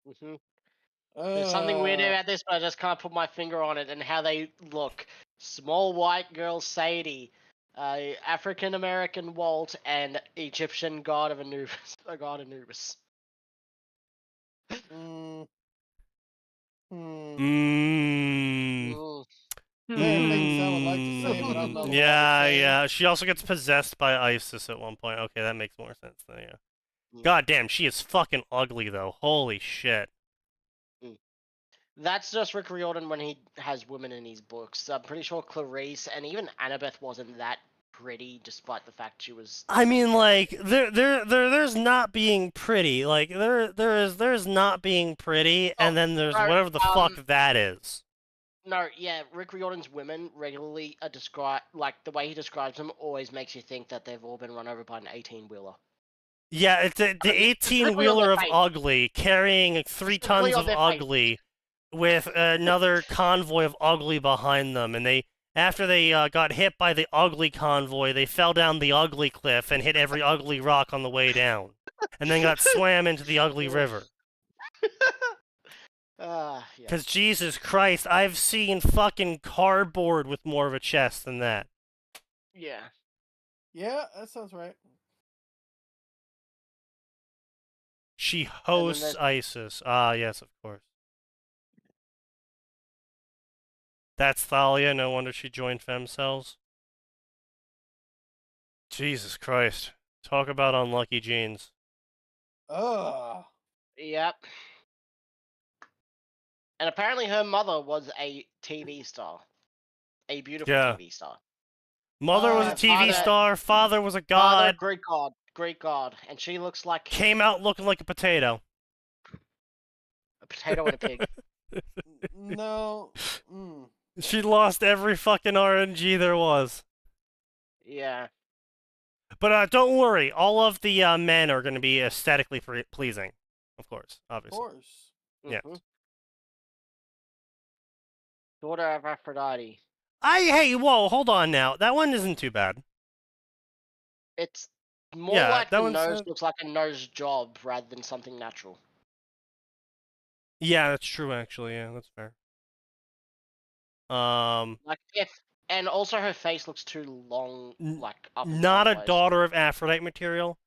There's something weird about this, but I just can't put my finger on it, and how they look. Small white girl Sadie, African American Walt, and Egyptian god of Anubis. God Anubis. There are things I would like to say, but I'm not. Yeah. She also gets possessed by ISIS at one point. Okay, that makes more sense then, yeah. God damn, she is fucking ugly, though. Holy shit. That's just Rick Riordan when he has women in his books. I'm pretty sure Clarice and even Annabeth wasn't that pretty, despite the fact she was. I mean, like, there's not being pretty. Like, there's not being pretty, and then there's whatever the fuck that is. No, yeah, Rick Riordan's women regularly are described, like, the way he describes them always makes you think that they've all been run over by an 18-wheeler. Yeah, it's the 18-wheeler of ugly, carrying 3 tons of ugly, with another convoy of ugly behind them, and after they got hit by the ugly convoy, they fell down the ugly cliff and hit every ugly rock on the way down, and then got swam into the ugly river. Because Jesus Christ, I've seen fucking cardboard with more of a chest than that. Yeah. Yeah, that sounds right. She hosts there's- ISIS. Ah, yes, of course. That's Thalia. No wonder she joined Femcells. Jesus Christ. Talk about unlucky genes. Ugh. Yep. And apparently her mother was a TV star. A beautiful Yeah. TV star. Mother was a Uh, TV father- star. Father was a Father, god. Greek god. And she looks like Came out looking like a potato. a potato and a pig. No. She lost every fucking RNG there was. Yeah. But don't worry, all of the men are going to be aesthetically pleasing, of course, Of obviously. course. Yeah. Mhm. Daughter of Aphrodite. Hey, whoa, hold on now. That one isn't too bad. It's more Yeah, like that the one's, nose looks like a nose job rather than something natural. Yeah, that's true. Actually, yeah, that's fair. Like and also her face looks too long, like up. and Not a sideways. daughter of Aphrodite material.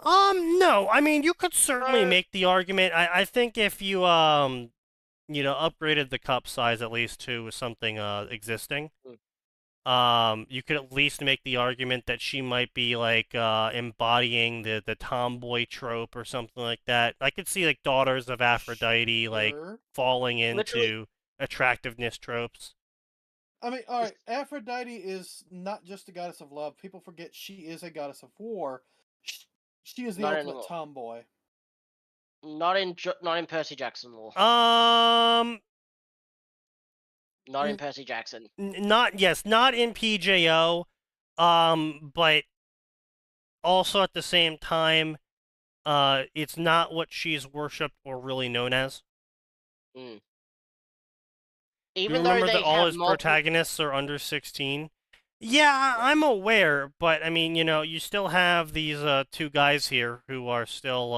No. I mean, you could certainly make the argument. I think if you upgraded the cup size at least to something existing, you could at least make the argument that she might be like embodying the tomboy trope or something like that. I could see like daughters of Aphrodite like Sure. falling into Literally- attractiveness tropes. I mean, all right. Aphrodite is not just a goddess of love. People forget she is a goddess of war. She is the Not ultimate anymore. tomboy. Not in Percy Jackson lore. Not in Mm. Percy Jackson. Not in PJO, but also at the same time, it's not what she's worshipped or really known as. Mm. You Even though remember they that all have his multiple- protagonists are under 16? Yeah, I'm aware, but I mean, you still have these two guys here who are still,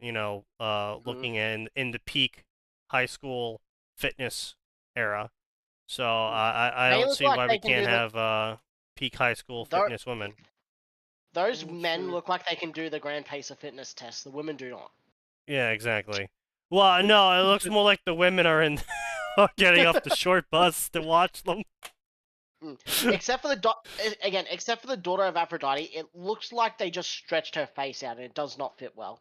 looking in the peak high school fitness era. So I They don't look see like why they we can can't do have peak high school They're- fitness women. Those men Sure. look like they can do the Grand Pacer fitness test. The women do not. Yeah, exactly. Well, no, it looks more like the women are in are getting off the short bus to watch them. Except for except for the daughter of Aphrodite, it looks like they just stretched her face out, and it does not fit well.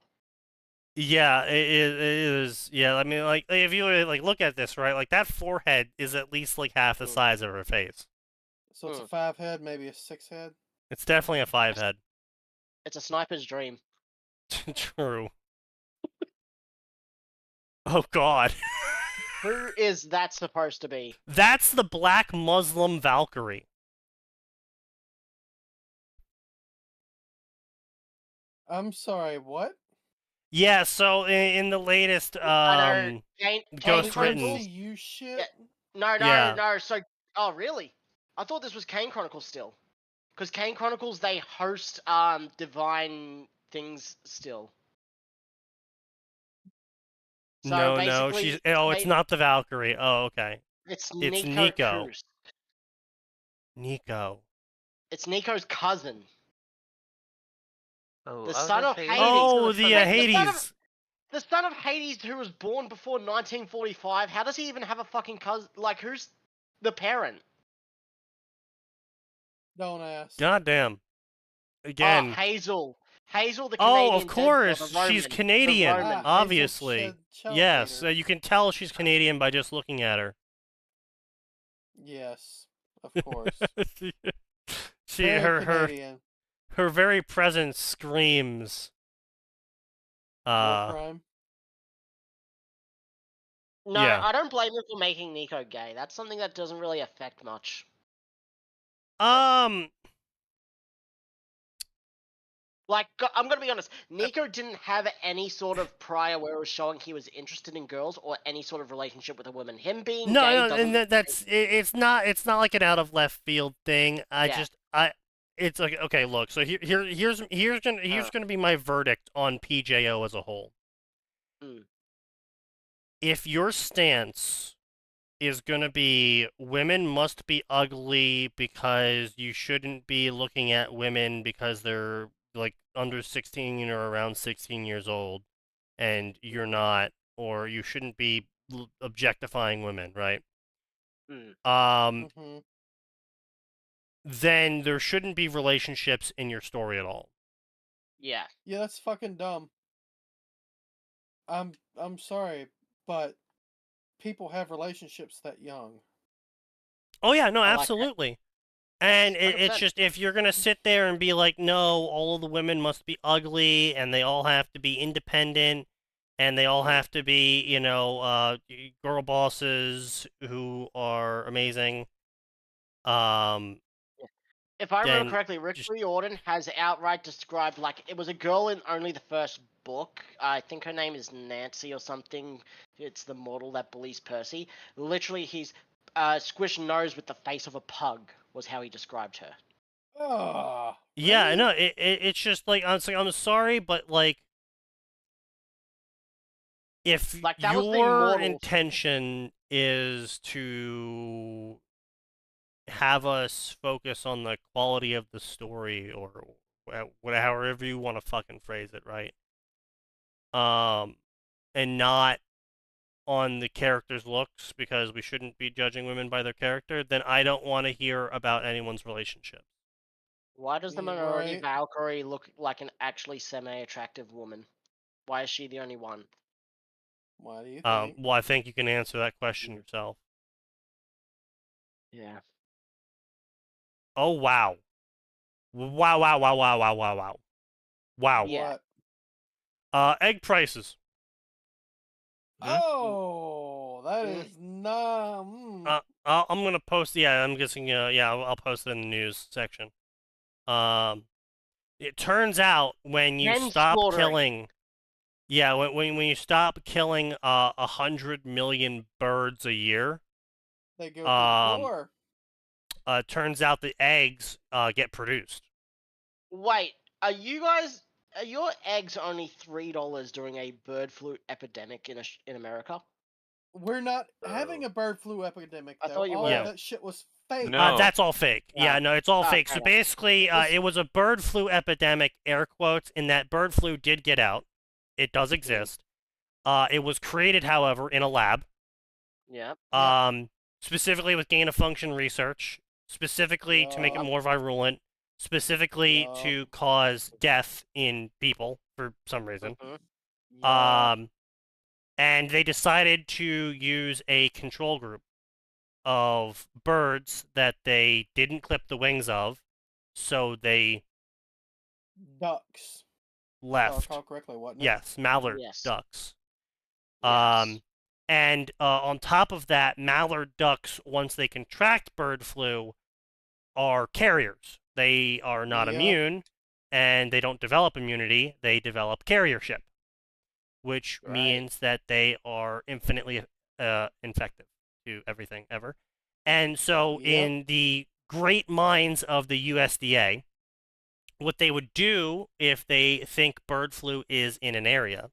Yeah, it is. Yeah, I mean, like if you like look at this, right? Like that forehead is at least like half the size of her face. So it's a 5 head, maybe a 6 head. It's definitely a 5 head. It's a sniper's dream. True. Oh God. Who is that supposed to be? That's the Black Muslim Valkyrie. I'm sorry, what? Yeah, so in the latest Kane Ghost Chronicles? Written. You shit. Yeah. No. Yeah. So, oh really? I thought this was Kane Chronicles still, because Kane Chronicles they host divine things still. So No, basically, she's it's not the Valkyrie. Oh, okay. It's it's Nico. Nico. Cruz. Nico. It's Nico's cousin. Oh, The I was son gonna of say, Hades. Oh, the The son of- Hades. The son of Hades, who was born before 1945. How does he even have a fucking cousin? Like, who's the parent? Don't ask. God damn. Oh, Again. Hazel. Hazel, the Oh, Canadian. of course. the Roman, She's the Canadian. Roman. Hazel Obviously. Shed Yes, Chowder. you can tell she's Canadian by just looking at her. Yes, of course. she Very her Canadian. her very presence screams. War crime. No, Yeah. I don't blame him for making Nico gay. That's something that doesn't really affect much. Like, I'm gonna be honest. Nico didn't have any sort of prior where it was showing he was interested in girls or any sort of relationship with a woman. Him being gay No, doesn't. and it's not like an out of left field thing. It's like, okay, look. So here's gonna be my verdict on PJO as a whole. Mm. If your stance is gonna be women must be ugly because you shouldn't be looking at women because they're like under 16 or around 16 years old, and you're not, or you shouldn't be objectifying women, right? Mm-hmm. Then there shouldn't be relationships in your story at all. Yeah. Yeah, that's fucking dumb. I'm sorry, but people have relationships that young. Oh yeah, no, I like that. absolutely. And it's 100%. just, if you're gonna sit there and be like, no, all of the women must be ugly, and they all have to be independent, and they all have to be, girl bosses who are amazing. If I remember Then correctly, Rick just- Riordan has outright described, like, it was a girl in only the first book. I think her name is Nancy or something. It's the model that bullies Percy. Literally, he's squished nose with the face of a pug was how he described her. Ah, yeah, really? no, it's just like, I'm sorry, but like, if Like, that was the your Immortals. intention is to have us focus on the quality of the story, or however you want to fucking phrase it, right? And not on the character's looks, because we shouldn't be judging women by their character, then I don't want to hear about anyone's relationship. Why does the Yeah, minority right. Valkyrie look like an actually semi-attractive woman? Why is she the only one? Why do you think? Well, I think you can answer that question yourself. Yeah. Oh, wow. Wow, wow, wow, wow, wow, wow, wow. Wow. Yeah. What? Egg prices. Oh, that Mm. is not. I'm gonna post. Yeah, I'm guessing. Yeah, I'll post it in the news section. It turns out when you Men stop slaughtering. killing, yeah, when you stop killing 100 million birds a year, They go through the floor. turns out the eggs get produced. Wait, are your eggs only $3 during a bird flu epidemic in America? We're not having a bird flu epidemic, I though. thought you All were. Yeah. that shit was fake. No. That's all fake. Yeah, no, it's all fake. fair So enough. basically, it was a bird flu epidemic, air quotes, in that bird flu did get out. It does exist. It was created, however, in a lab. Yeah. Specifically with gain of function research, specifically to make it Yup. more virulent, specifically Yup. to cause death in people for some reason. Mhm. Yeah. And they decided to use a control group of birds that they didn't clip the wings of, so they Ducks. If I left. recall correctly, wasn't it? Yes, mallard Yes. ducks. Yes. And on top of that, mallard ducks, once they contract bird flu, are carriers. They are not Yep. immune, and they don't develop immunity. They develop carriership, which Right. means that they are infinitely infective to everything ever. And so, Yep. in the great minds of the USDA, what they would do if they think bird flu is in an area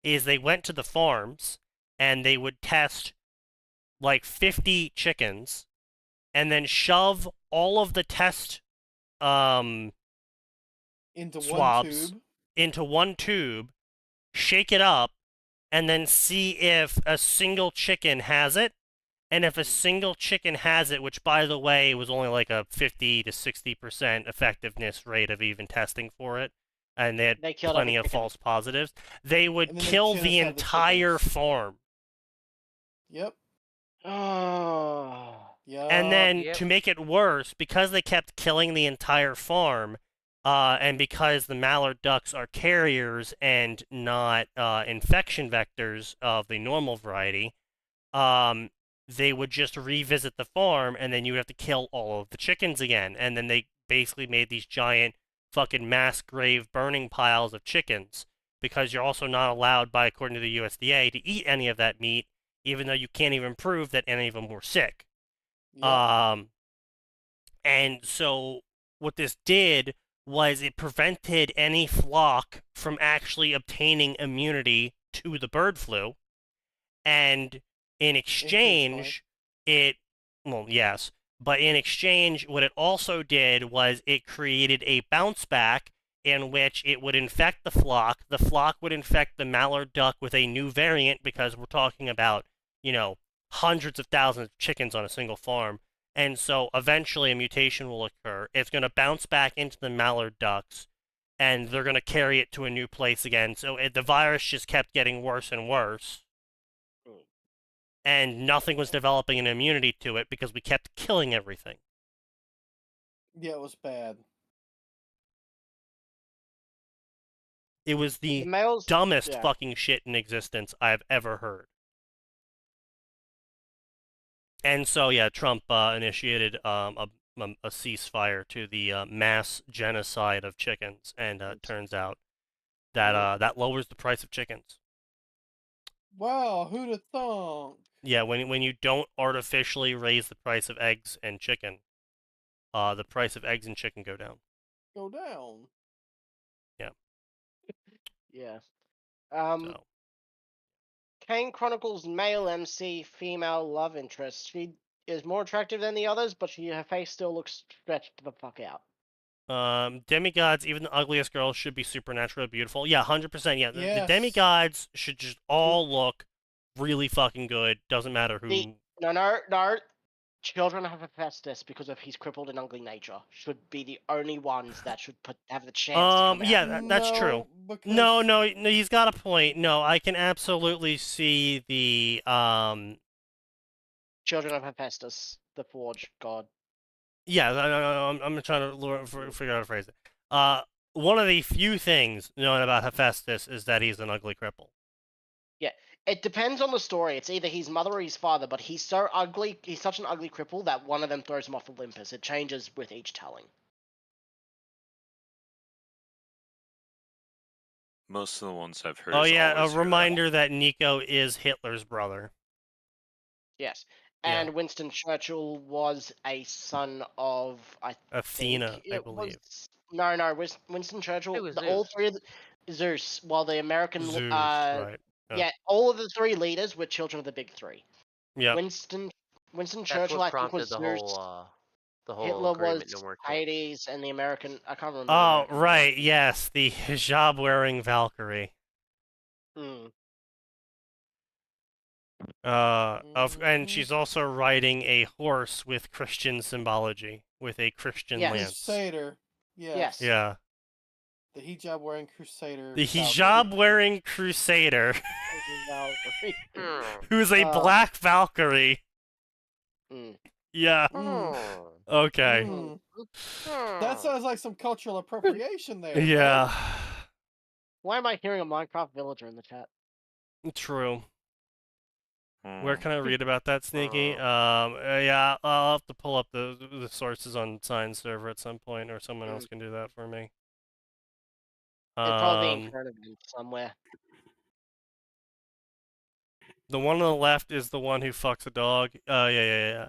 is they went to the farms and they would test like 50 chickens and then shove all of the test Into swabs one tube. into one tube, shake it up, and then see if a single chicken has it. And if a single chicken has it, which by the way was only like a 50 to 60% effectiveness rate of even testing for it, and they had They killed plenty every of chicken. false positives, they would And then they kill the genocide the entire chickens. farm. Yep. Oh. Yep. And then Yep. to make it worse, because they kept killing the entire farm, and because the mallard ducks are carriers and not infection vectors of the normal variety, they would just revisit the farm, and then you would have to kill all of the chickens again. And then they basically made these giant fucking mass grave burning piles of chickens, because you're also not allowed by, according to the USDA, to eat any of that meat, even though you can't even prove that any of them were sick. Yep. And so what this did was it prevented any flock from actually obtaining immunity to the bird flu. And in exchange, well, yes, but in exchange, what it also did was it created a bounce back in which it would infect the flock. The flock would infect the mallard duck with a new variant because we're talking about, hundreds of thousands of chickens on a single farm. And so eventually a mutation will occur. It's going to bounce back into the mallard ducks, and they're going to carry it to a new place again. So the virus just kept getting worse and worse. And nothing was developing an immunity to it because we kept killing everything. Yeah, it was bad. It was The the males. dumbest yeah. fucking shit in existence I've ever heard. And so, yeah, Trump initiated a ceasefire to the mass genocide of chickens, and it turns out that that lowers the price of chickens. Wow, who'd have thunk? Yeah, when you don't artificially raise the price of eggs and chicken, the price of eggs and chicken go down. Go down. Yeah. So. Kane Chronicles male MC, female love interest. She is more attractive than the others, but her face still looks stretched the fuck out. Demigods, even the ugliest girls, should be supernaturally beautiful. Yeah, 100%. Yeah, the Yes. demigods should just all look really fucking good. Doesn't matter who. No. Children of Hephaestus, because of his crippled and ugly nature, should be the only ones that should have the chance to come out. Yeah, that's true. Because... No, he's got a point. No, I can absolutely see the Children of Hephaestus, the Forge God. Yeah, I'm trying to figure out how to phrase it. One of the few things known about Hephaestus is that he's an ugly cripple. Yeah, it depends on the story. It's either his mother or his father, but he's so ugly, he's such an ugly cripple that one of them throws him off Olympus. It changes with each telling. Most of the ones I've heard. Oh is yeah, a always reminder that Nico is Hitler's brother. Yes, Yeah. and Winston Churchill was a son of Athena, think I it believe. was- No, Winston Churchill. It was All Zeus. three of Zeus, while the American Zeus, right? Yeah, all of the three leaders were children of the big three. Yeah. Winston That's Churchill, what I think, prompted was the Zeus. whole Hitler agreement, was no more kids. Hades, and the American. I can't remember. the Oh American right, yes, the hijab-wearing Valkyrie. one. And she's also riding a horse with Christian symbology, with a Christian Yes. lance. Crusader. Yes. Yeah. The hijab wearing Crusader. The Valkyrie. hijab-wearing Crusader, Mm. who's a black Valkyrie. Mm. Yeah. Okay. Mm. That sounds like some cultural appropriation there. Yeah. Why am I hearing a Minecraft villager in the chat? True. Hmm. Where can I read about that, Sneaky? Yeah, I'll have to pull up the sources on Sign Server at some point, or someone else can do that for me. It's probably in front of me somewhere. The one on the left is the one who fucks a dog. Yeah.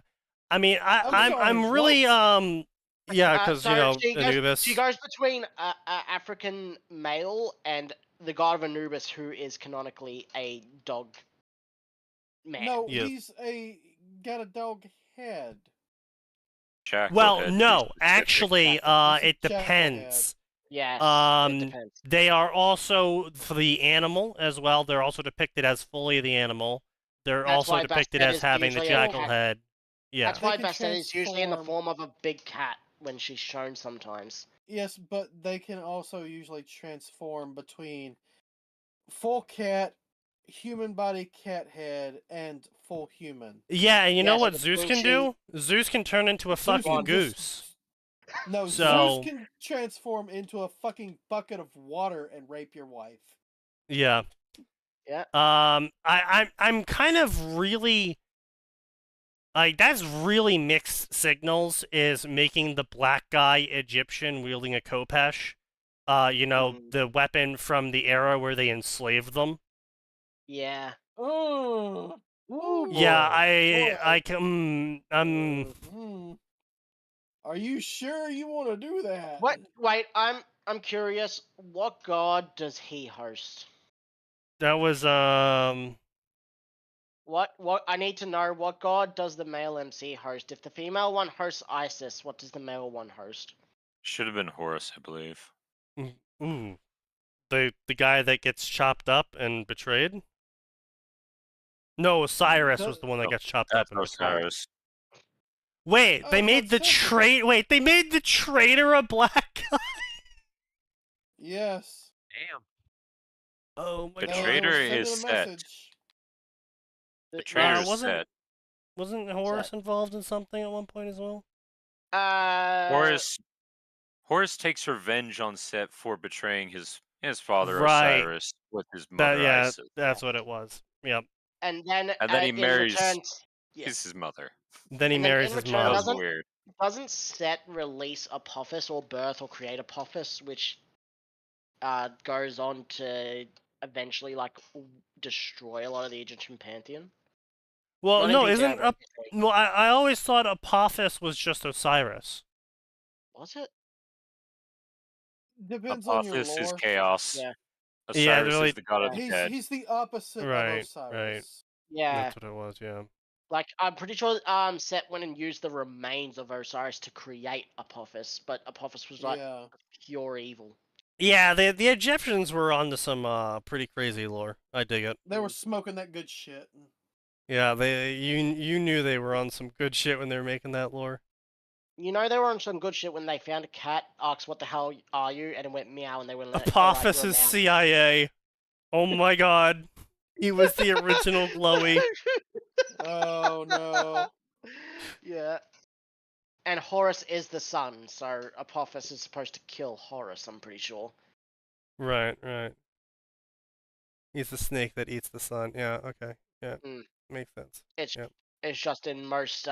I mean, I'm sorry, I'm really yeah, because So Anubis. She goes between African male and the god of Anubis, who is canonically a dog man. No, Yeah. he's got a dog head. Well, Jackal head, no, to be specific. actually, He's a it jackal depends. Yes, Um, it depends. They are also for the animal as well. They're also depicted as fully the animal. They're That's also why depicted Bastet as is having the usually a jackal cat. head. Yeah. That's why They can Bastet is usually in the transform. form of a big cat when she's shown sometimes. Yes, but they can also usually transform between full cat, human body cat head, and full human. Yeah, and you know Yeah, so what the Zeus blue can sheep- do? Zeus can turn into a Zeus fucking can just- goose. No, So- Zeus can transform into a fucking bucket of water and rape your wife. Yeah. Yeah. I'm kind of really like that's really mixed signals. Is making the black guy Egyptian wielding a khopesh, the weapon from the era where they enslaved them. Yeah. Oh, Yeah, boy. I can. Are you sure you want to do that? What? Wait, I'm curious. What god does he host? That was What? I need to know. What god does the male MC host? If the female one hosts Isis, what does the male one host? Should have been Horus, I believe. Ooh. The guy that gets chopped up and betrayed? No, Osiris was the one that No, gets chopped That's up and betrayed. Osiris. Wait, Oh, they made the that's Wait, they made the traitor a black guy? Yes. Damn. Oh my The They were traitor sending is a Set. message. The traitor is wasn't- Set. Wasn't Horus involved in something at one point as well? Horus takes revenge on Set for betraying his father Right. Osiris with his mother Yeah, Isis. that's what it was. Yep. And then He in marries return, yeah. his mother. Then he And then marries in his return, That mom. was weird. doesn't Set release Apophis or birth or create Apophis, which goes on to eventually like destroy a lot of the Egyptian pantheon? Well, Not in no, detail, isn't but well, I always thought Apophis was just Osiris. was it? Depends on your Apophis is lore. chaos. Yeah. Yeah, Osiris really- is the god of the dead. He's the opposite Right, of Osiris. Yeah. That's what it was, yeah. Like I'm pretty sure Set went and used the remains of Osiris to create Apophis, but Apophis was like Yeah. pure evil. Yeah, the Egyptians were onto some pretty crazy lore. I dig it. They were smoking that good shit. Yeah, you knew they were on some good shit when they were making that lore. You know they were on some good shit when they found a cat, asked what the hell are you, and it went meow, and they went. Apophis is CIA. Oh my god. He was the original Glowy. Oh no. Yeah. And Horus is the sun, so Apophis is supposed to kill Horus, I'm pretty sure. Right. He's the snake that eats the sun. Yeah, okay. Yeah. Makes sense. It's Yep. it's just in most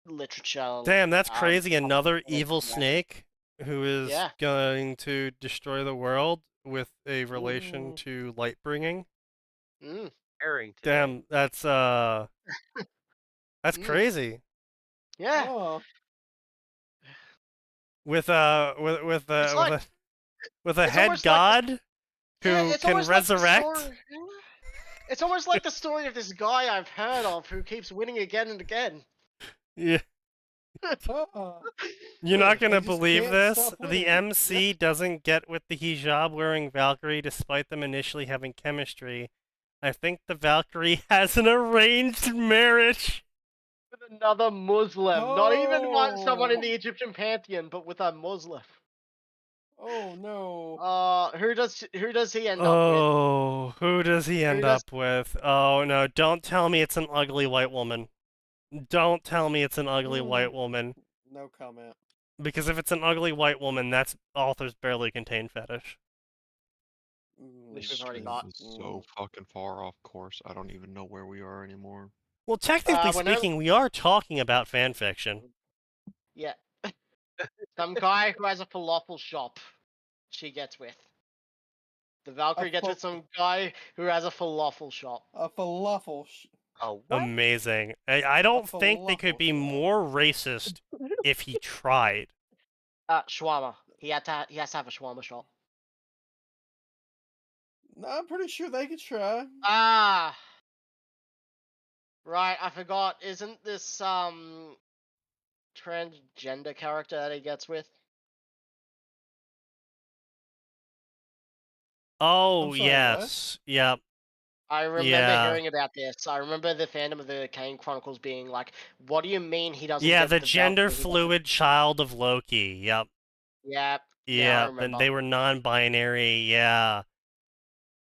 literature. Damn, that's crazy. Another Apophis evil is snake who is Yeah. going to destroy the world with a relation Ooh. to light bringing. Airing today. Damn, that's Mm. crazy. Yeah. Oh. With It's like- with a it's head almost like god who Yeah, it's can almost like the resurrect. story- It's almost like the story of this guy I've heard of who keeps winning again and again. Yeah. Uh-uh. You're not They gonna just believe can't this. stop The winning. MC doesn't get with the hijab wearing Valkyrie despite them initially having chemistry. I think the Valkyrie has an arranged marriage. With another Muslim. Not even someone in Oh. the Egyptian pantheon, but with a Muslim. Oh no. Who does he end up Oh, who does he end does- up with? Oh no, don't tell me it's an ugly white woman. Don't tell me it's an ugly white woman. No comment. Because if it's an ugly white woman, that's authors barely contain fetish. Which we've already This got. is so fucking far off course. I don't even know where we are anymore. Well, technically whenever- speaking, we are talking about fanfiction. Yeah. Some guy who has a falafel shop. She gets with. The Valkyrie gets with some guy who has a falafel shop. A falafel. Oh, what? Amazing. I don't think they could falafel be shop. more racist if he tried. Shawarma. He has to have a shawarma shop. No, I'm pretty sure they could try. Ah. Right, I forgot. Isn't this transgender character that he gets with? Oh, I'm sorry, what? yes. Yep. I remember Yeah. hearing about this. I remember the fandom of the Kane Chronicles being like, "What do you mean he doesn't?" Yeah, get the with gender Valkyrie? He doesn't-" fluid child of Loki. Yep. Yep. Yeah, I Yeah, and remember. they were non-binary. Yeah.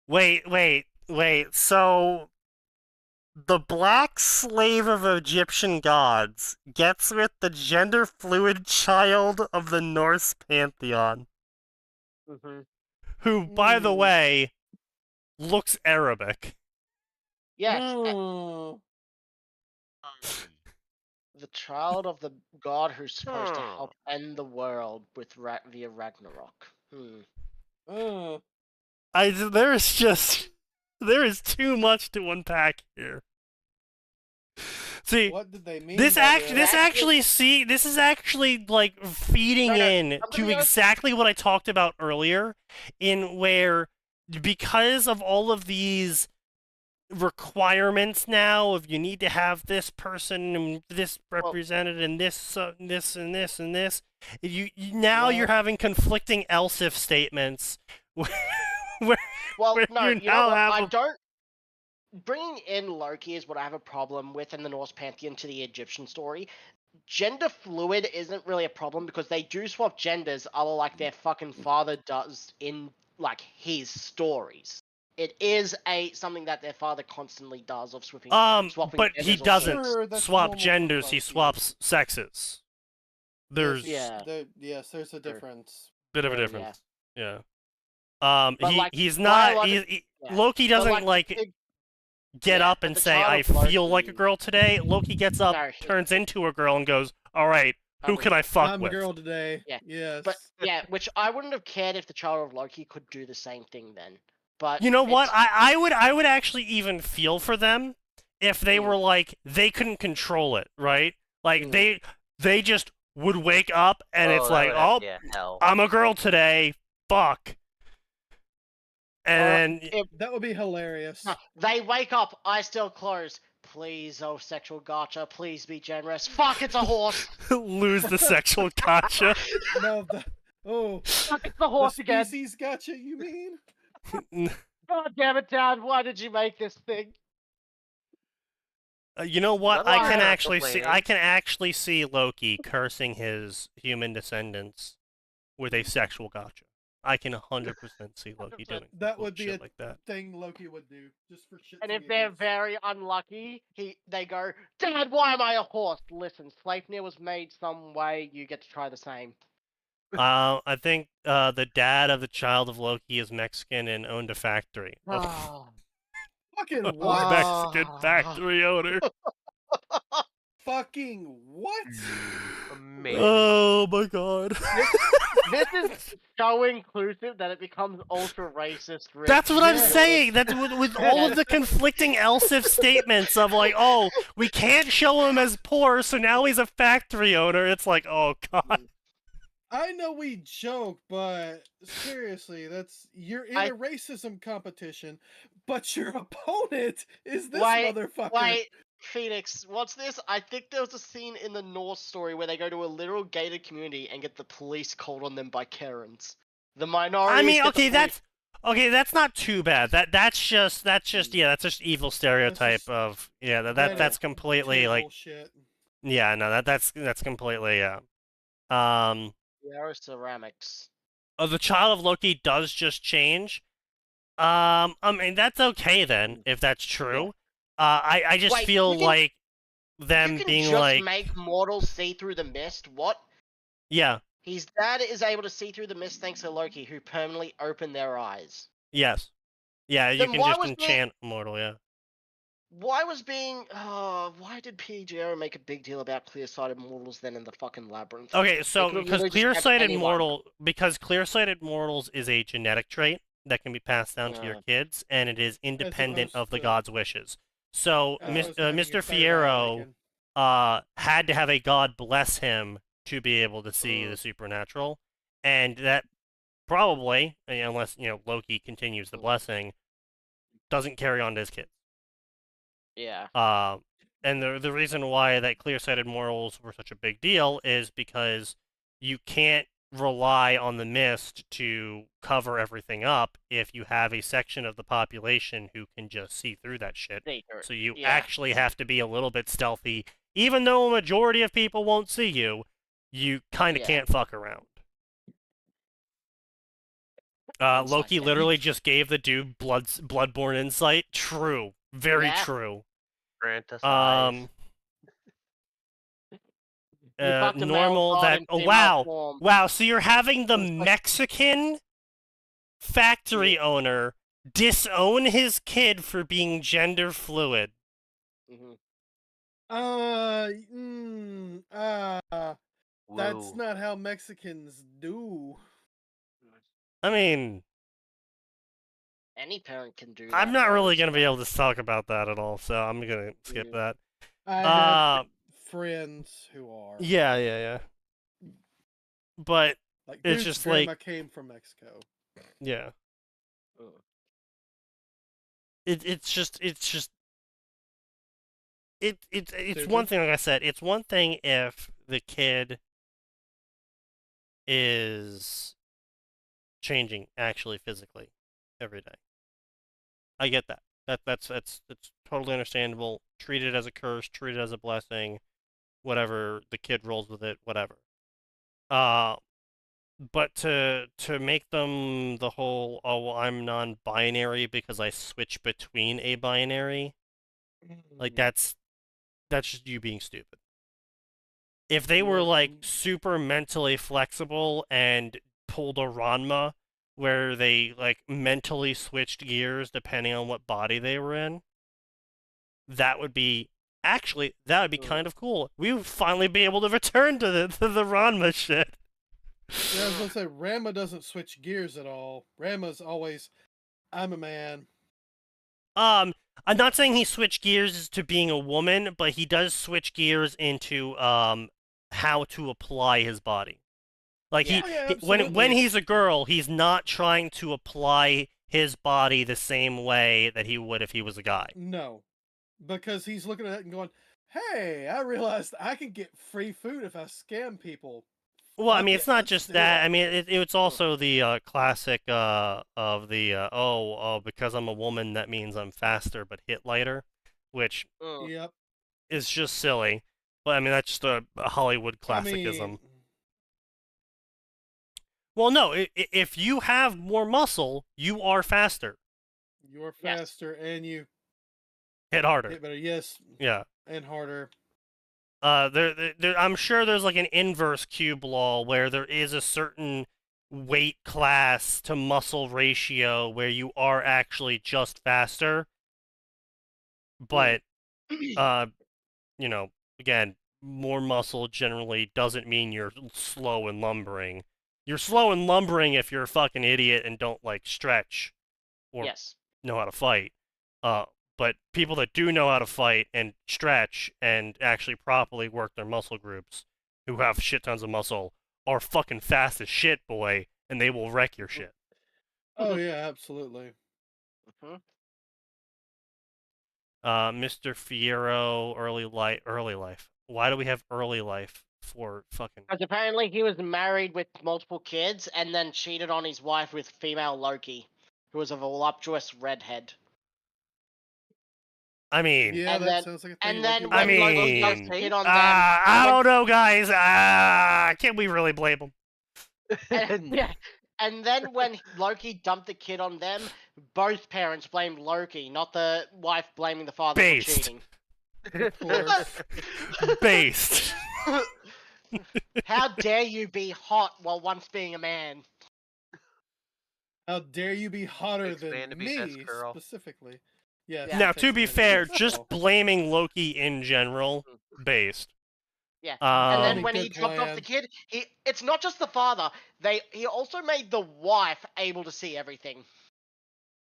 Wait. So the black slave of Egyptian gods gets with the gender fluid child of the Norse pantheon, Mhm. who, by the Hmm. way, looks Arabic. Yes, Mm. the child of the god who's supposed to Hmm. help end the world with via Ragnarok. There is too much to unpack here. See, What did they mean? this by is actually like feeding No, no, in I'm to gonna go- exactly what I talked about earlier, in where because of all of these requirements now of you need to have this person and this represented and this and this and this and this. Now you're having conflicting else if statements where Well, no, you you know now what? have I a- don't. Bringing in Loki is what I have a problem with in the Norse pantheon to the Egyptian story. Gender fluid isn't really a problem because they do swap genders, other like their fucking father does in like his stories. It is something that their father constantly does of swapping. but he genders or doesn't Sure, that's swap normal for genders, he Loki. swaps sexes. There's Yeah. Yes, there's a difference. bit of a Sure, difference. Yeah. But, like, he's not biologic- yeah. Loki But, doesn't like, get yeah, up but and the say, child I of feel like a Loki- girl today. Loki gets up, No, turns into a girl, and goes, alright, who can I fuck I'm with? a girl today. Yeah, Yes. But yeah, which I wouldn't have cared if the child of Loki could do the same thing then. But You know what? it's- I would actually even feel for them if they were like, they couldn't control it, right? Like, they just would wake up and it's like, oh, hell. I'm a girl today, fuck. And then that would be hilarious. They wake up, eyes still closed. Please, oh sexual gotcha, please be generous. Fuck, it's a horse. lose the sexual gotcha. No, Fuck, it's the horse the again. species gotcha, you mean? God damn it, Dad! Why did you make this thing? You know what? That's why I can I'm actually see. complaining. I can actually see Loki cursing his human descendants with a sexual gotcha. I can 100% see Loki doing That would be shit a like that. thing Loki would do, just for shit. And if they're very unlucky, they go, Dad, why am I a horse? Listen, Sleipnir was made some way. You get to try the same. I think the dad of the child of Loki is Mexican and owned a factory. Fucking A what? Mexican factory owner. Fucking what? Amazing. Oh my god. This is so inclusive that it becomes ultra racist. Rich. That's what I'm Yeah. saying. That's with all of the conflicting else if statements of like, oh, we can't show him as poor, so now he's a factory owner. It's like, oh god. I know we joke, but seriously, you're in a racism competition, but your opponent is this motherfucker. Wait, Phoenix, what's this? I think there was a scene in the Norse story where they go to a literal gated community and get the police called on them by Karens. The minority. I mean, okay, that's not too bad. That's just evil stereotype of that's completely like Bullshit. yeah, no, that's completely yeah. Ceramics. The child of Loki does just change. I mean that's okay then if that's true. I just feel like them you can being just like make mortals see through the mist. What? yeah. His dad is able to see through the mist thanks to Loki, who permanently opened their eyes. Yes. Yeah, you Then can why just was enchant mortal. Yeah. Why did PGO make a big deal about clear-sighted mortals then in the fucking labyrinth? Okay, so could've because literally just kept clear-sighted mortals is a genetic trait that can be passed down to your kids, and it is independent of the god's wishes. So Mr. Fierro had to have a god bless him to be able to see the supernatural, and that probably, unless Loki continues the blessing, doesn't carry on to his kids. Yeah. And the reason why that clear-sighted mortals were such a big deal is because you can't rely on the mist to cover everything up if you have a section of the population who can just see through that shit. So you actually have to be a little bit stealthy. Even though a majority of people won't see you, you kind of can't fuck around. Loki literally just gave the dude bloodborne insight. True. Very true. Normal that wow, so you're having the Mexican factory owner disown his kid for being gender fluid. That's not how Mexicans do. I mean, any parent can do that. I'm not really going to be able to talk about that at all, so I'm going to skip that. I have friends who are. Yeah. But like, it's just like came from Mexico. Yeah. it's one Stupid. thing. Like I said, it's one thing if the kid is changing actually physically every day. I get that. That's totally understandable. Treat it as a curse. Treat it as a blessing. Whatever the kid rolls with it. Whatever. But to make them the whole, oh, well, I'm non-binary because I switch between a binary, like that's just you being stupid. If they were like super mentally flexible and pulled a Ranma where they like mentally switched gears depending on what body they were in, that would be kind of cool. We would finally be able to return to the Ranma shit. Yeah, I was gonna say Ranma doesn't switch gears at all. Ranma's always, I'm a man. I'm not saying he switched gears to being a woman, but he does switch gears into how to apply his body. Like Yeah. when he's a girl, he's not trying to apply his body the same way that he would if he was a guy. No, because he's looking at it and going, "Hey, I realized I can get free food if I scam people." Well, I Fuck mean, it, it's not let's just do that. it. I mean, it's also the classic of the because I'm a woman, that means I'm faster but hit lighter, which Yep. is just silly. But I mean, that's just a Hollywood classicism. I mean, Well, no, if you have more muscle, you are faster. you're Yes. faster and you Hit harder. hit better. Yes, Yeah. and harder. I'm sure there's like an inverse cube law where there is a certain weight class to muscle ratio where you are actually just faster. But, you know, again, more muscle generally doesn't mean you're slow and lumbering. You're slow and lumbering if you're a fucking idiot and don't like stretch or Yes. know how to fight. But people that do know how to fight and stretch and actually properly work their muscle groups, who have shit tons of muscle, are fucking fast as shit, boy, and they will wreck your shit. Oh yeah, absolutely. Mr. Fierro, early life. Why do we have early life for fucking? Because apparently he was married with multiple kids and then cheated on his wife with female Loki, who was a voluptuous redhead. I mean, Yeah, And that then- sounds like a thing. And then I when Loki mean, dumped the kid on them, I don't know, guys. Can we really blame him? and then when Loki dumped the kid on them, both parents blamed Loki, not the wife blaming the father Based. for cheating. Of course. Based. How dare you be hot while once being a man? How dare you be hotter Takes man than to be best me girl. specifically? Yes. Yeah. Now, it to takes be man be fair, best just girl. blaming Loki in general, based. Yeah. And I then mean, when he good dropped off the plan. kid, it's not just the father. He also made the wife able to see everything.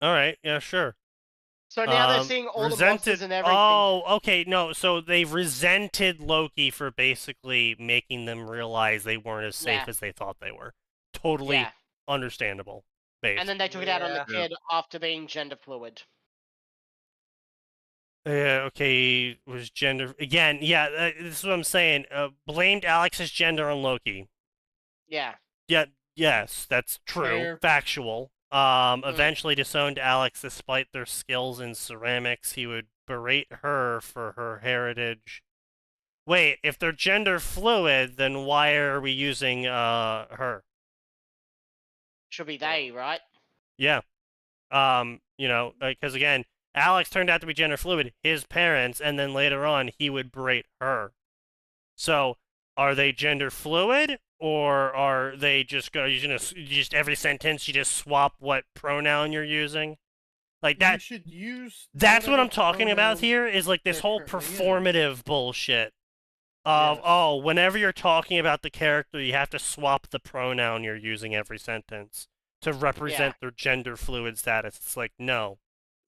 All right, yeah, sure. So now they're seeing all the monsters and everything. Oh, okay, no. So they've resented Loki for basically making them realize they weren't as safe Yeah. as they thought they were. Totally Yeah. understandable. Based. And then they took it out on the Yeah. kid after being gender fluid. Okay, was gender again? Yeah, this is what I'm saying. Blamed Alex's gender on Loki. Yeah. Yeah, yes, that's true. Fair. Factual. Eventually disowned Alex despite their skills in ceramics. He would berate her for her heritage. Wait, if they're gender fluid, then why are we using her? Should be they, right? Yeah. You know, because again, Alex turned out to be gender fluid, his parents, and then later on he would berate her. So, are they gender fluid, or are they just just every sentence you just swap what pronoun you're using? Like that. You should use. That's what whatever I'm talking about pronoun here. Is like this they're whole currently in. performative bullshit. Of Yes. whenever you're talking about the character, you have to swap the pronoun you're using every sentence to represent their gender fluid status. It's like, no,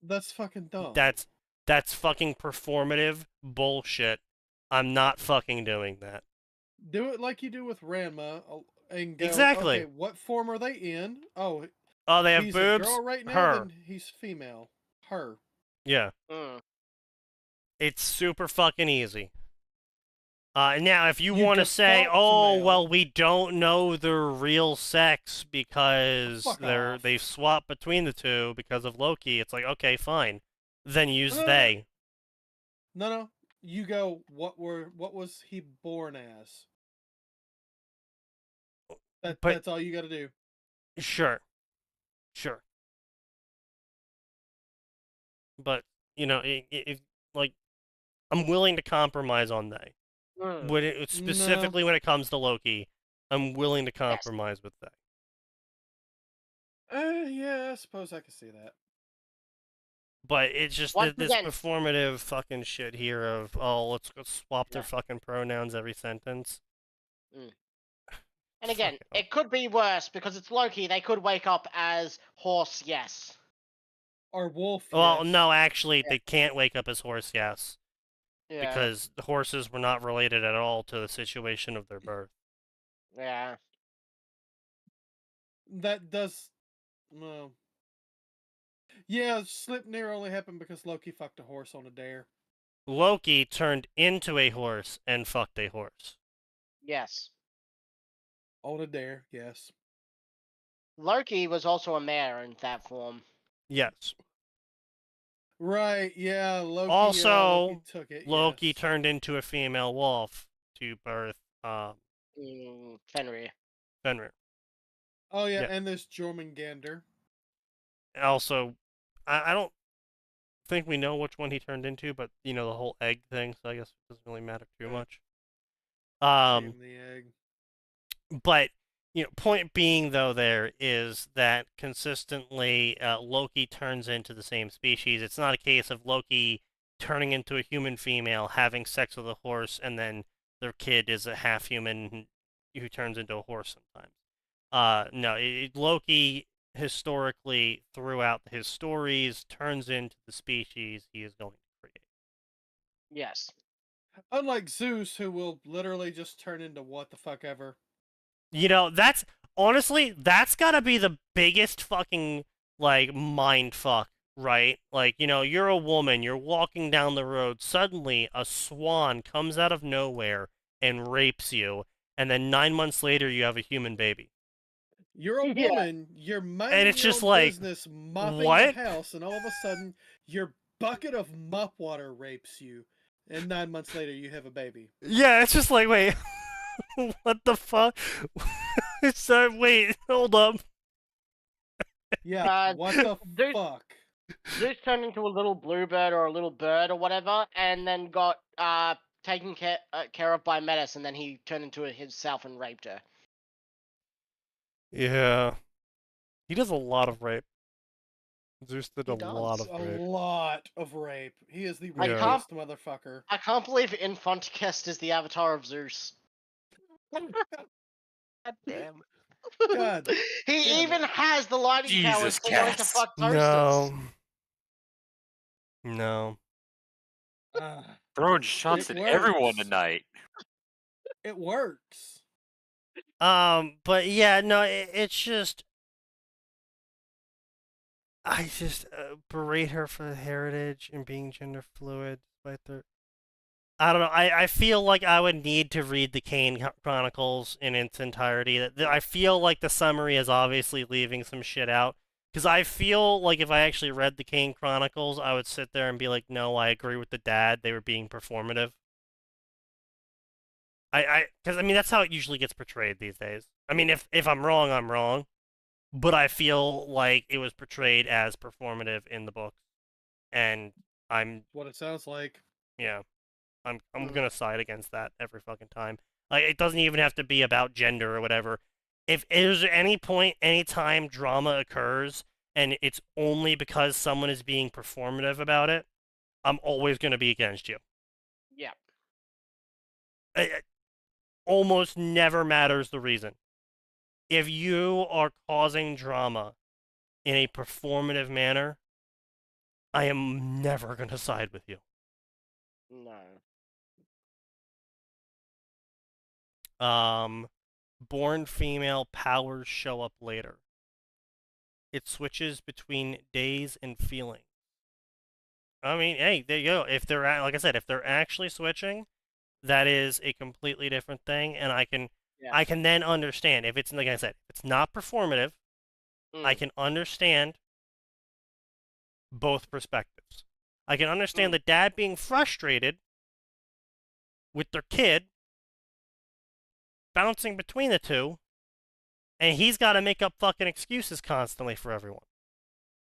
That's fucking dumb. that's fucking performative bullshit. I'm not fucking doing that. Do it like you do with Ranma, and go. Exactly. Okay, what form are they in? Oh, Oh, they have he's boobs. a girl right now. Her. Then he's female. Her. Yeah. Mm. It's super fucking easy. Now, if you You want to say, default to "Oh, male. well, we don't know their real sex because Fuck off. they swap between the two because of Loki," it's like, okay, fine. Then use No. they. No. You go. What was he born as? But That's all you got to do. sure. But like, I'm willing to compromise on they. Mm. Specifically when it comes to Loki, I'm willing to Yes. compromise with they. Yeah, I suppose I can see that. But it's just Once this again- performative fucking shit here of, oh, let's go swap their Yeah. fucking pronouns every sentence. And again, Fuck it it could be worse because it's Loki. They could wake up as horse, yes. Or wolf. Well, yes. no, actually, Yeah. they can't wake up as horse, yes. Yeah. Because the horses were not related at all to the situation of their birth. Yeah. That does. Well. Yeah, Slipnir only happened because Loki fucked a horse on a dare. Loki turned into a horse and fucked a horse. Yes. On a dare, yes. Loki was also a mare in that form. Yes. Right, yeah, Loki. Also, Loki took it. Loki yes. turned into a female wolf to birth Fenrir. Fenrir. Oh yeah, Yeah. and there's Jormungandr. Also, I don't think we know which one he turned into, but the whole egg thing, so I guess it doesn't really matter too much. Gave him the egg. But point being though, there is that consistently Loki turns into the same species. It's not a case of Loki turning into a human female, having sex with a horse, and then their kid is a half human who turns into a horse sometimes. No, Loki historically throughout his stories turns into the species he is going to create. Yes. Unlike Zeus, who will literally just turn into what the fuck ever. That's honestly, that's gotta be the biggest fucking mind fuck, right? You're a woman, you're walking down the road, suddenly a swan comes out of nowhere and rapes you, and then 9 months later you have a human baby. You're a Yeah. woman, you're minding it's your just own like, business, mopping what? the house, and all of a sudden, your bucket of mop water rapes you, and 9 months later, you have a baby. Yeah, it's just like, wait, what the fuck? Wait, hold up. Yeah, what the Zeus- fuck? Zeus turned into a little bluebird or a little bird or whatever, and then got taken care of by Metis, and then he turned into himself and raped her. Yeah. He does a lot of rape. Zeus did He a does. lot of A rape. lot of rape. He is the I can't- rapiest motherfucker. I can't believe Infanticast is the avatar of Zeus. God damn. God. He damn even it. has the lighting powers Jesus, for wanting to Cass. fuck toasters. No. Ah, Throwing shots It at everyone works. tonight. it works. But yeah, no, it's just, I just berate her for the heritage and being gender fluid, despite their. I don't know. I feel like I would need to read the Kane Chronicles in its entirety. I feel like the summary is obviously leaving some shit out. Because I feel like if I actually read the Kane Chronicles, I would sit there and be like, no, I agree with the dad. They were being performative. Because that's how it usually gets portrayed these days. I mean, if I'm wrong, I'm wrong. But I feel like it was portrayed as performative in the book. And What it sounds like. yeah. I'm gonna side against that every fucking time. It doesn't even have to be about gender or whatever. If there's any point, any time drama occurs, and it's only because someone is being performative about it, I'm always gonna be against you. Yeah. It almost never matters the reason. If you are causing drama in a performative manner, I am never gonna side with you. No. Born female powers show up later. It switches between days and feelings. I mean, hey, there you go. If they're like I said, if they're actually switching, that is a completely different thing, and I Yeah. can then understand if it's like I said, if it's not performative, I Mm. can understand both perspectives. I can understand Mm. the dad being frustrated with their kid bouncing between the two, and he's got to make up fucking excuses constantly for everyone.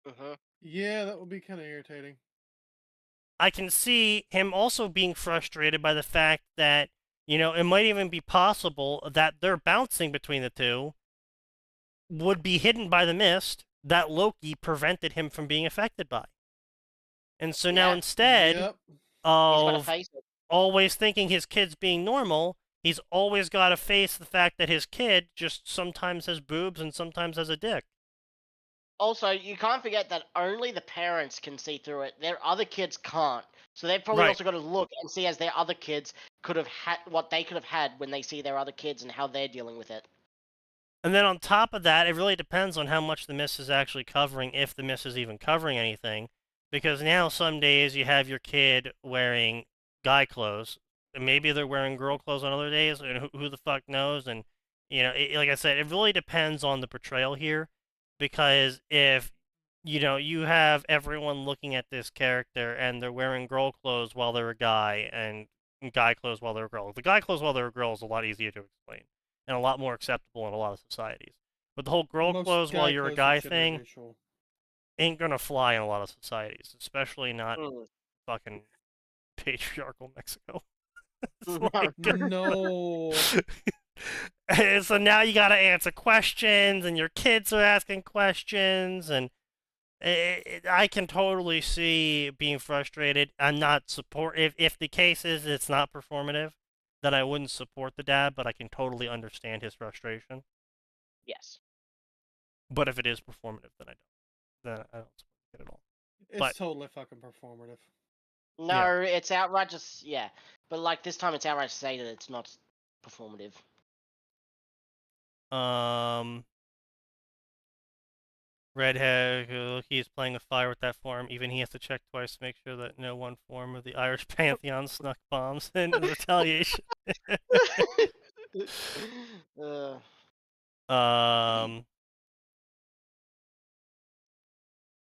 Mhm. Yeah, that would be kind of irritating. I can see him also being frustrated by the fact that, you know, it might even be possible that their bouncing between the two would be hidden by the mist that Loki prevented him from being affected by. And so now Yeah. instead Yep. He's got to of face it. always thinking his kid's being normal, he's always got to face the fact that his kid just sometimes has boobs and sometimes has a dick. Also, you can't forget that only the parents can see through it. Their other kids can't. So they've probably Right. also got to look and see as their other kids could have had what they could have had when they see their other kids and how they're dealing with it. And then on top of that, it really depends on how much the mist is actually covering, if the mist is even covering anything. Because now some days you have your kid wearing guy clothes, and maybe they're wearing girl clothes on other days, and who the fuck knows? And you know, like I said, it really depends on the portrayal here. Because if you have everyone looking at this character and they're wearing girl clothes while they're a guy, and guy clothes while they're a girl. The guy clothes while they're a girl is a lot easier to explain and a lot more acceptable in a lot of societies. But the whole girl Most clothes while guy you're a clothes are guy gender thing neutral. ain't gonna fly in a lot of societies, especially not Mm. fucking patriarchal Mexico. It's No. like, No. and so now you gotta answer questions, and your kids are asking questions, and I can totally see being frustrated. I'm not support if the case is it's not performative, then I wouldn't support the dad, but I can totally understand his frustration. Yes. But if it is performative, then I don't. Then I don't support it at all. It's But- totally fucking performative. No, it's outright just yeah. But like this time, it's outright to say that it's not performative. Redhead, he's playing a fire with that form. Even he has to check twice to make sure that no one form of the Irish Pantheon snuck bombs in retaliation. uh,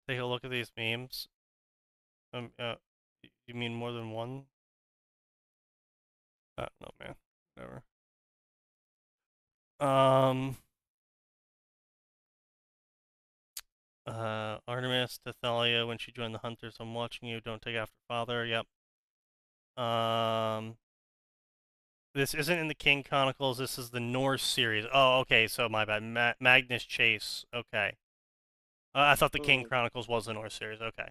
Take a look at these memes. You mean more than one? No, man. Whatever. Artemis to Thalia when she joined the Hunters. I'm watching you. Don't take after father. Yep. This isn't in the King Chronicles. This is the Norse series. Oh, okay. So my bad. Magnus Chase. Okay. I thought the King Chronicles was the Norse series. Okay.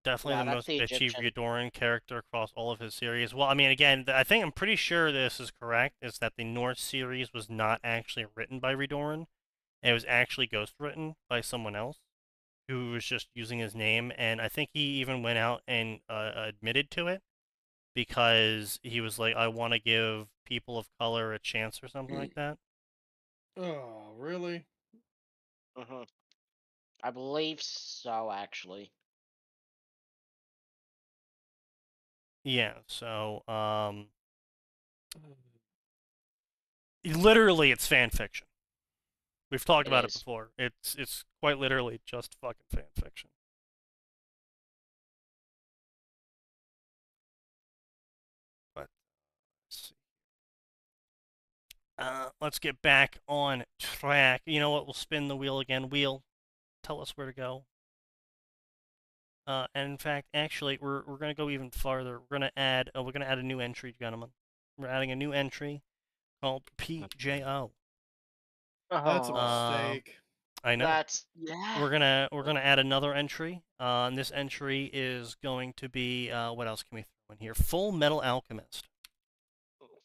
Definitely Yeah, the that's most the bitchy Egyptian. Redoran character across all of his series. Well, I mean, again, I'm pretty sure this is correct, is that the Norse series was not actually written by Redoran. It was actually ghost written by someone else who was just using his name, and I think he even went out and admitted to it because he was like, I want to give people of color a chance or something like that. Oh, really? I believe so, actually. Yeah, so, literally, it's fan fiction. We've talked about it before. It's quite literally just fucking fan fiction. But let's see. Let's get back on track. You know what? We'll spin the wheel again. Wheel, tell us where to go. And in fact, actually, we're gonna go even farther. We're gonna add a new entry, gentlemen. We're adding a new entry called PJO. That's a mistake. I know. Yeah. We're gonna add another entry. And this entry is going to be what else can we throw in here? Full Metal Alchemist.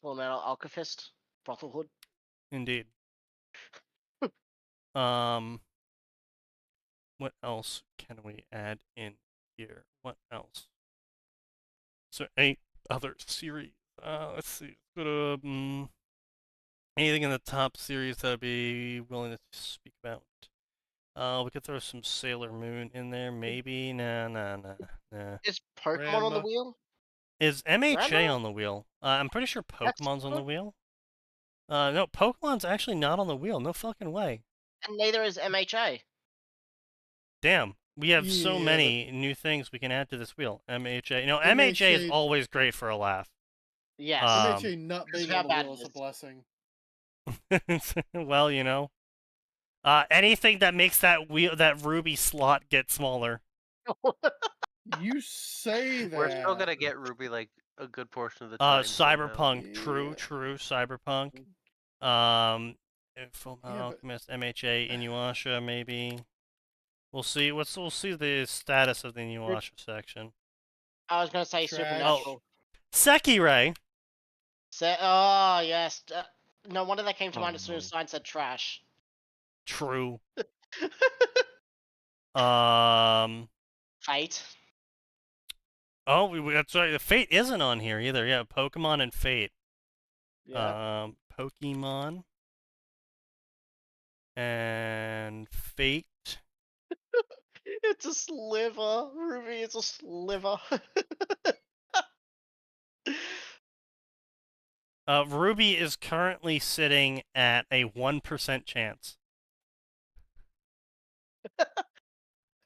Full Metal Alchemist, Brotherhood. Indeed. What else can we add in here? What else? So any other series? Let's see. Anything in the top series that I'd be willing to speak about? We could throw some Sailor Moon in there, maybe. Nah. Is Pokemon on the Ranma. wheel? Is MHA Ranma? on the wheel? I'm pretty sure That's Pokemon's on the good. wheel. No, Pokemon's actually not on the wheel. No fucking way. And neither is MHA. Damn. We have so Yeah, many new things we can add to this wheel. MHA. You know, MHA is MHA always great for a laugh. Yes. MHA not because being of how on the bad wheel it is a is. blessing. Well, you know. Anything that makes that Ruby slot get smaller. You say that. We're still gonna get Ruby like a good portion of the time. so no. Cyberpunk. True. Yeah. Cyberpunk. Full Yeah, but- Alchemist, MHA, Inuyasha, maybe. We'll see. We'll see the status of the Inuyasha section. I was gonna say Trash. Supernatural. Sekirei. Oh yes. No wonder that came to mind as soon as Sign said trash. True. Fate. Oh, that's right. Fate isn't on here either. Yeah, Pokemon and Fate. Yeah. Pokemon and Fate. It's a sliver. Ruby is a sliver. Ruby is currently sitting at a 1% chance.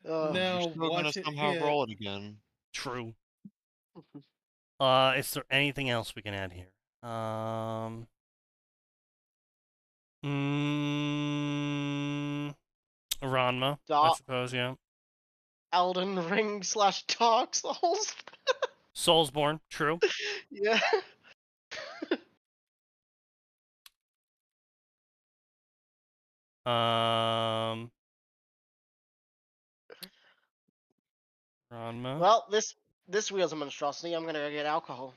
Oh. Now You're still gonna watch it somehow hit. roll it again. True. Is there anything else we can add here? Ranma, I Dark- suppose, yeah. Elden Ring / Dark Souls. Soulsborne, true. Yeah. Ranma, Well, this wheel's a monstrosity. I'm gonna go get alcohol.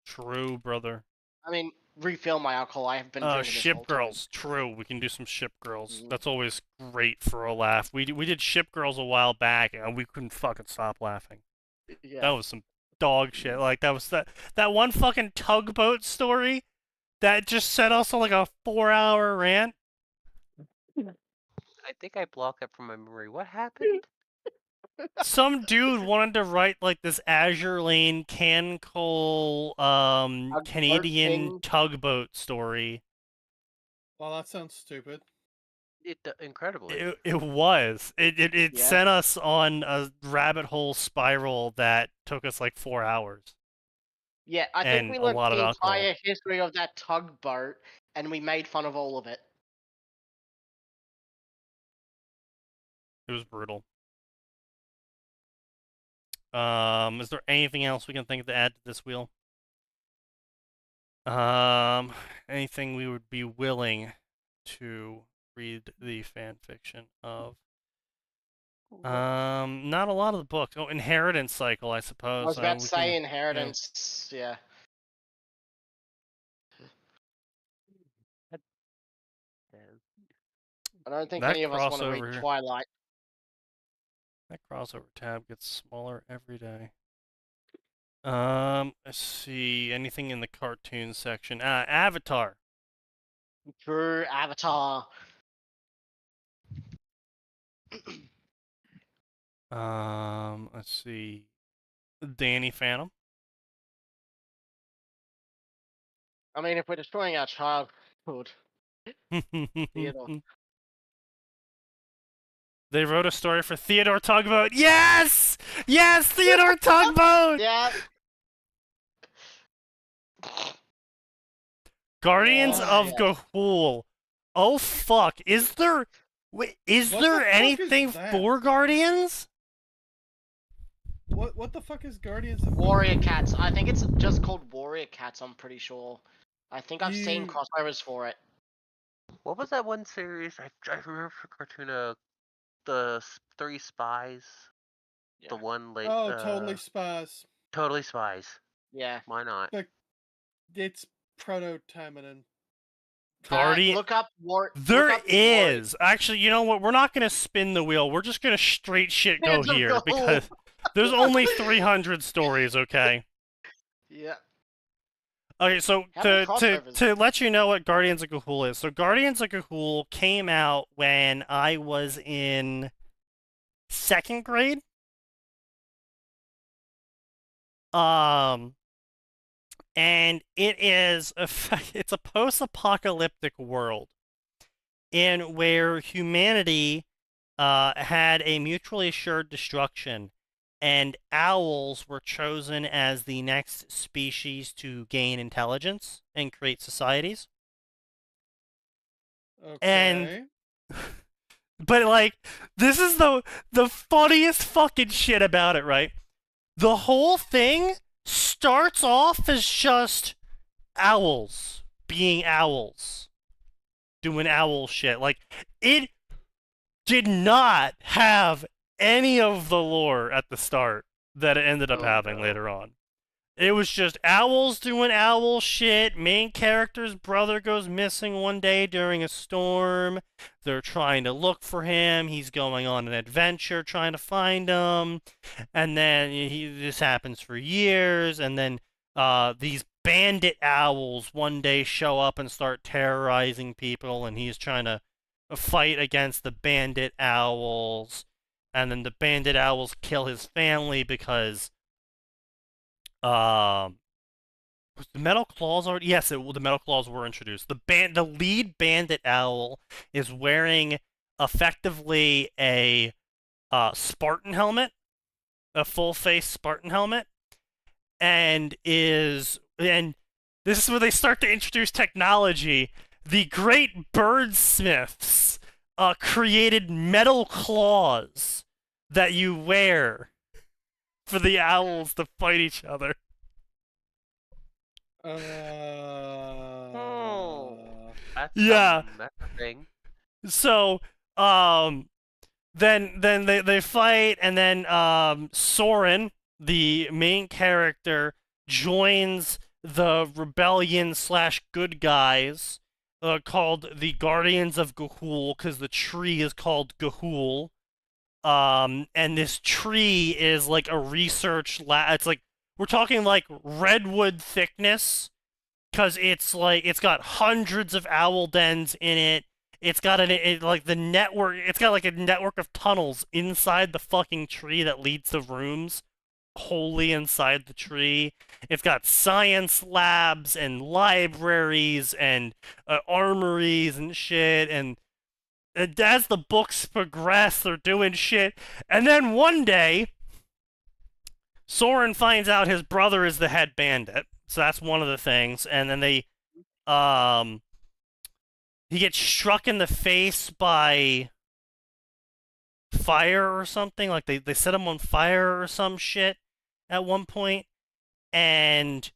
true, brother. I mean, refill my alcohol. I have been drinking this Ship whole time. Girls, true. We can do some Ship Girls. Mhm. That's always great for a laugh. We did Ship Girls a while back, and we couldn't fucking stop laughing. Yeah. That was some dog shit. Like that was that one fucking tugboat story that just set us on like a 4-hour rant. I think I blocked that from my memory. What happened? Some dude wanted to write like this Azure Lane Cancol Tugboat Canadian thing. tugboat story. Well, that sounds stupid. Incredibly. It was. It Yeah. sent us on a rabbit hole spiral that took us like 4 hours. Yeah, I and think we a learned lot the of alcohol. entire history of that tugboat, and we made fun of all of it. It was brutal. Is there anything else we can think to add to this wheel? Anything we would be willing to read the fan fiction of? Not a lot of the books. Oh, Inheritance Cycle, I suppose. I was about to we say can- Inheritance. Yeah. I don't think That any of us want to crossover read here. Twilight. That crossover tab gets smaller every day. Let's see. Anything in the cartoon section? Avatar. True Avatar. Let's see. Danny Phantom. I mean, if we're destroying our childhood, Theodore. They wrote a story for Theodore Tugboat. Yes! Yes, Theodore Tugboat! Yeah. Guardians Oh, of Ga'Hoole. Oh fuck! Is there? Wait, is What the there fuck is anything that? for Guardians? What the fuck is Guardians of Warrior Cats. I think it's just called Warrior Cats. I'm pretty sure. I think I've seen You- crossovers for it. What was that one series? I remember for cartoon, the Three Spies. The Yeah. one like Oh, Totally Spies. Totally Spies. Yeah. Why not? It's proto-Tamanin. Guardian. Look up War. There look up Warrior- is actually. You know what? We're not gonna spin the wheel. We're just gonna straight shit go Hands of here Ga'Hoole. because there's only 300 stories. Okay. Yeah. Okay, so How many to crossovers? let you know what Guardians of Ga'Hoole is. So Guardians of Ga'Hoole came out when I was in 2nd grade. And it's a post-apocalyptic world in where humanity had a mutually assured destruction, and owls were chosen as the next species to gain intelligence and create societies. And Okay. but like, this is the funniest fucking shit about it, right? The whole thing starts off as just owls being owls, doing owl shit. Like, it did not have any of the lore at the start that it ended up Oh, having no. later on. It was just owls doing owl shit. Main character's brother goes missing one day during a storm. They're trying to look for him. He's going on an adventure trying to find him. And then this happens for years. And then these bandit owls one day show up and start terrorizing people. And he's trying to fight against the bandit owls. And then the bandit owls kill his family because was the metal claws already? Yes, the metal claws were introduced. The lead bandit owl is wearing effectively a Spartan helmet, a full face Spartan helmet, and this is where they start to introduce technology. The great birdsmiths created metal claws that you wear for the owls to fight each other. That's Yeah. That's a thing. So, then they fight, and then Soren, the main character, joins the rebellion / good guys called the Guardians of Ga'Hoole, because the tree is called Ga'Hoole. And this tree is like a research lab. It's like, we're talking like redwood thickness, because it's got hundreds of owl dens in it. It's got it's got like a network of tunnels inside the fucking tree that leads to rooms wholly inside the tree. It's got science labs and libraries and armories and shit, and as the books progress, they're doing shit. And then one day, Soren finds out his brother is the head bandit. So that's one of the things. And then he gets struck in the face by fire or something. Like, they set him on fire or some shit at one point. And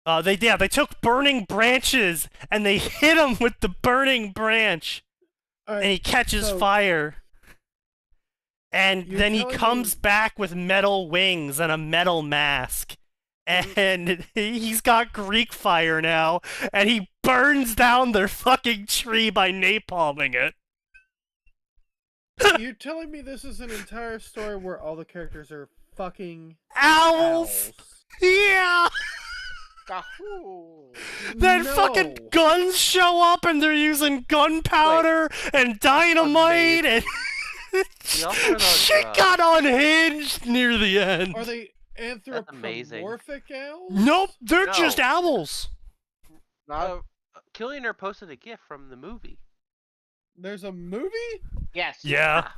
they took burning branches and they hit him with the burning branch. All right, And he catches so fire. And you're then he telling comes me- back with metal wings and a metal mask. And he's got Greek fire now. And he burns down their fucking tree by napalming it. You're telling me this is an entire story where all the characters are fucking Owls! Yeah! Gahoo! Then No. fucking guns show up and they're using gunpowder and dynamite and We also heard those, shit got unhinged near the end. Are they amazing. anthropomorphic owls? Nope, they're No. just owls. No. Killionaire posted a GIF from the movie. There's a movie? Yes. Yeah.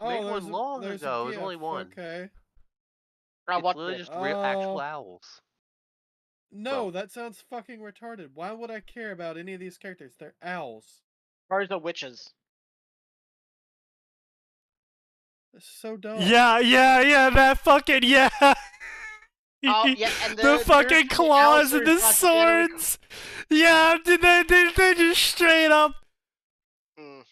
Made one there's long there's a ago. It was GIF, only one. Okay. I It's watched literally it. just real actual Oh. owls. No, Well- that sounds fucking retarded. Why would I care about any of these characters? They're owls. Crows are witches. That's so dumb. Yeah, that fucking, yeah. Oh, yeah, and the fucking European claws owls and are the like generally- swords. Yeah, they just straight up, Mm.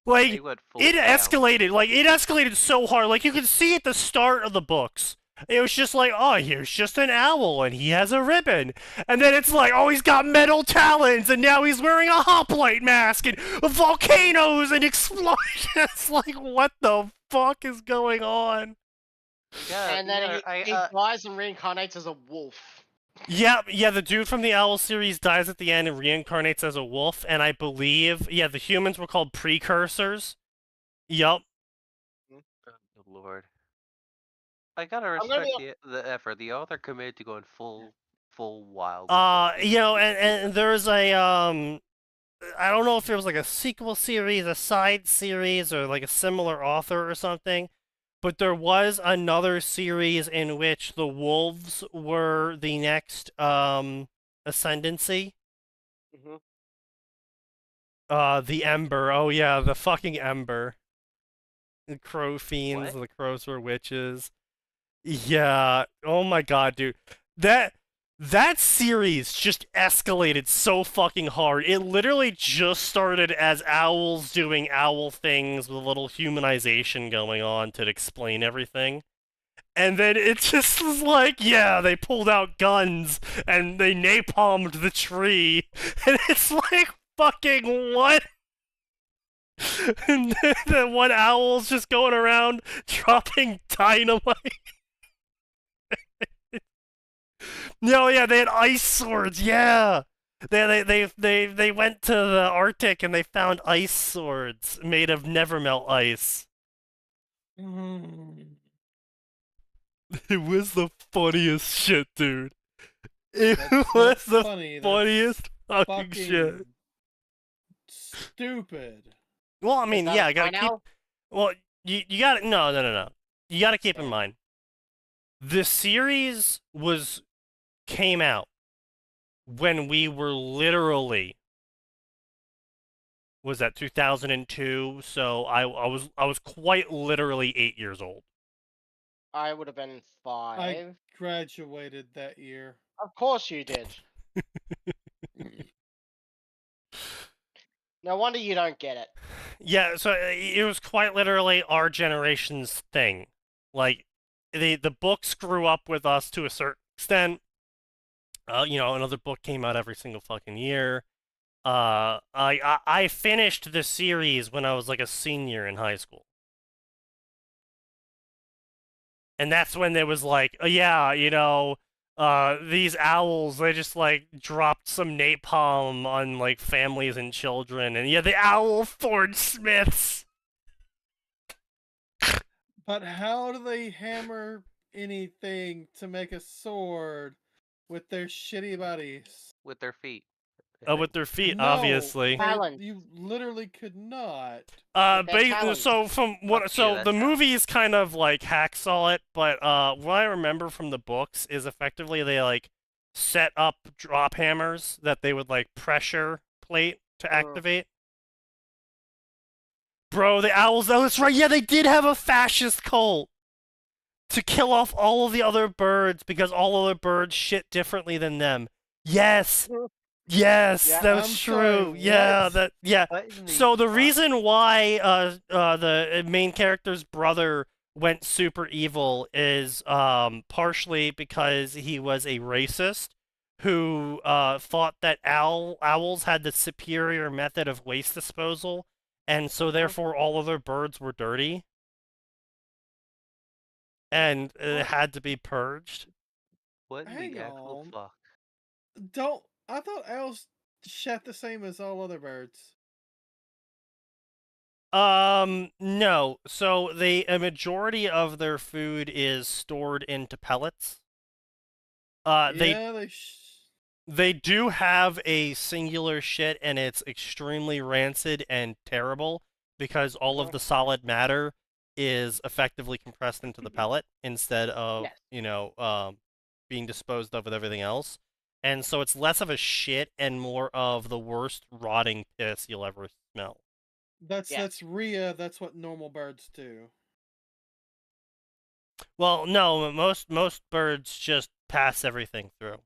like, They went full it down. escalated so hard. Like, you could see at the start of the books, it was just like, oh, here's just an owl and he has a ribbon. And then it's like, oh, he's got metal talons and now he's wearing a hoplite mask and volcanoes and explosions. Like, what the fuck is going on? Yeah, And then yeah, he dies and reincarnates as a wolf. Yeah, the dude from the Owl series dies at the end and reincarnates as a wolf, and I believe, the humans were called precursors. Yup. Oh, good lord. I gotta I'm gonna respect be the effort. The author committed to going full wild with it. And there's a I don't know if there was like a sequel series, a side series, or like a similar author or something, but there was another series in which the wolves were the next ascendancy. Mhm. The Ember. Oh yeah, the fucking Ember. The crow fiends, What? the crows were witches. Yeah. Oh my god, dude. That series just escalated so fucking hard. It literally just started as owls doing owl things with a little humanization going on to explain everything. And then it just was like, yeah, they pulled out guns and they napalmed the tree. And it's like, fucking what? And then one owl's just going around dropping dynamite. No, yeah, they had ice swords. Yeah, they went to the Arctic and they found ice swords made of nevermelt ice. It was the funniest shit, dude. It That's was not the funny. That's funniest fucking fucking shit. stupid. Well, I Is mean, that yeah, a I gotta keep. now? Well, you gotta no. You gotta keep in Okay. mind, the series came out when we were literally, was that 2002? So I was quite literally 8 years old. I would have been 5. I graduated that year. Of course you did. No wonder you don't get it. Yeah, so it was quite literally our generation's thing. Like, the books grew up with us to a certain extent. Another book came out every single fucking year. I finished the series when I was like a senior in high school. And that's when there was like, these owls, they just like dropped some napalm on like families and children, and yeah, the owl forge smiths. But how do they hammer anything to make a sword with their shitty bodies? With their feet. With their feet, No, obviously. Talons. you literally could not. With their talons. So from what, Fuck so you, the that's how. movies kind of like hacksaw it, but what I remember from the books is effectively they like set up drop hammers that they would like pressure plate to activate. Bro, the owls. Oh, that's right. Yeah, they did have a fascist cult to kill off all of the other birds because all other birds shit differently than them. Yes. Yes, Yeah, that was I'm true. sorry, Yeah, what? What in So the fuck? reason why the main character's brother went super evil is partially because he was a racist who thought that owls had the superior method of waste disposal, and so therefore all other birds were dirty and it had to be purged. What in Hang the actual on. fuck? I thought owls shat the same as all other birds. No. So a majority of their food is stored into pellets. Yeah, They do have a singular shit, and it's extremely rancid and terrible because all of the solid matter is effectively compressed into the pellet instead of, Yes. being disposed of with everything else. And so it's less of a shit and more of the worst rotting piss you'll ever smell. that's Rhea. That's what normal birds do. Well, no, most birds just pass everything through.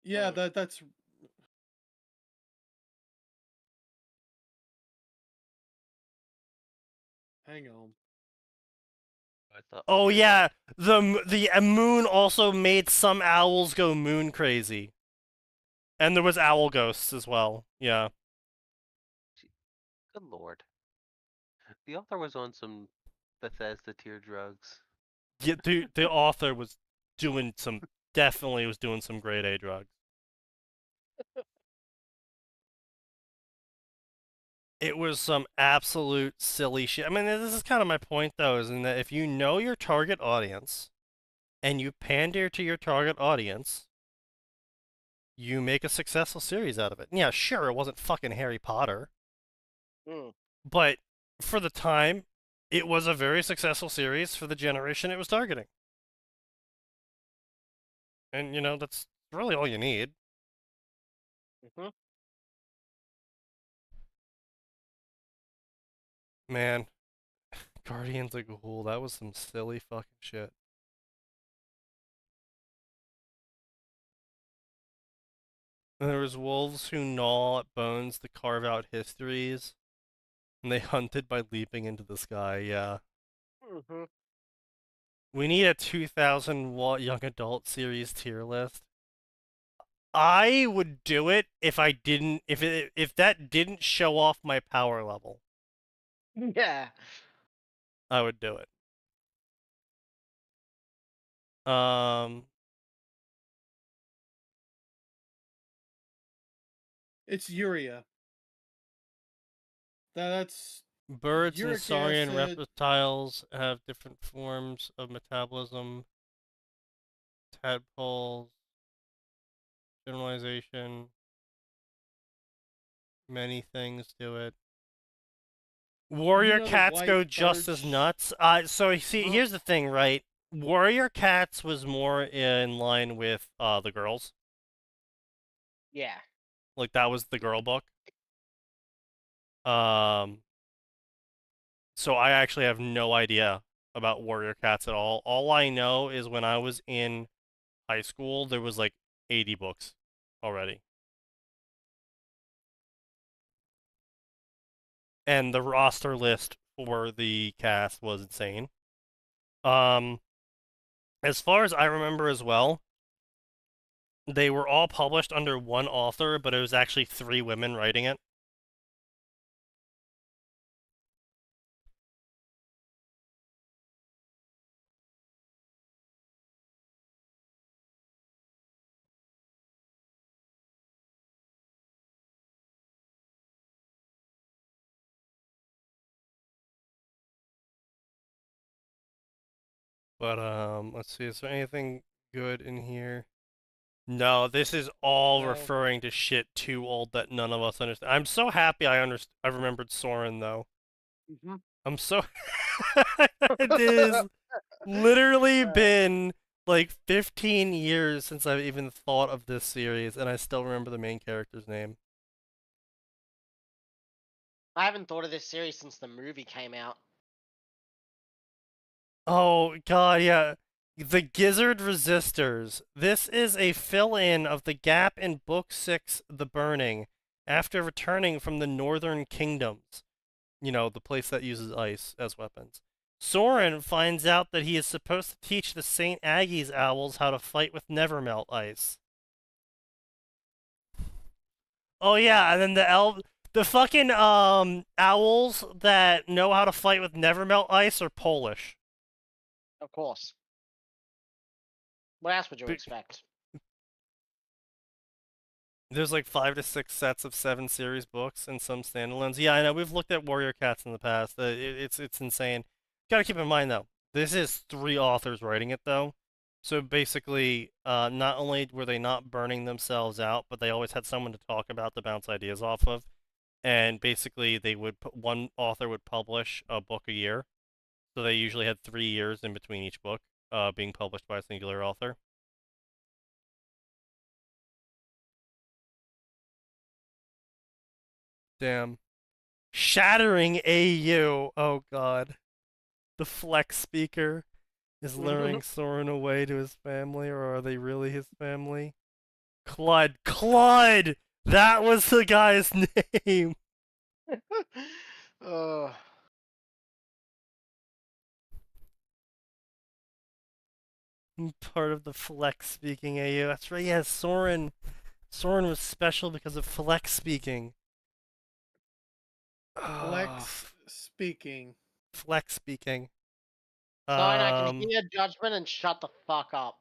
Yeah, that's. Hang on. I thought. Oh yeah, the moon also made some owls go moon crazy, and there was owl ghosts as well. Yeah. Good lord. The author was on some Bethesda tier drugs. Yeah, the author was doing some definitely was doing some grade A drugs. It was some absolute silly shit. I mean, this is kind of my point, though, is in that if you know your target audience and you pander to your target audience, you make a successful series out of it. Yeah, sure, it wasn't fucking Harry Potter, but for the time, it was a very successful series for the generation it was targeting. And, you know, that's really all you need. Man, Guardians of Ghoul, that was some silly fucking shit. And there was wolves who gnaw at bones to carve out histories, and they hunted by leaping into the sky, yeah. We need a 2000 young adult series tier list. I would do it if I didn't, if that didn't show off my power level. Yeah. I would do it. It's urea. That's Birds and uric saurian acid. reptiles have different forms of metabolism. Tadpoles, generalization, many things do it. Warrior know the cats white go just as birch- nuts. So see, here's the thing, right? Warrior cats was more in line with the girls. Yeah. Like that was the girl book. So I actually have no idea about warrior cats at all. All I know is when I was in high school, there was like 80 books already. And the roster list for the cast was insane. As far as I remember as well, they were all published under one author, but it was actually 3 women writing it. But let's see, is there anything good in here? No, this is all No. referring to shit too old that none of us understand. I'm so happy I remembered Soren though. I'm so it is literally been like 15 years since I've even thought of this series, and I still remember the main character's name. I haven't thought of this series since the movie came out. Oh god, yeah. The Gizzard Resistors. This is a fill-in of the gap in Book 6, The Burning, after returning from the Northern Kingdoms. You know, the place that uses ice as weapons. Soren finds out that he is supposed to teach the St. Aggie's owls how to fight with Nevermelt ice. Oh yeah, and then the fucking owls that know how to fight with Nevermelt ice are Polish. Of course. What else would you Be- expect? There's like 5 to 6 sets of 7 series books and some standalones. Yeah, I know we've looked at Warrior Cats in the past. It's insane. Gotta keep in mind though, this is 3 authors writing it though. So basically, not only were they not burning themselves out, but they always had someone to talk about to bounce ideas off of. And basically, one author would publish a book a year. So they usually had 3 years in between each book being published by a singular author. Damn. Shattering AU. Oh god. The flex speaker is luring Soren away to his family, or are they really his family? Clud. Clud! That was the guy's name! Part of the flex speaking AU. That's right, yeah, Soren. Soren was special because of flex speaking. Flex speaking. Flex speaking. Sorry, I can hear judgment and shut the fuck up.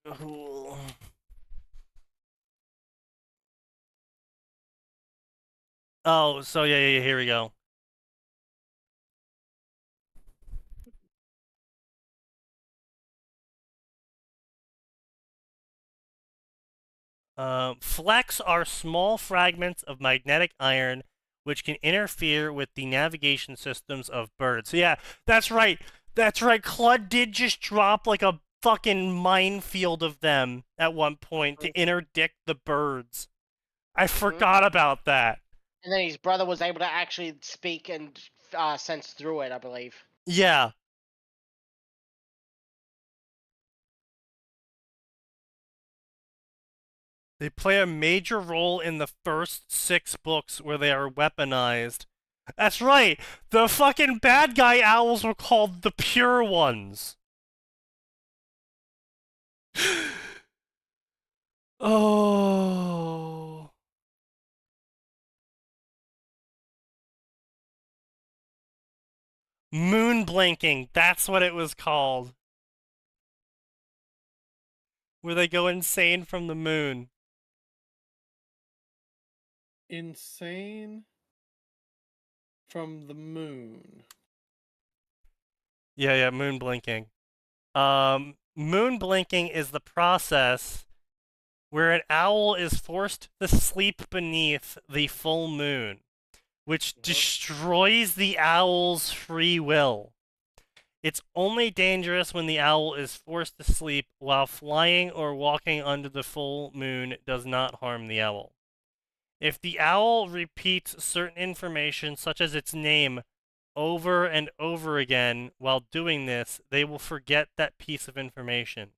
Gahul. Oh, so yeah, here we go. Flecks are small fragments of magnetic iron which can interfere with the navigation systems of birds. So yeah, that's right. That's right. Clud did just drop like a fucking minefield of them at one point to interdict the birds. I forgot about that. And then his brother was able to actually speak and sense through it, I believe. Yeah. They play a major role in the first 6 books where they are weaponized. That's right! The fucking bad guy owls were called the Pure Ones. Oh. Moon blinking, that's what it was called. Where they go insane from the moon. Insane from the moon. Yeah, moon blinking. Moon blinking is the process where an owl is forced to sleep beneath the full moon, which destroys the owl's free will. It's only dangerous when the owl is forced to sleep while flying or walking under the full moon does not harm the owl. If the owl repeats certain information, such as its name, over and over again while doing this, they will forget that piece of information.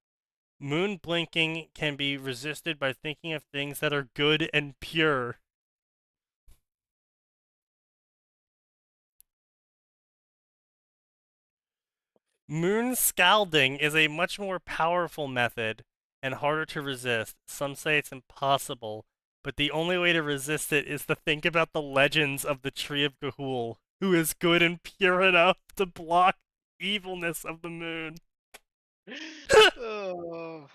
Moon blinking can be resisted by thinking of things that are good and pure. Moon scalding is a much more powerful method and harder to resist. Some say it's impossible, but the only way to resist it is to think about the legends of the Tree of Gahul, who is good and pure enough to block evilness of the moon. Oh.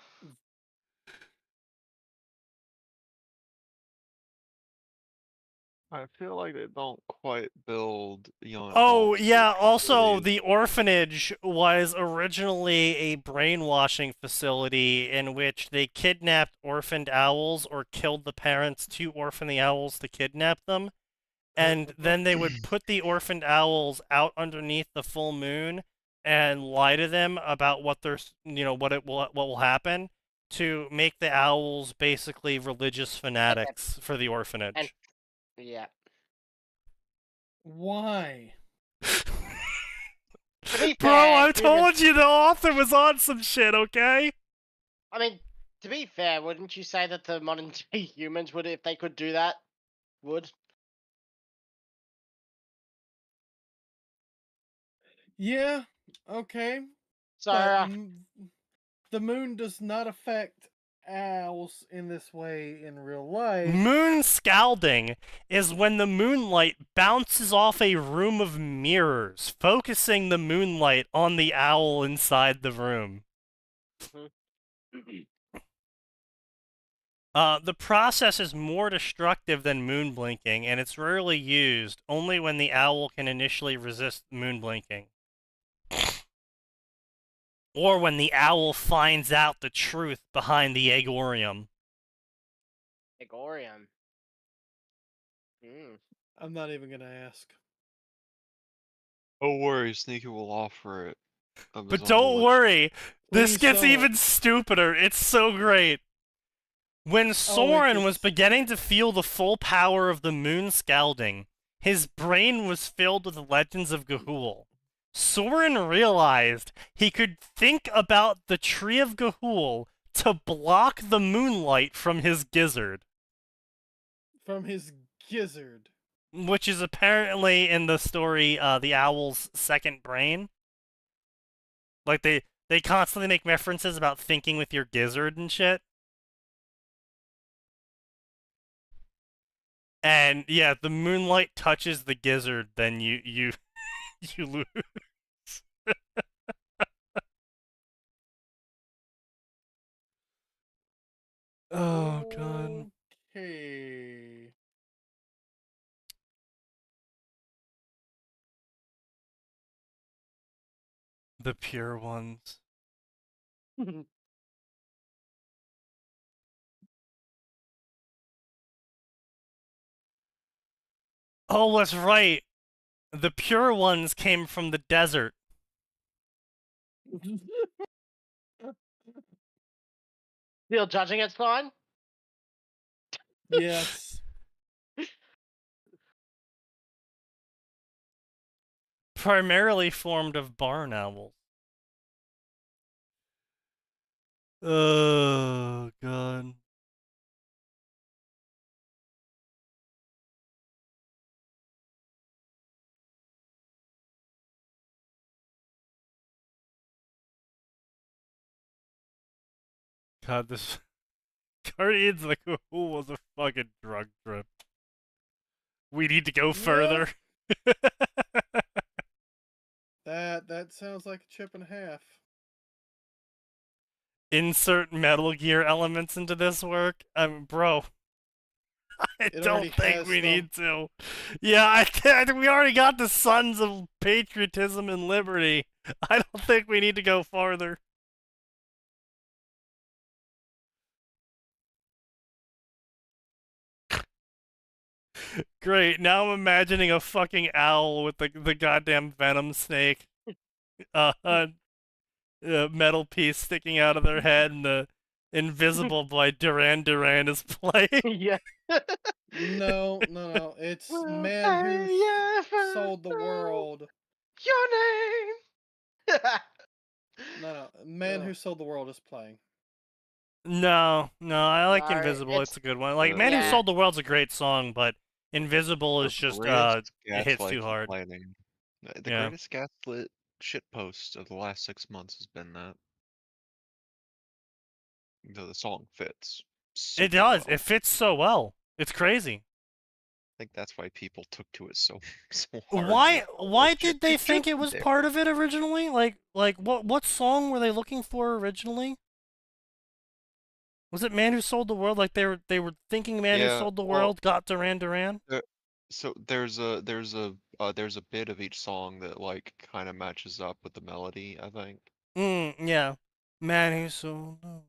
I feel like they don't quite build young Oh, adults yeah, to also, these. the orphanage was originally a brainwashing facility in which they kidnapped orphaned owls or killed the parents to orphan the owls to kidnap them. And then they would put the orphaned owls out underneath the full moon and lie to them about what what will happen to make the owls basically religious fanatics for the orphanage. And yeah. Why? To be Bro, fair, I told you the author was on some shit, okay? I mean, to be fair, wouldn't you say that the modern day humans would, if they could do that, would? Yeah, okay. So, But the moon does not affect owls in this way in real life. Moon scalding is when the moonlight bounces off a room of mirrors, focusing the moonlight on the owl inside the room. The process is more destructive than moon blinking, and it's rarely used, only when the owl can initially resist moon blinking. Or when the owl finds out the truth behind the Egorium. Egorium. I'm not even gonna ask. Oh, worry, Sneaky will offer it. But don't worry, this Please gets don't. even stupider. It's so great. When Soren was beginning to feel the full power of the moon scalding, his brain was filled with legends of Gahul. Soren realized he could think about the Tree of Gahul to block the moonlight from his gizzard. From his gizzard. Which is apparently in the story the owl's second brain. Like they constantly make references about thinking with your gizzard and shit. And yeah, the moonlight touches the gizzard, then you you lose. Oh god. Okay. The pure ones. Oh, that's right. The pure ones came from the desert. Still judging it, fine. Yes. Primarily formed of barn owls. Oh god. God, this Guardians of the Cool was a fucking drug trip. We need to go Yeah. further. That sounds like a chip and a half. Insert Metal Gear elements into this work. Bro, I It don't already think has we them. need to. Yeah, I think we already got the Sons of Patriotism and Liberty. I don't think we need to go farther. Great. Now I'm imagining a fucking owl with the goddamn venom snake, metal piece sticking out of their head, and the Invisible by Duran Duran is playing. Yeah. No. It's Man Who Sold the World. Your name. No. Man Who Sold the World is playing. No, I like No, Invisible. It's a good one. Like Uh, Man Who yeah. Sold the World's a great song, but Invisible is just greatest it hits gaslight too hard. complaining. The Yeah. greatest gaslit shitpost of the last 6 months has been that. Though the song fits. It Super does. well. It fits so well. It's crazy. I think that's why people took to it so hard. Why like, oh, why shit, did they it think should it be was there. part of it originally? Like what song were they looking for originally? Was it Man Who Sold the World? Like they were thinking Man Who Yeah, Sold the well, World got Duran Duran? So there's a bit of each song that like kind of matches up with the melody, I think. Yeah. Man Who Sold the World.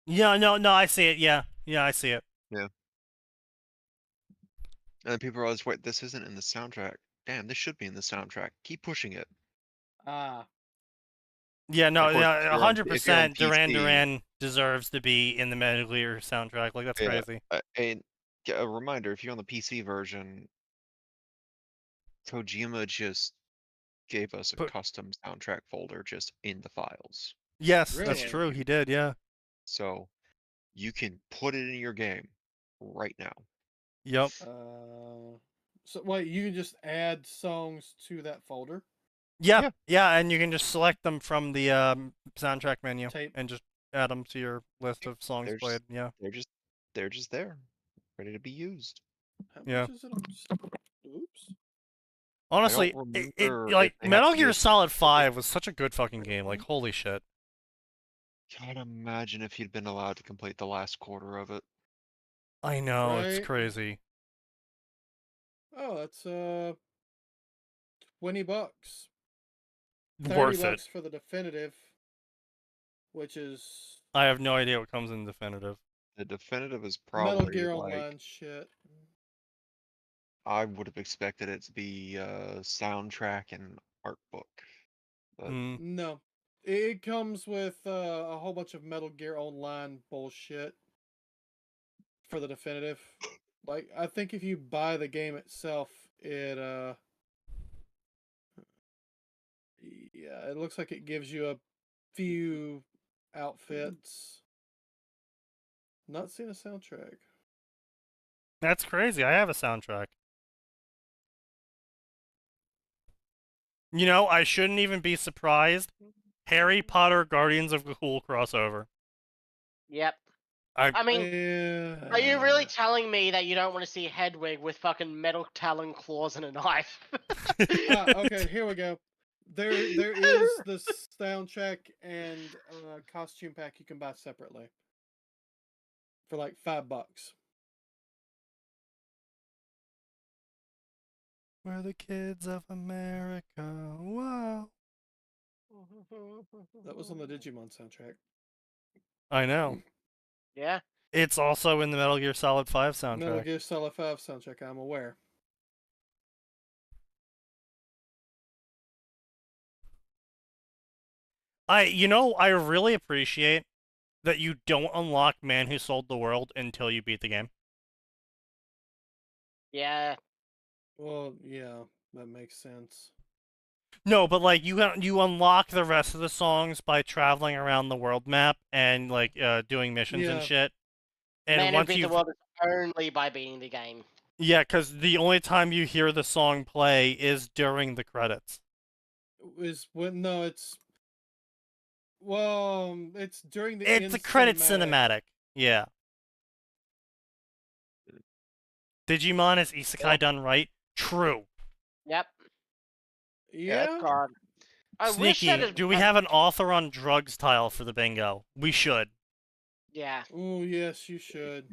Yeah, no, I see it. Yeah, I see it. Yeah. And then people are always, wait, this isn't in the soundtrack. Damn, this should be in the soundtrack. Keep pushing it. Ah. Yeah, no, Of course, if you're on 100% Duran PC, Duran deserves to be in the Metal Gear soundtrack. Like that's yeah, crazy. and a reminder, if you're on the PC version, Kojima just gave us a But custom soundtrack folder just in the files. yes, that's Really? true. He did. Yeah. So you can put it in your game right now. Yep. So wait, you can just add songs to that folder? Yeah, and you can just select them from the soundtrack menu Tape. and just add them to your list of songs They're played. just, Yeah. they're just there, ready to be used. How Yeah. much is it? Oops. Honestly, remember if like they had Metal to Gear give- Solid 5 was such a good fucking game. Like holy shit. Can't imagine if you'd been allowed to complete the last quarter of it. I know, it's Right. crazy. Oh, that's $20. 30 Worth it. bucks for the definitive, which is I have no idea what comes in definitive. The definitive is Metal probably Gear like Online shit. I would have expected it to be soundtrack and art book. But Mm. No. It comes with a whole bunch of Metal Gear Online bullshit for the definitive. Like, I think if you buy the game itself, it yeah, it looks like it gives you a few outfits. Not seen a soundtrack. That's crazy. I have a soundtrack. You know, I shouldn't even be surprised. Harry Potter Guardians of the Cool crossover. Yep. I I mean, Yeah. are you really telling me that you don't want to see Hedwig with fucking metal talon claws and a knife? Okay, here we go. There is the soundtrack and costume pack you can buy separately for like $5. We're the kids of America. Whoa. That was on the Digimon soundtrack. I know. Yeah. It's also in the Metal Gear Solid 5 soundtrack. Metal Gear Solid 5 soundtrack, I'm aware. I really appreciate that you don't unlock Man Who Sold the World until you beat the game. Yeah. Well, yeah, that makes sense. No, but like you unlock the rest of the songs by traveling around the world map and like doing missions and Yeah. shit. And Man Who once Beat you the World is only by beating the game. yeah, because the only time you hear the song play is during the credits. Is when no, it's it's during the It's end a credit cinematic. cinematic. Yeah. Digimon is isekai done right. True. Yep. Yeah. God. I wish that Sneaky, is. do we have an author on drugs tile for the bingo? We should. Yeah. Oh yes, you should.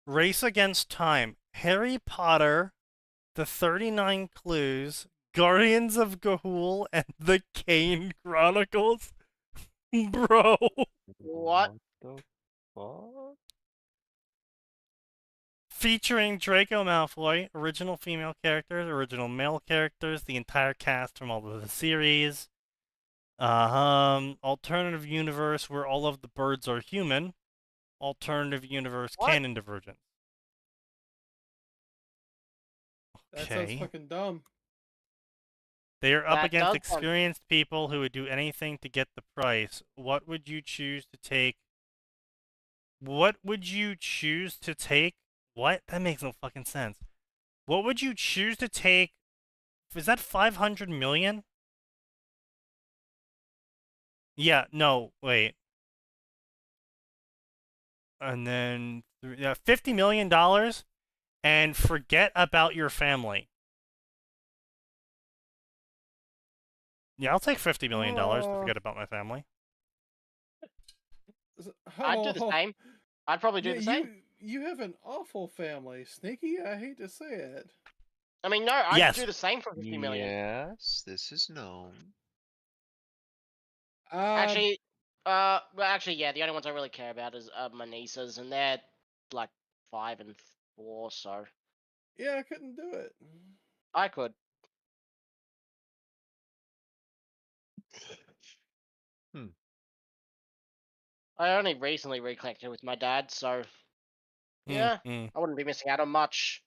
Race Against Time. Harry Potter, The 39 Clues, Guardians of Ga'Hoole, and The Kane Chronicles. Bro. What? the fuck? Featuring Draco Malfoy, original female characters, original male characters, the entire cast from all of the series. Alternative universe where all of the birds are human. Alternative universe What? canon divergence. That sounds Okay. fucking dumb. They are up That against does sound- experienced people who would do anything to get the price. What would you choose to take? What would you choose to take? What? That makes no fucking sense. What would you choose to take? Is that 500 million? Yeah, no, wait. And then $50 million and forget about your family. Yeah, I'll take $50 million to forget about my family. I'd do the same. I'd probably do Yeah, the same. you have an awful family, Sneaky. I hate to say it. I mean, no, I'd Yes. do the same for 50 million. Yes, this is known. Actually, yeah, the only ones I really care about is my nieces, and they're like 5 and 4, so yeah, I couldn't do it. I could. I only recently reconnected with my dad, so yeah, I wouldn't be missing out on much.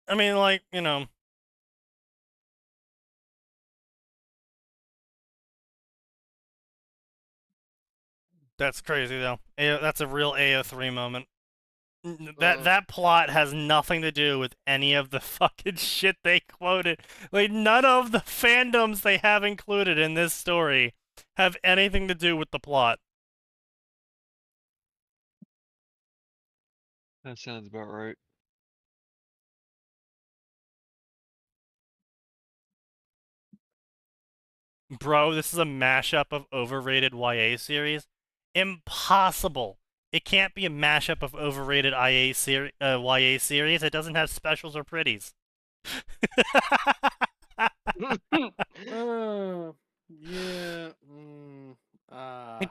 I mean, like, you know. That's crazy, though. That's a real AO3 moment. That plot has nothing to do with any of the fucking shit they quoted. Like, none of the fandoms they have included in this story have anything to do with the plot. That sounds about right. Bro, this is a mashup of overrated YA series. Impossible. It can't be a mashup of overrated YA series. It doesn't have specials or pretties. Yeah.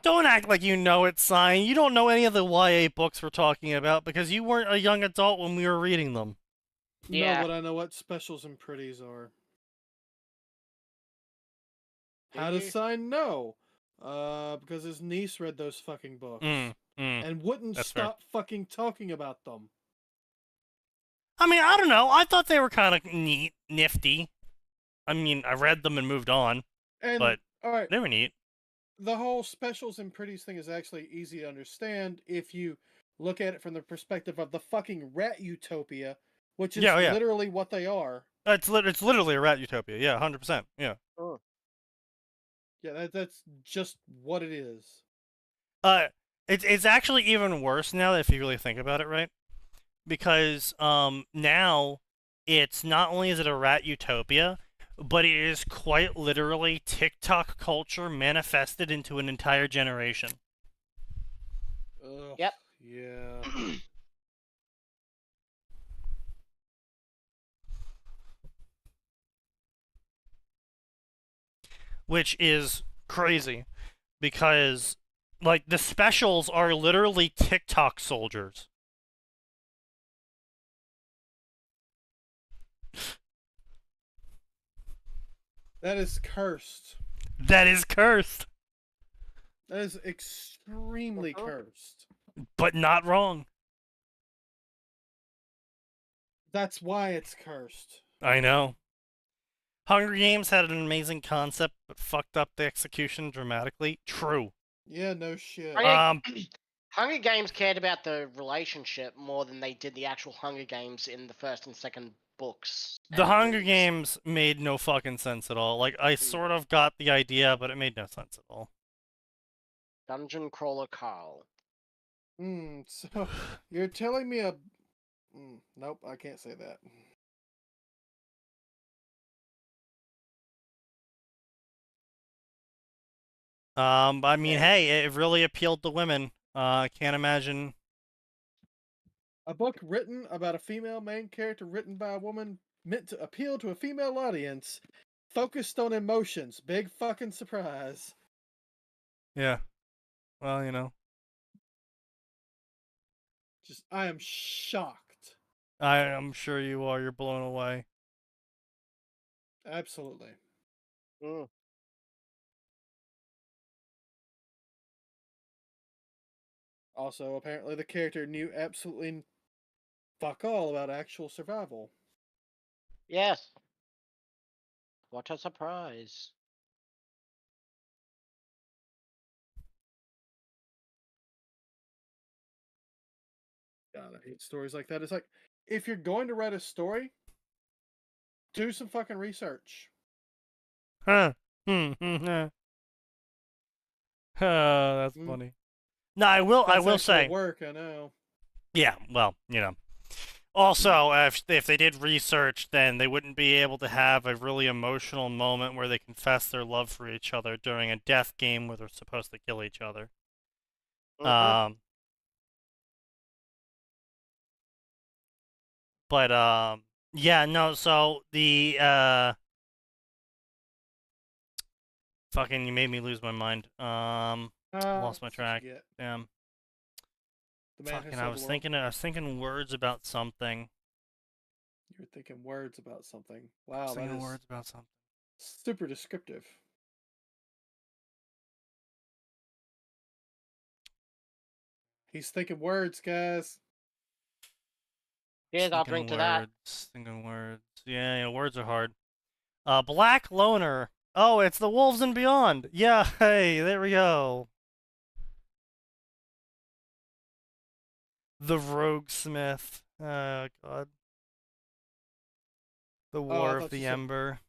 Don't act like you know it, Sign. You don't know any of the YA books we're talking about because you weren't a young adult when we were reading them. Yeah. No, but I know what specials and pretties are. How does Sign know? Because his niece read those fucking books and wouldn't That's stop fucking talking about them. I mean, I don't know. I thought they were kind of neat, nifty. I mean, I read them and moved on, And but all right, they were neat. the whole specials and pretties thing is actually easy to understand if you look at it from the perspective of the fucking rat utopia, which is literally what they are. It's literally a rat utopia. Yeah, 100%. Yeah. Oh. Yeah, that's just what it is. It's actually even worse now if you really think about it, right? Because now it's not only is it a rat utopia, but it is quite literally TikTok culture manifested into an entire generation. Ugh, Yep. Yeah. Which is crazy because, like, the specials are literally TikTok soldiers. That is cursed. That is cursed, That is extremely cursed. but not wrong. That's why it's cursed. I know. Hunger Games had an amazing concept, but fucked up the execution dramatically. True. Yeah, no shit. Hunger Games cared about the relationship more than they did the actual Hunger Games in the first and second books. The and Hunger movies. Games made no fucking sense at all. Like, I sort of got the idea, but it made no sense at all. Dungeon Crawler Carl. So you're telling me a... nope, I can't say that. I mean, Yeah. hey, it really appealed to women. I can't imagine. A book written about a female main character written by a woman meant to appeal to a female audience, focused on emotions. Big fucking surprise. Yeah. Well, you know. I am shocked. I'm sure you are. You're blown away. Absolutely. Mm. Also, apparently the character knew absolutely fuck all about actual survival. Yes. What a surprise. God, I hate stories like that. It's like, if you're going to write a story, do some fucking research. Huh. That's Mm. funny. No, I will That's say. actual work, I know. Yeah, well, you know. Also, if they did research, then they wouldn't be able to have a really emotional moment where they confess their love for each other during a death game where they're supposed to kill each other. But yeah, no. So the fucking, you made me lose my mind. Lost my That's what you track. get. Damn. The man who Fucking, sold the world. I was thinking words about something. You were thinking words about something. I Wow, was that thinking is words about something. super descriptive. He's thinking words, guys. Here's I'll drink to that. Thinking words. Yeah, words are hard. Black Loner. Oh, it's the Wolves and Beyond. Yeah, hey, there we go. The Rogue Smith. Oh, God. The War of the Ember.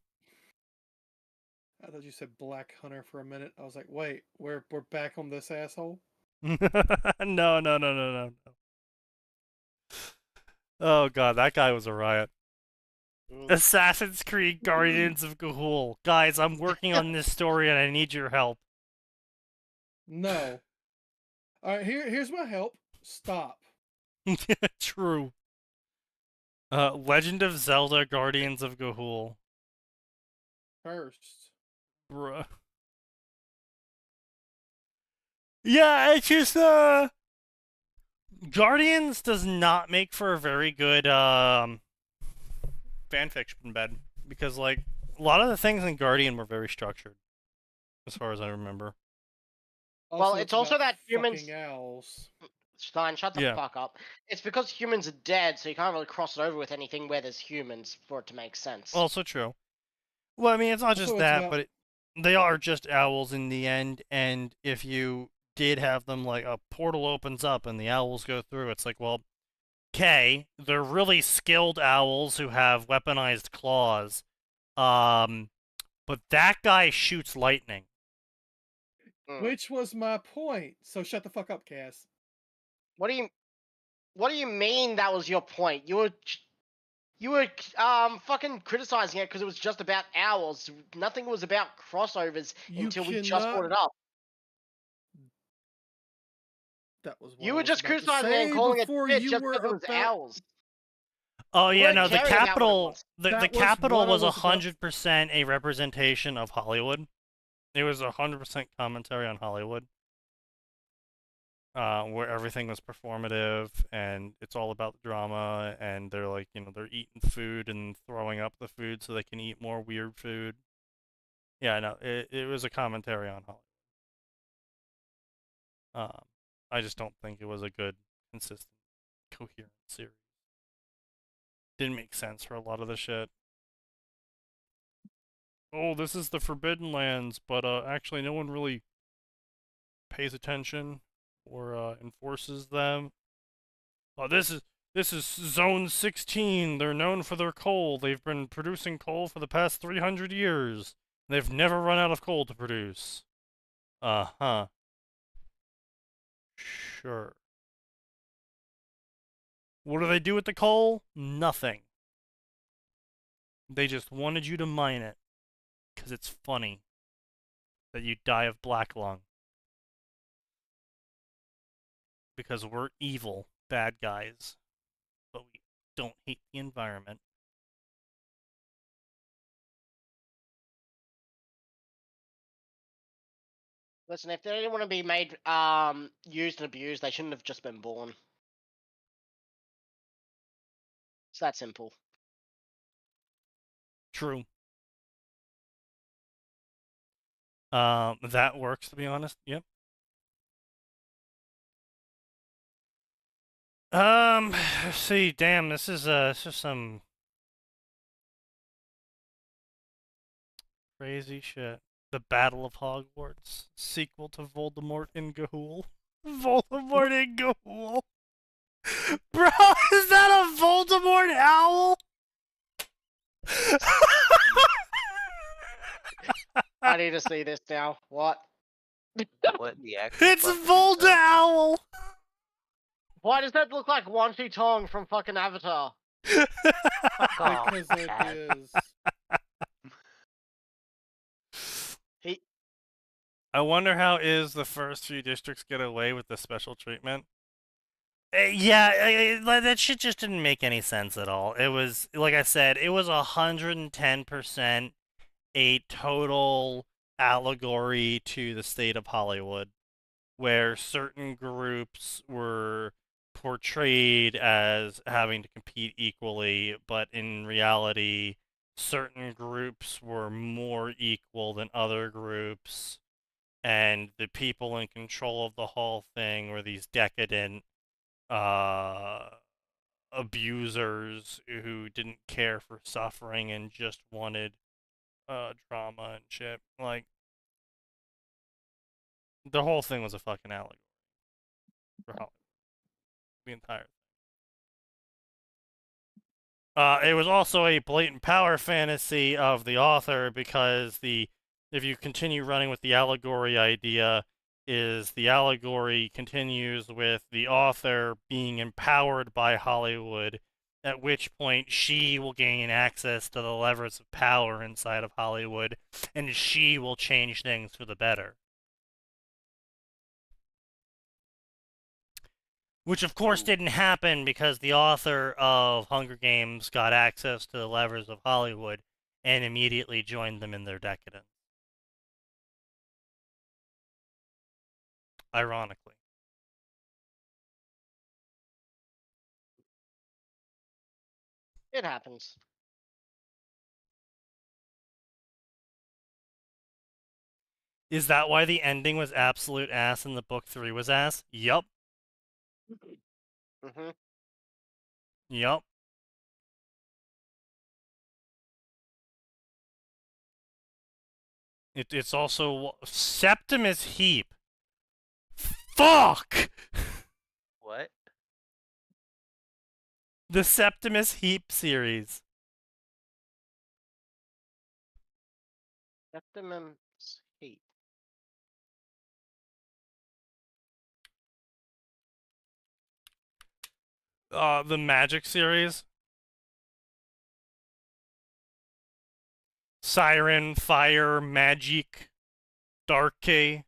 I thought you said Black Hunter for a minute. I was like, wait, we're back on this asshole? No. Oh, God, that guy was a riot. Assassin's Creed Guardians of Gahul. Guys, I'm working on this story and I need your help. No. Alright, here's my help. Stop. True. Legend of Zelda Guardians of Gahul. First. Bruh. Yeah, it's just, Guardians does not make for a very good, fanfiction bed. Because, like, a lot of the things in Guardian were very structured. As far as I remember. Well, it's also about that humans... fucking owls. Stein, shut the Yeah. fuck up. It's because humans are dead, so you can't really cross it over with anything where there's humans for it to make sense. Also true. Well, I mean, it's not Also, just it's that, about- but they are just owls in the end, and if you did have them, like, a portal opens up and the owls go through, it's like, well, okay, they're really skilled owls who have weaponized claws, but that guy shoots lightning. Which was my point. So shut the fuck up, Cass. What do you mean that was your point? You were You were fucking criticizing it because it was just about owls. Nothing was about crossovers You until we just cannot- brought it up. That was what You I were was just about to criticizing it and say calling it before shit you just were because it was about. owls. Oh You yeah, weren't no, the caring about what it Capitol, was. the That was Capitol what I was was about- 100% a representation of Hollywood. It was 100% commentary on Hollywood, where everything was performative and it's all about the drama. And they're like, they're eating food and throwing up the food so they can eat more weird food. Yeah, no, it was a commentary on Hollywood. I just don't think it was a good, consistent, coherent series. Didn't make sense for a lot of the shit. Oh, this is the Forbidden Lands, but actually no one really pays attention or enforces them. Oh, this is Zone 16. They're known for their coal. They've been producing coal for the past 300 years. They've never run out of coal to produce. Uh-huh. Sure. What do they do with the coal? Nothing. They just wanted you to mine it. Because it's funny that you die of black lung. Because we're evil, bad guys. But we don't hate the environment. Listen, if they didn't want to be made used and abused, they shouldn't have just been born. It's that simple. True. That works, to be honest. Yep. Let's see, damn, this is some crazy shit. The Battle of Hogwarts, sequel to Voldemort in Ga'Hoole. Voldemort in Ga'Hoole. Bro, is that a Voldemort owl? I need to see this now. What? What the actual It's fuck is Volda that? Owl. Why does that look like Wan Shi Tong from fucking Avatar? Fuck off, Because it Chad. is. I wonder how the first few districts get away with the special treatment. Yeah, that shit just didn't make any sense at all. It was, like I said, it was 110% a total allegory to the state of Hollywood, where certain groups were portrayed as having to compete equally, but in reality, certain groups were more equal than other groups, and the people in control of the whole thing were these decadent abusers who didn't care for suffering and just wanted drama and shit. Like, the whole thing was a fucking allegory for Hollywood. The entire it was also a blatant power fantasy of the author, because if you continue running with the allegory idea, is the allegory continues with the author being empowered by Hollywood, at which point she will gain access to the levers of power inside of Hollywood, and she will change things for the better. Which, of course, didn't happen because the author of Hunger Games got access to the levers of Hollywood and immediately joined them in their decadence. Ironically. It happens. Is that why the ending was absolute ass and the book 3 was ass? Yup. Mm-hmm. Yup. It's also Septimus Heap. Fuck! What? The Septimus Heap series. Septimus Heap. The Magic series. Siren, Fire, Magic, Darky.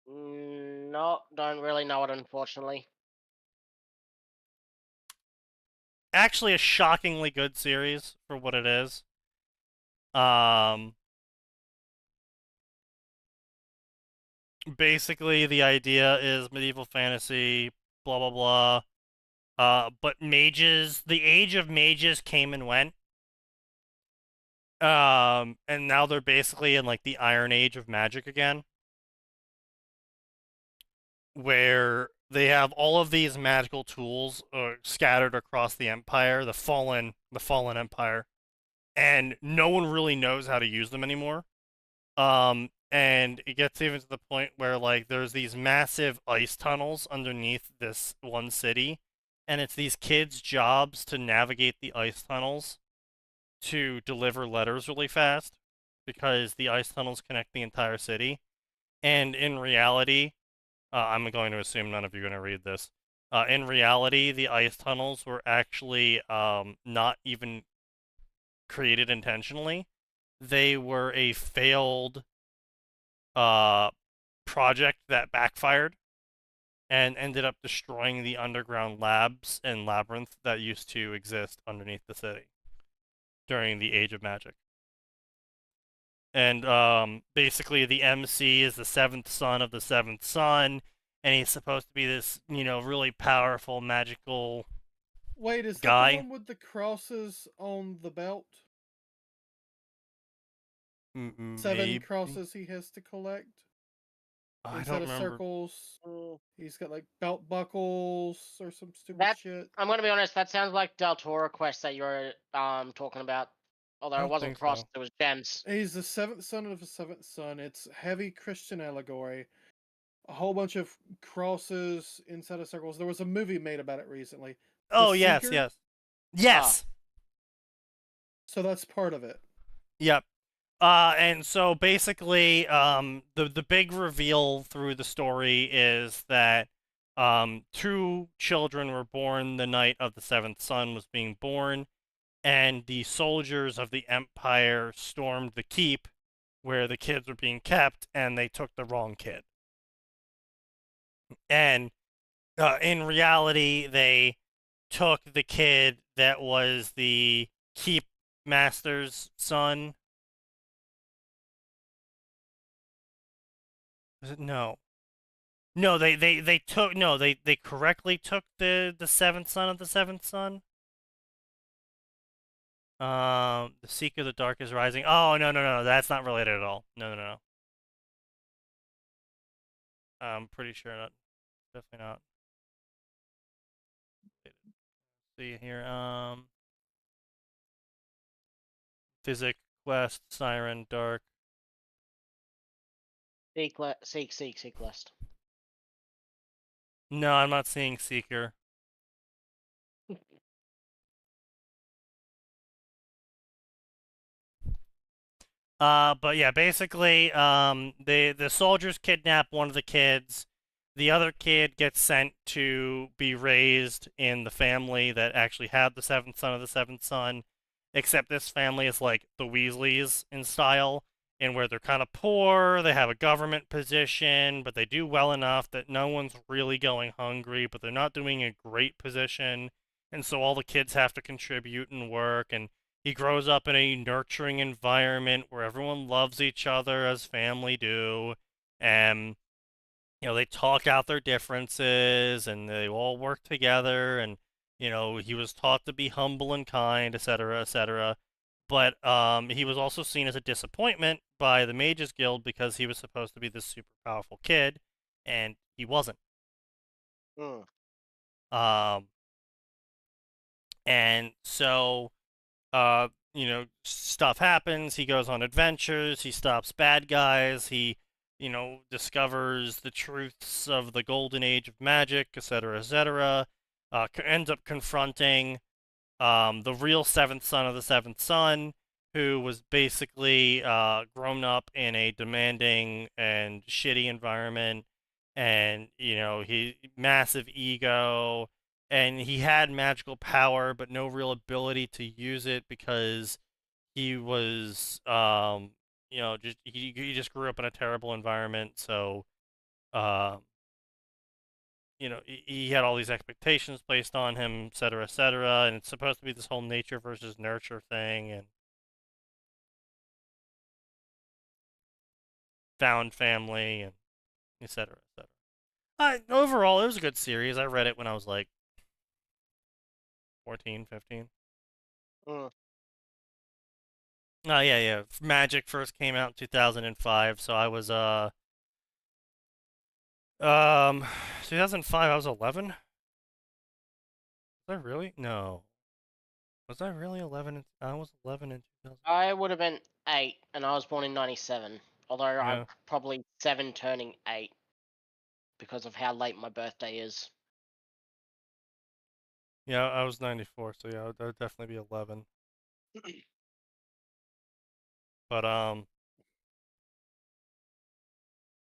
No, don't really know it, unfortunately. Actually, a shockingly good series for what it is. Basically, the idea is medieval fantasy, blah blah blah. But mages, the age of mages came and went. And now they're basically in like the Iron Age of magic again, where they have all of these magical tools scattered across the empire, the fallen empire, and no one really knows how to use them anymore. And it gets even to the point where like there's these massive ice tunnels underneath this one city, and it's these kids' jobs to navigate the ice tunnels to deliver letters really fast because the ice tunnels connect the entire city. And in reality, I'm going to assume none of you are going to read this. In reality, the ice tunnels were actually not even created intentionally. They were a failed project that backfired and ended up destroying the underground labs and labyrinth that used to exist underneath the city during the Age of Magic. And basically the MC is the seventh son of the seventh son, and he's supposed to be this, really powerful magical Wait, is that guy. the one with the crosses on the belt? 7 Maybe? crosses he has to collect I instead don't of remember. circles. He's got like belt buckles or some stupid That- shit. I'm gonna be honest, that sounds like Del Toro quest that you're talking about. Although I it don't wasn't think cross, so. it was gems. He's the seventh son of the seventh son. It's heavy Christian allegory. A whole bunch of crosses inside of circles. There was a movie made about it recently. Oh, The yes, Seeker? yes. Yes! So that's part of it. Yep. And so basically, the big reveal through the story is that two children were born the night of the seventh son was being born, and the soldiers of the Empire stormed the keep where the kids were being kept, and they took the wrong kid. And in reality, they took the kid that was the keep master's son. Was it? No. No, they took no, they correctly took the seventh son of the seventh son. The Seeker, the Dark is Rising. Oh, no, that's not related at all. No. I'm pretty sure not. Definitely not. See here. Physic, Quest, Siren, Dark. Seek list. No, I'm not seeing Seeker. But yeah, basically, the soldiers kidnap one of the kids. The other kid gets sent to be raised in the family that actually had the seventh son of the seventh son, except this family is like the Weasleys in style, in where they're kind of poor, they have a government position, but they do well enough that no one's really going hungry, but they're not doing a great position, and so all the kids have to contribute and work, and he grows up in a nurturing environment where everyone loves each other as family do, and they talk out their differences and they all work together, and he was taught to be humble and kind, etc., etc. But he was also seen as a disappointment by the Mages Guild because he was supposed to be this super powerful kid, and he wasn't. And so stuff happens. He goes on adventures. He stops bad guys. He, discovers the truths of the golden age of magic, etc., etc. Ends up confronting the real seventh son of the seventh son, who was basically grown up in a demanding and shitty environment, and he massive ego, and he had magical power but no real ability to use it because he was, he just grew up in a terrible environment, so, he had all these expectations placed on him, et cetera, and it's supposed to be this whole nature versus nurture thing, and found family, and et cetera, et cetera. Overall, it was a good series. I read it when I was like 14, 15. Mm. Oh, yeah. Magic first came out in 2005, so I was, 2005, I was 11? Was I really? No. Was I really 11? I was 11 in 2000. I would have been 8, and I was born in 97. Although Yeah. I'm probably 7 turning 8 because of how late my birthday is. Yeah, I was 94, so yeah, that would definitely be 11. But,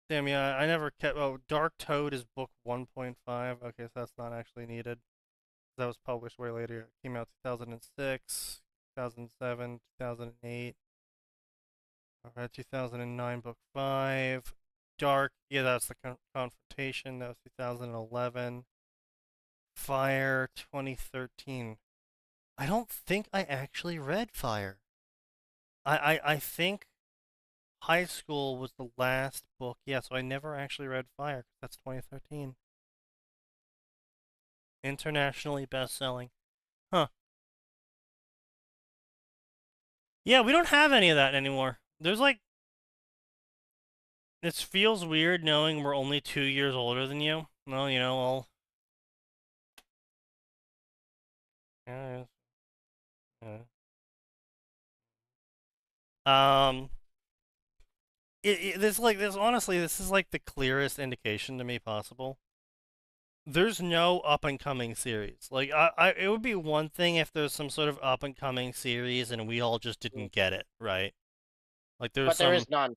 damn, yeah, I never kept. Oh, Dark Toad is book 1.5. Okay, so that's not actually needed. That was published way later. It came out 2006, 2007, 2008. 2009, book 5. Dark, yeah, that's the Confrontation. That was 2011. Fire, 2013. I don't think I actually read Fire. I think High School was the last book. Yeah, so I never actually read Fire. That's 2013. Internationally best-selling. Huh. Yeah, we don't have any of that anymore. There's like... It feels weird knowing we're only 2 years older than you. Well, I'll... Yeah. Um... honestly, this is like the clearest indication to me possible. There's no up-and-coming series. Like, it would be one thing if there's some sort of up-and-coming series and we all just didn't get it, right? Like, But there is none.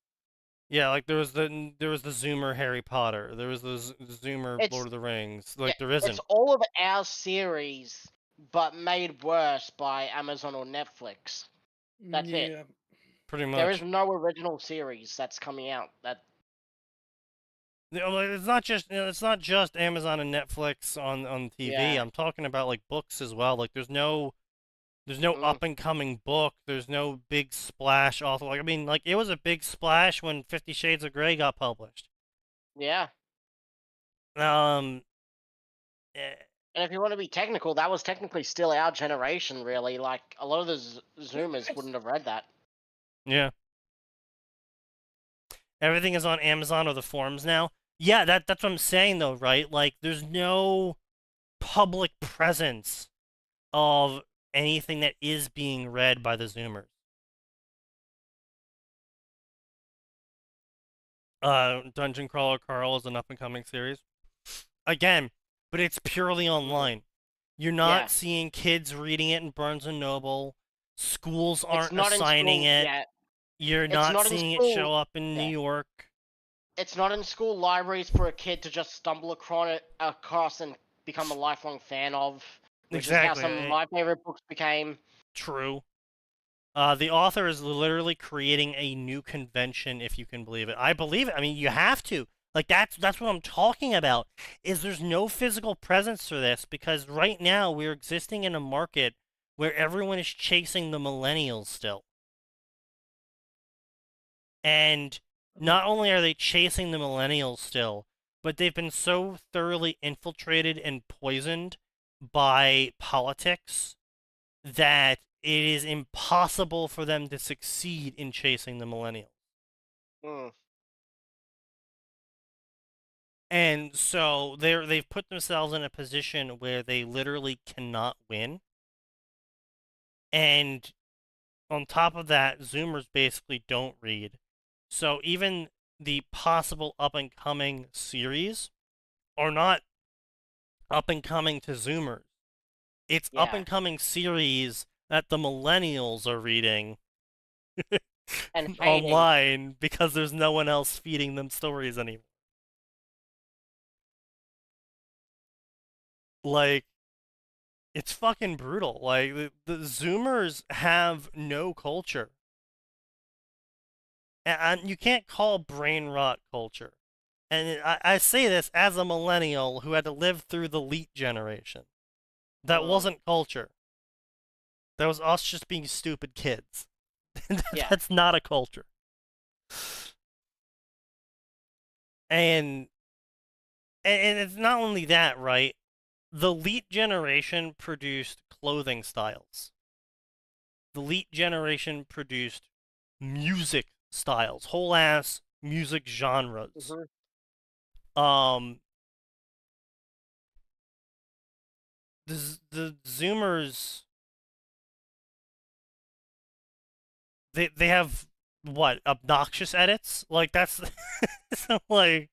Yeah, like there was the Zoomer Harry Potter. There was the Zoomer Lord of the Rings. Like, there isn't. It's all of our series, but made worse by Amazon or Netflix. That's it. Pretty much. There is no original series that's coming out. It's not just Amazon and Netflix on TV. Yeah. I'm talking about like books as well. Like there's no up and coming book. There's no big splash author. Like, I mean, like it was a big splash when 50 Shades of Grey got published. Yeah. And if you want to be technical, that was technically still our generation, really. Like a lot of the Zoomers wouldn't have read that. Yeah. Everything is on Amazon or the forums now. Yeah, that's what I'm saying though, right? Like there's no public presence of anything that is being read by the Zoomers. Dungeon Crawler Carl is an up-and-coming series. Again, but it's purely online. You're not seeing kids reading it in Barnes & Noble. Schools aren't assigning it. Yet. You're not seeing it show up in New York. It's not in school libraries for a kid to just stumble across and become a lifelong fan of. Which is how some of my favorite books became. True. The author is literally creating a new convention, if you can believe it. I believe it. I mean, you have to. Like, that's what I'm talking about, is there's no physical presence for this, because right now we're existing in a market where everyone is chasing the millennials still. And not only are they chasing the millennials still, but they've been so thoroughly infiltrated and poisoned by politics that it is impossible for them to succeed in chasing the millennials. And so they've put themselves in a position where they literally cannot win. And on top of that, Zoomers basically don't read. So even the possible up-and-coming series are not up-and-coming to Zoomers. It's up-and-coming series that the millennials are reading and online because there's no one else feeding them stories anymore. Like, It's fucking brutal. Like, the Zoomers have no culture. And you can't call brain rot culture. And I say this as a millennial who had to live through the Leet generation. That wasn't culture. That was us just being stupid kids. Yeah. That's not a culture. And it's not only that, right? The Leet generation produced clothing styles. The Leet generation produced music styles, whole ass music genres. The Zoomers, they have what, obnoxious edits? Like, that's so, like,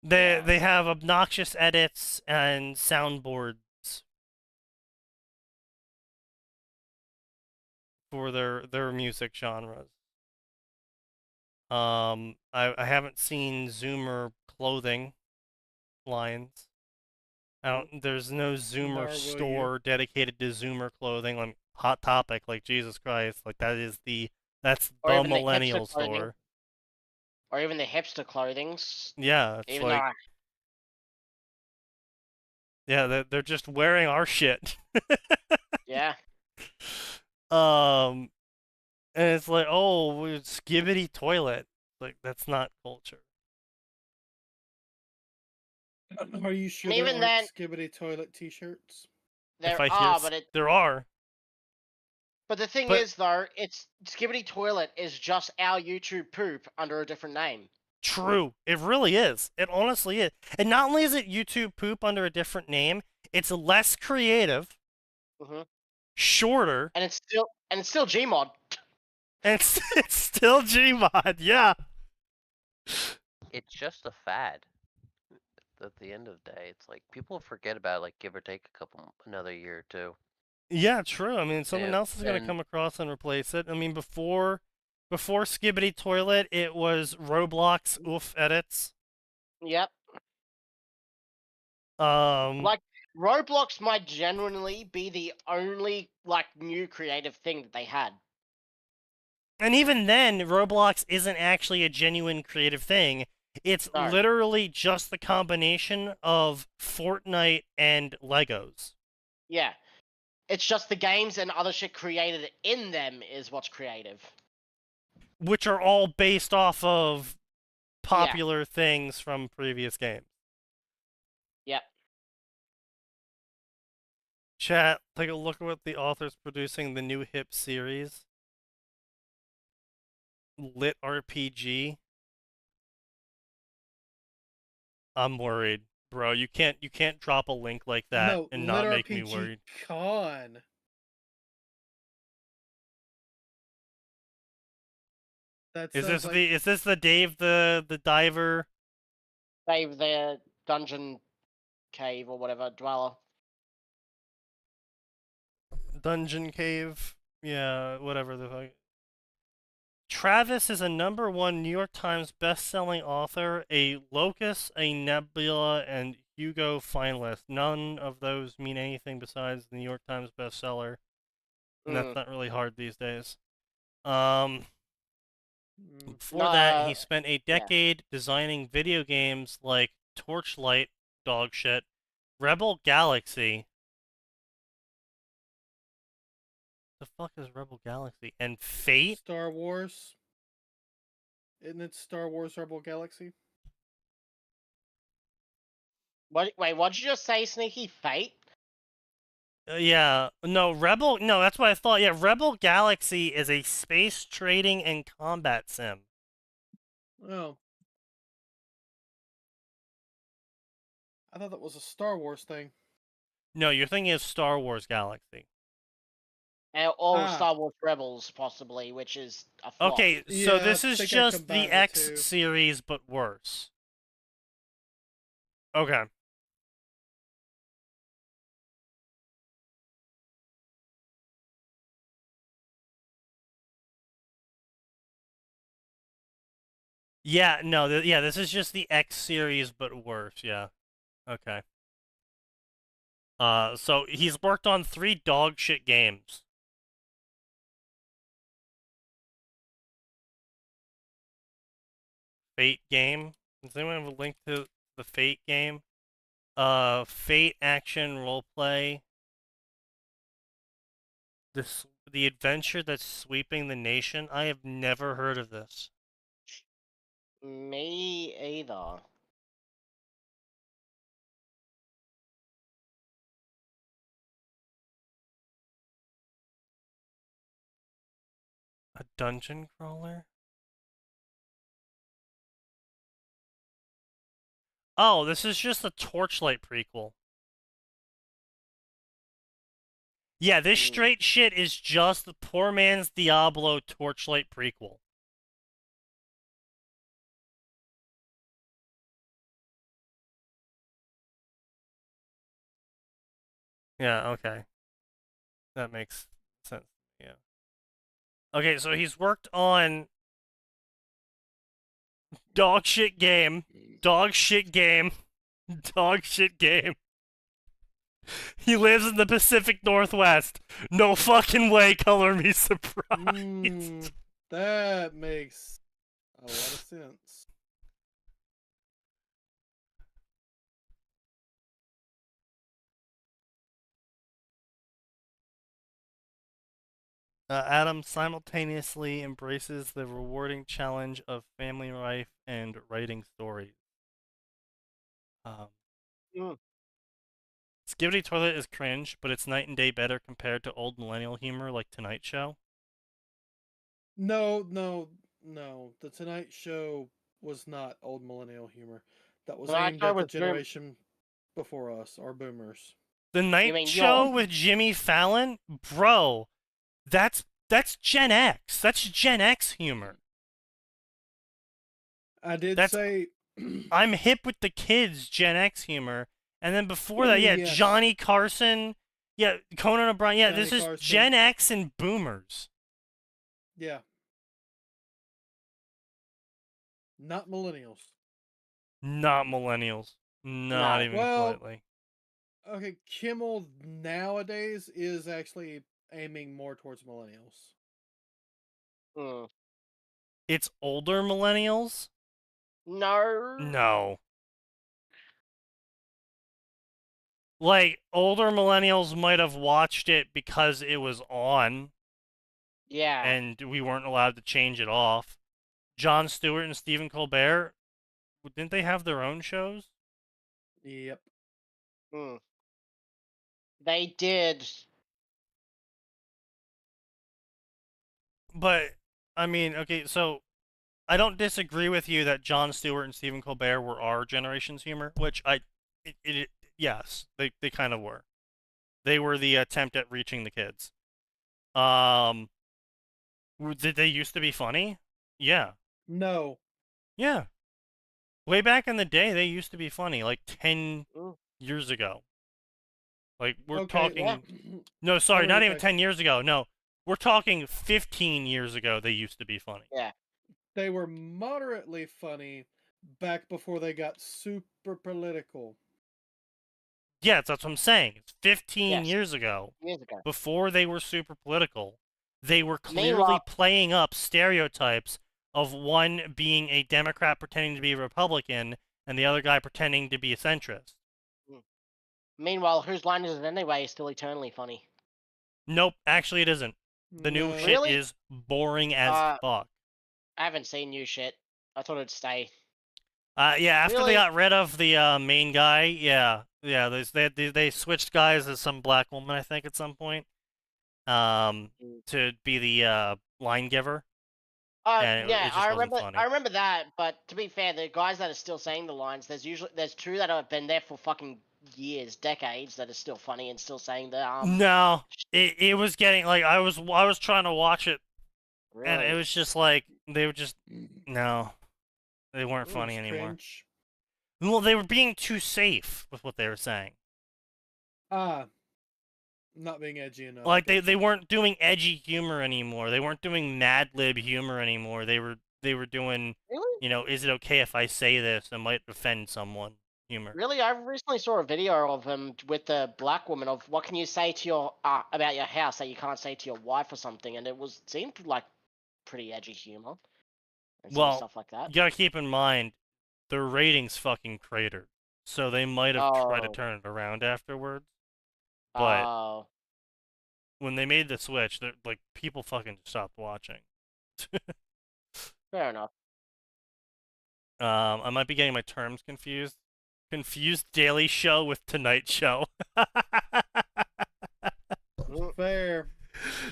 they have obnoxious edits and soundboards for their music genres. I haven't seen Zoomer clothing lines. There's no Zoomer Nor will you. store dedicated to Zoomer clothing. Like, Hot Topic, like, Jesus Christ, like, that's the Or even the hipster millennial clothing. store. Or even the hipster clothings. Yeah, it's Even like, though yeah, they're just wearing our shit. yeah. And it's like, oh, skibbity toilet. Like, that's not culture. Are you sure And there even aren't then- skibbity toilet T-shirts? There If I are, hear, but there are. But the thing But- is, though, it's Skibbity Toilet is just our YouTube poop under a different name. True. It really is. It honestly is. And not only is it YouTube poop under a different name, it's less creative, shorter, And it's still Gmod. and it's still Gmod. Yeah. It's just a fad. At the end of the day, it's like people forget about it, like give or take another year or two. Yeah, true. I mean, someone Yeah, else is gonna and- come across and replace it. I mean, before Skibbity Toilet, it was Roblox oof edits. Yep. Like, Roblox might genuinely be the only new creative thing that they had. and even then, Roblox isn't actually a genuine creative thing. It's No. literally just the combination of Fortnite and Legos. Yeah. It's just the games and other shit created in them is what's creative. Which are all based off of popular things from previous games. Yep. Chat, take a look at what the author's producing the new hip series. Lit RPG. I'm worried, bro. You can't drop a link like that No, and not Lit make me RPG worried. Con. That Is sounds this like the Dave the diver? Save their dungeon cave or whatever, dweller. Dungeon Cave? Yeah, whatever the fuck. Travis is a #1 New York Times best-selling author, a Locus, a Nebula, and Hugo finalist. None of those mean anything besides the New York Times bestseller. And that's not really hard these days. Before that, he spent a decade designing video games like Torchlight, dogshit, Rebel Galaxy. The fuck is Rebel Galaxy? And Fate? Star Wars. Isn't it Star Wars Rebel Galaxy? Wait, what'd you just say, Sneaky? Fate? Yeah, no, that's what I thought. Yeah, Rebel Galaxy is a space trading and combat sim. Oh. I thought that was a Star Wars thing. No, you're thinking of Star Wars Galaxy. Or Star Wars Rebels, possibly, which is a flop. Okay, so Yeah, this I is think I just the combined the X two. series, but worse. Okay. Yeah, no, this is just the X series, but worse, yeah. Okay. So he's worked on 3 dog shit games. Fate game. Does anyone have a link to the Fate game? Fate action roleplay. The adventure that's sweeping the nation. I have never heard of this. Me either. A dungeon crawler? Oh, this is just a Torchlight prequel. Yeah, this straight shit is just the poor man's Diablo Torchlight prequel. Yeah, okay. That makes sense. Yeah. Okay, so he's worked on dog shit game, dog shit game, dog shit game. He lives in the Pacific Northwest. No fucking way, color me surprised. That makes a lot of sense. Adam simultaneously embraces the rewarding challenge of family life and writing stories. Skibidi Toilet is cringe, but it's night and day better compared to old millennial humor like Tonight Show. No. The Tonight Show was not old millennial humor. That was Tonight aimed Show at the was generation before us, our boomers. The Night mean Show y'all? with Jimmy Fallon? Bro, that's Gen X. That's Gen X humor. I did That's- say I'm hip with the kids' Gen X humor. And then before that, yeah, Yes. Johnny Carson, yeah, Conan O'Brien, yeah, this Johnny is Carson. Gen X and boomers. yeah. Not millennials. Not millennials. Not No. even Well- slightly. Okay, Kimmel nowadays is actually aiming more towards millennials. Hmm. It's older millennials? No. No. Like, older millennials might have watched it because it was on, Yeah. and we weren't allowed to change it off. Jon Stewart and Stephen Colbert, didn't they have their own shows? Yep. Hmm. They did. But, I mean, okay, so I don't disagree with you that Jon Stewart and Stephen Colbert were our generation's humor, which yes, they kind of were. They were the attempt at reaching the kids. Did they used to be funny? Yeah. No. Yeah. Way back in the day, they used to be funny, like 10 Mm. years ago. Like, we're Okay, talking... yeah. No, sorry, Wait, not even okay. 10 years ago. No, we're talking 15 years ago they used to be funny. They were moderately funny back before they got super political. Yeah, that's what I'm saying. It's 15 Yes. years ago. Years ago. Before they were super political, they were clearly Meanwhile- playing up stereotypes of one being a Democrat pretending to be a Republican and the other guy pretending to be a centrist. Meanwhile, Whose Line Is It Anyway is still eternally funny. Nope, actually it isn't. The new No. shit Really? is boring as fuck. I haven't seen new shit. I thought it'd stay. Yeah, after Really? they got rid of the main guy, yeah, they switched guys as some black woman, I think, at some point, to be the line giver. And Yeah, it just I wasn't remember. funny. I remember that. But to be fair, the guys that are still saying the lines, there's two that have been there for fucking years, decades, that are still funny and still saying the No, it was getting like I was trying to watch it, Really? and it was just like they were just no, they weren't It funny was anymore. cringe. Well, they were being too safe with what they were saying. Not being edgy enough. Like but- they weren't doing edgy humor anymore. They weren't doing Mad Lib humor anymore. They were doing, Really? is it okay if I say this? It might offend someone. humor. Really, I recently saw a video of him with the black woman of what can you say to your about your house that you can't say to your wife or something, and seemed like pretty edgy humor and sort of Well, stuff like that. you gotta keep in mind their ratings fucking cratered, so they might have tried to Oh. turn it around afterwards. But Oh. when they made the switch, like people fucking stopped watching. Fair enough. I might be getting my terms confused. Confused Daily Show with Tonight Show. Fair.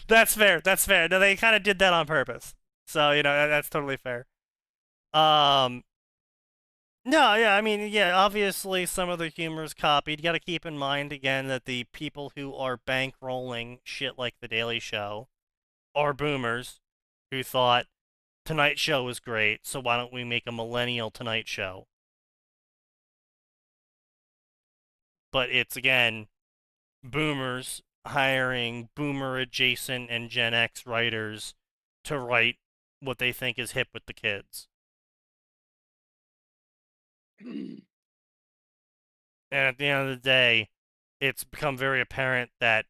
That's fair. That's fair. No, they kind of did that on purpose. So, that's totally fair. No, yeah, I mean, yeah, obviously some of the humor is copied. You got to keep in mind again that the people who are bankrolling shit like The Daily Show are boomers who thought Tonight Show was great, so why don't we make a millennial Tonight Show? But it's, again, boomers hiring boomer adjacent and Gen X writers to write what they think is hip with the kids. And at the end of the day, it's become very apparent that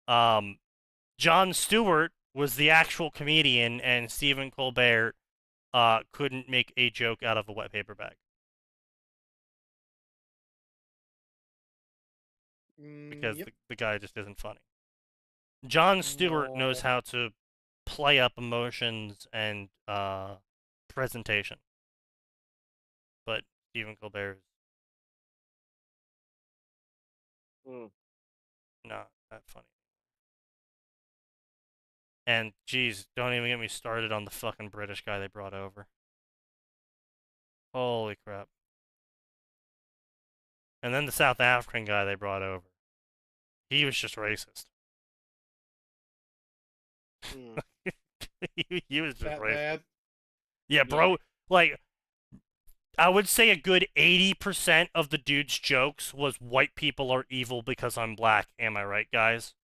Jon Stewart was the actual comedian and Stephen Colbert couldn't make a joke out of a wet paper bag. Because Yep. the guy just isn't funny. Jon Stewart knows No. how to play up emotions and presentation. But Stephen Colbert is not that funny. And, geez, don't even get me started on the fucking British guy they brought over. Holy crap. And then the South African guy they brought over. He was just racist. he was just That racist. bad. Yeah, bro, like, I would say a good 80% of the dude's jokes was white people are evil because I'm black. Am I right, guys?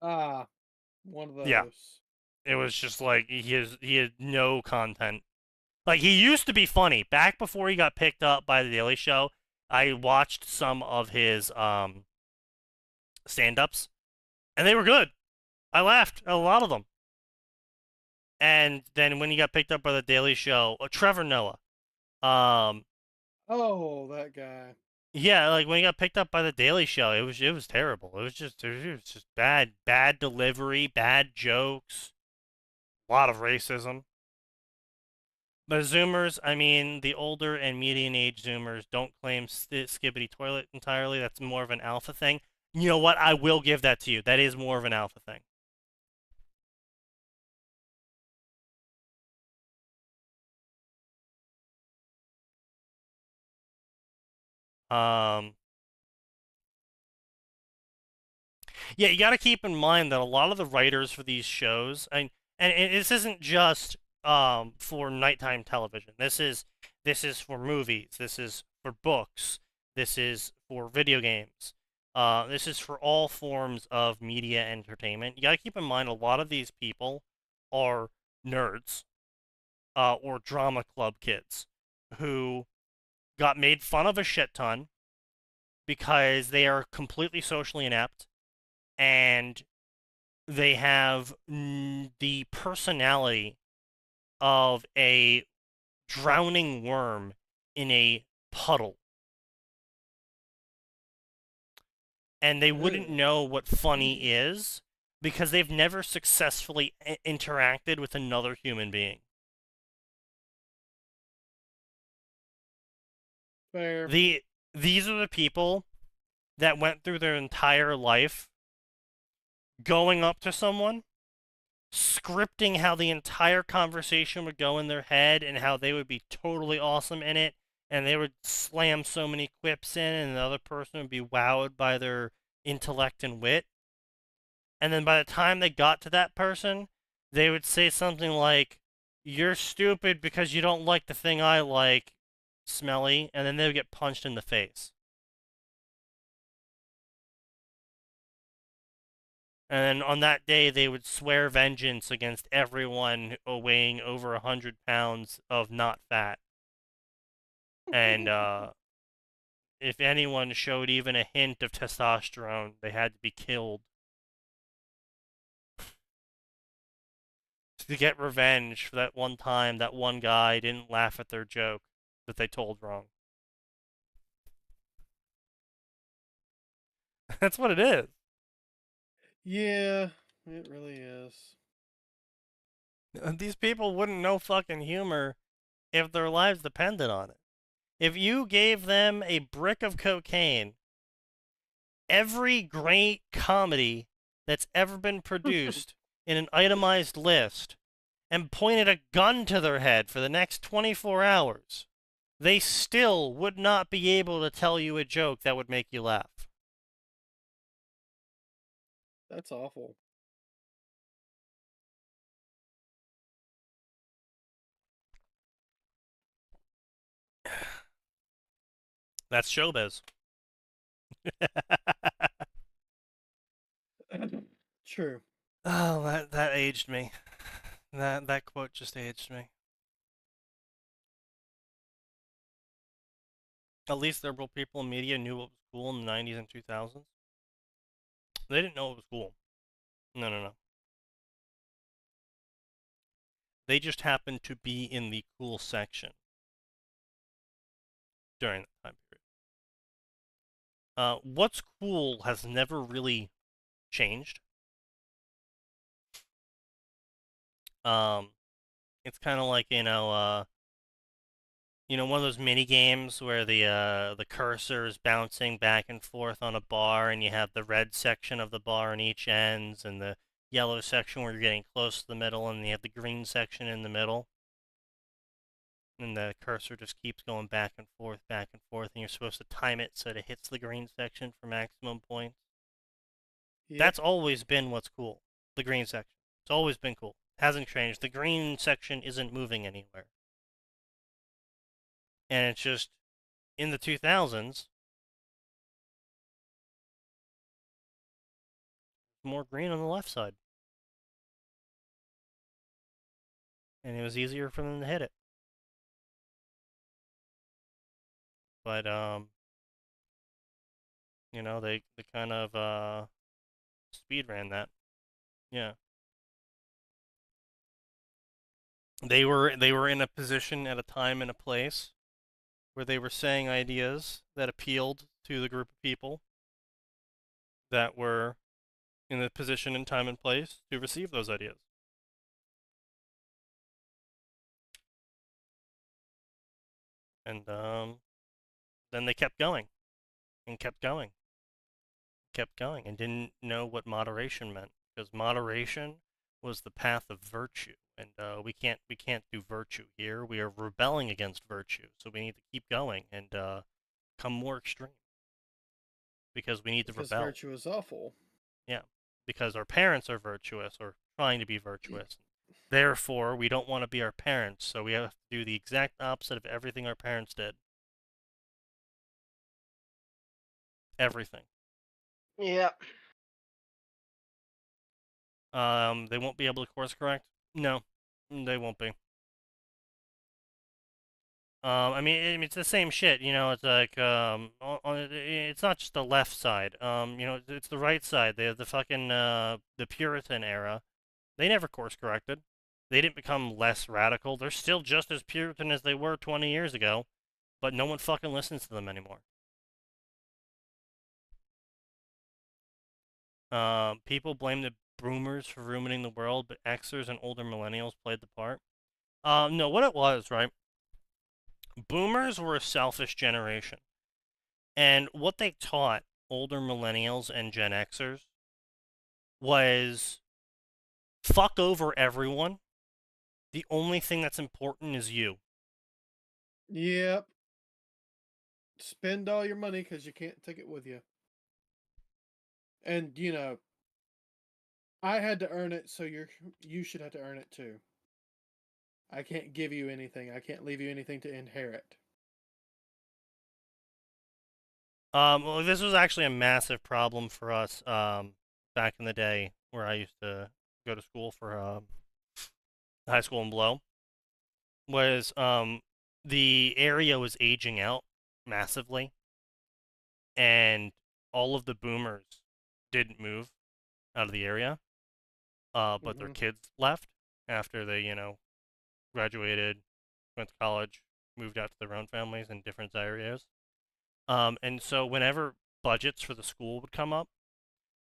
Ah, one of those. Yeah. It was just like he had no content. Like, he used to be funny. Back before he got picked up by The Daily Show, I watched some of his stand-ups, and they were good. I laughed at a lot of them. And then when he got picked up by The Daily Show, Trevor Noah. Oh, that guy. Yeah, like when he got picked up by The Daily Show, it was terrible. It was just bad delivery, bad jokes, a lot of racism. But Zoomers, I mean, the older and median age Zoomers don't claim Skibbity Toilet entirely. That's more of an alpha thing. You know what? I will give that to you. That is more of an alpha thing. Yeah, you got to keep in mind that a lot of the writers for these shows, and this isn't just for nighttime television. This is for movies. This is for books. This is for video games. This is for all forms of media entertainment. You got to keep in mind a lot of these people are nerds or drama club kids who got made fun of a shit ton because they are completely socially inept and they have the personality of a drowning worm in a puddle. And they wouldn't know what funny is because they've never successfully interacted with another human being. Fair. These are the people that went through their entire life going up to someone, scripting how the entire conversation would go in their head and how they would be totally awesome in it, and they would slam so many quips in, and the other person would be wowed by their intellect and wit. And then by the time they got to that person, they would say something like, "You're stupid because you don't like the thing I like, smelly," and then they would get punched in the face. And then on that day, they would swear vengeance against everyone weighing over 100 pounds of not fat. And if anyone showed even a hint of testosterone, they had to be killed to get revenge for that one time that one guy didn't laugh at their joke that they told wrong. That's what it is. Yeah, it really is. These people wouldn't know fucking humor if their lives depended on it. If you gave them a brick of cocaine, every great comedy that's ever been produced in an itemized list, and pointed a gun to their head for the next 24 hours, they still would not be able to tell you a joke that would make you laugh. That's awful. That's showbiz. True. Oh, that aged me. That quote just aged me. At least liberal people in media knew what was cool in the 90s and 2000s. They didn't know it was cool. No. They just happened to be in the cool section during that time period. What's cool has never really changed. It's kind of like, one of those mini games where the cursor is bouncing back and forth on a bar, and you have the red section of the bar on each ends, and the yellow section where you're getting close to the middle, and you have the green section in the middle. And the cursor just keeps going back and forth, and you're supposed to time it so it hits the green section for maximum points. Yep. That's always been what's cool. The green section. It's always been cool. Hasn't changed. The green section isn't moving anywhere. And it's just, in the 2000s, more green on the left side. And it was easier for them to hit it. But, they kind of, speed ran that. Yeah. They were in a position at a time and a place where they were saying ideas that appealed to the group of people that were in the position and time and place to receive those ideas. And then they kept going and kept going, and didn't know what moderation meant, because moderation was the path of virtue, and we can't do virtue here. We are rebelling against virtue, so we need to keep going and become more extreme, because we need to Because rebel. virtue is awful. Yeah, because our parents are virtuous or trying to be virtuous. Therefore, we don't want to be our parents, so we have to do the exact opposite of everything our parents did. Everything. Yeah. They won't be able to course correct? No, they won't be. It's the same shit, it's like, it's not just the left side, it's the right side. They have the fucking, the Puritan era. They never course corrected. They didn't become less radical. They're still just as Puritan as they were 20 years ago, but no one fucking listens to them anymore. People blame the boomers for ruining the world, but Xers and older millennials played the part. No, what it was, right? Boomers were a selfish generation. And what they taught older millennials and Gen Xers was fuck over everyone. The only thing that's important is you. Yep. Spend all your money because you can't take it with you. And, I had to earn it, so you should have to earn it too. I can't give you anything. I can't leave you anything to inherit. Well, this was actually a massive problem for us back in the day, where I used to go to school for high school and below. Was the area was aging out massively, and all of the boomers didn't move out of the area, but their kids left after they, graduated, went to college, moved out to their own families in different areas. And so whenever budgets for the school would come up,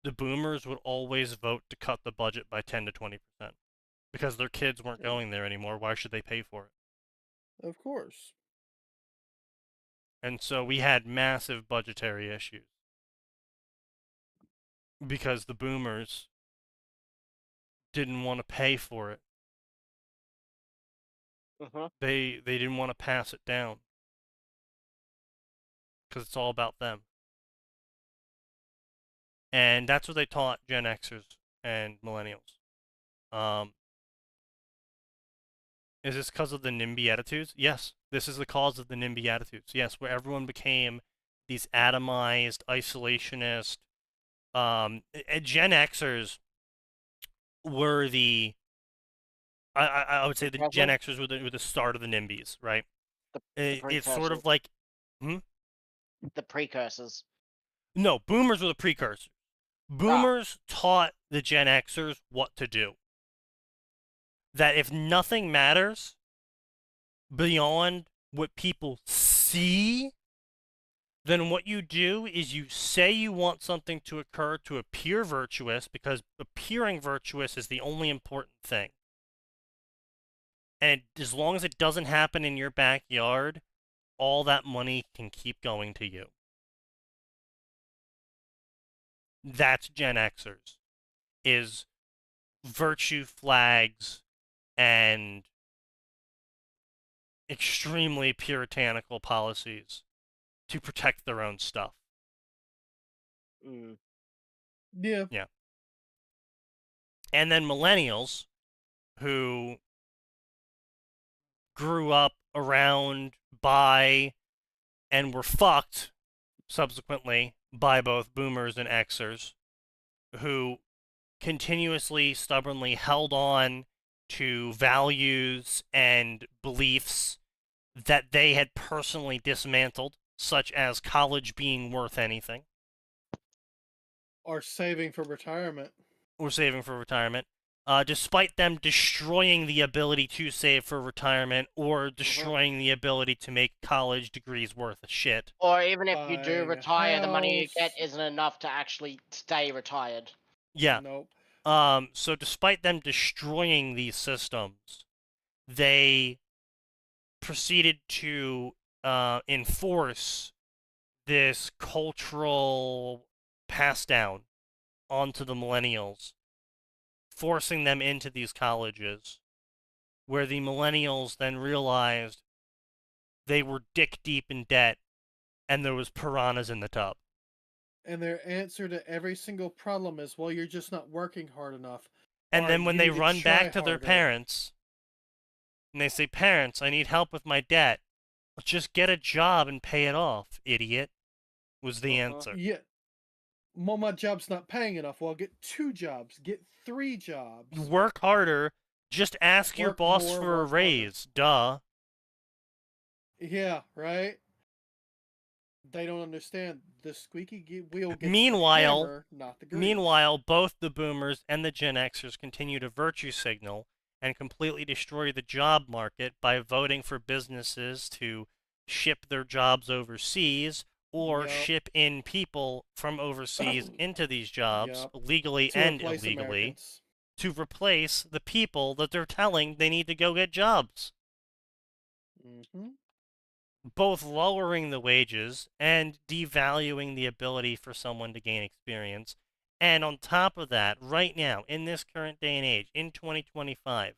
the boomers would always vote to cut the budget by 10 to 20% because their kids weren't going there anymore. Why should they pay for it? Of course. And so we had massive budgetary issues because the boomers didn't want to pay for it. They didn't want to pass it down because it's all about them. And that's what they taught Gen Xers and millennials. Is this because of the NIMBY attitudes? Yes, this is the cause of the NIMBY attitudes. Yes, where everyone became these atomized, isolationist. Gen Xers were the. I would say the Gen Xers were the start of the NIMBYs, right? It's sort of like. The precursors. No, boomers were the precursors. Boomers taught the Gen Xers what to do. That if nothing matters beyond what people see, then what you do is you say you want something to occur to appear virtuous because appearing virtuous is the only important thing. And as long as it doesn't happen in your backyard, all that money can keep going to you. That's Gen Xers, is virtue flags and extremely puritanical policies to protect their own stuff. Yeah. Yeah. And then millennials, who grew up around by and were fucked subsequently by both boomers and Xers, who continuously, stubbornly held on to values and beliefs that they had personally dismantled, such as college being worth anything. Or saving for retirement. Or saving for retirement. Despite them destroying the ability to save for retirement or destroying the ability to make college degrees worth a shit. Or even if you do Buying a retire, the money you get house. isn't enough to actually stay retired. Yeah. Nope. So despite them destroying these systems, they proceeded to enforce this cultural pass down onto the millennials, forcing them into these colleges, where the millennials then realized they were dick deep in debt and there was piranhas in the tub. And their answer to every single problem is, well, you're just not working hard enough. And then when they run back to their harder. parents and they say, "Parents, I need help with my debt," "Just get a job and pay it off, idiot," was the answer. Yeah. Well, my job's not paying enough. Well, get 2 jobs. Get 3 jobs. Work harder. Just ask your Work boss more, for a work harder. raise. Duh. Yeah, right? They don't understand. The squeaky wheel gets Meanwhile, the hammer, not the grease. Meanwhile, both the boomers and the Gen Xers continue to virtue signal and completely destroy the job market by voting for businesses to ship their jobs overseas or Yep. ship in people from overseas into these jobs, Yep. legally To and replace illegally, Americans. to replace the people that they're telling they need to go get jobs. Both lowering the wages and devaluing the ability for someone to gain experience. And on top of that, right now, in this current day and age, in 2025,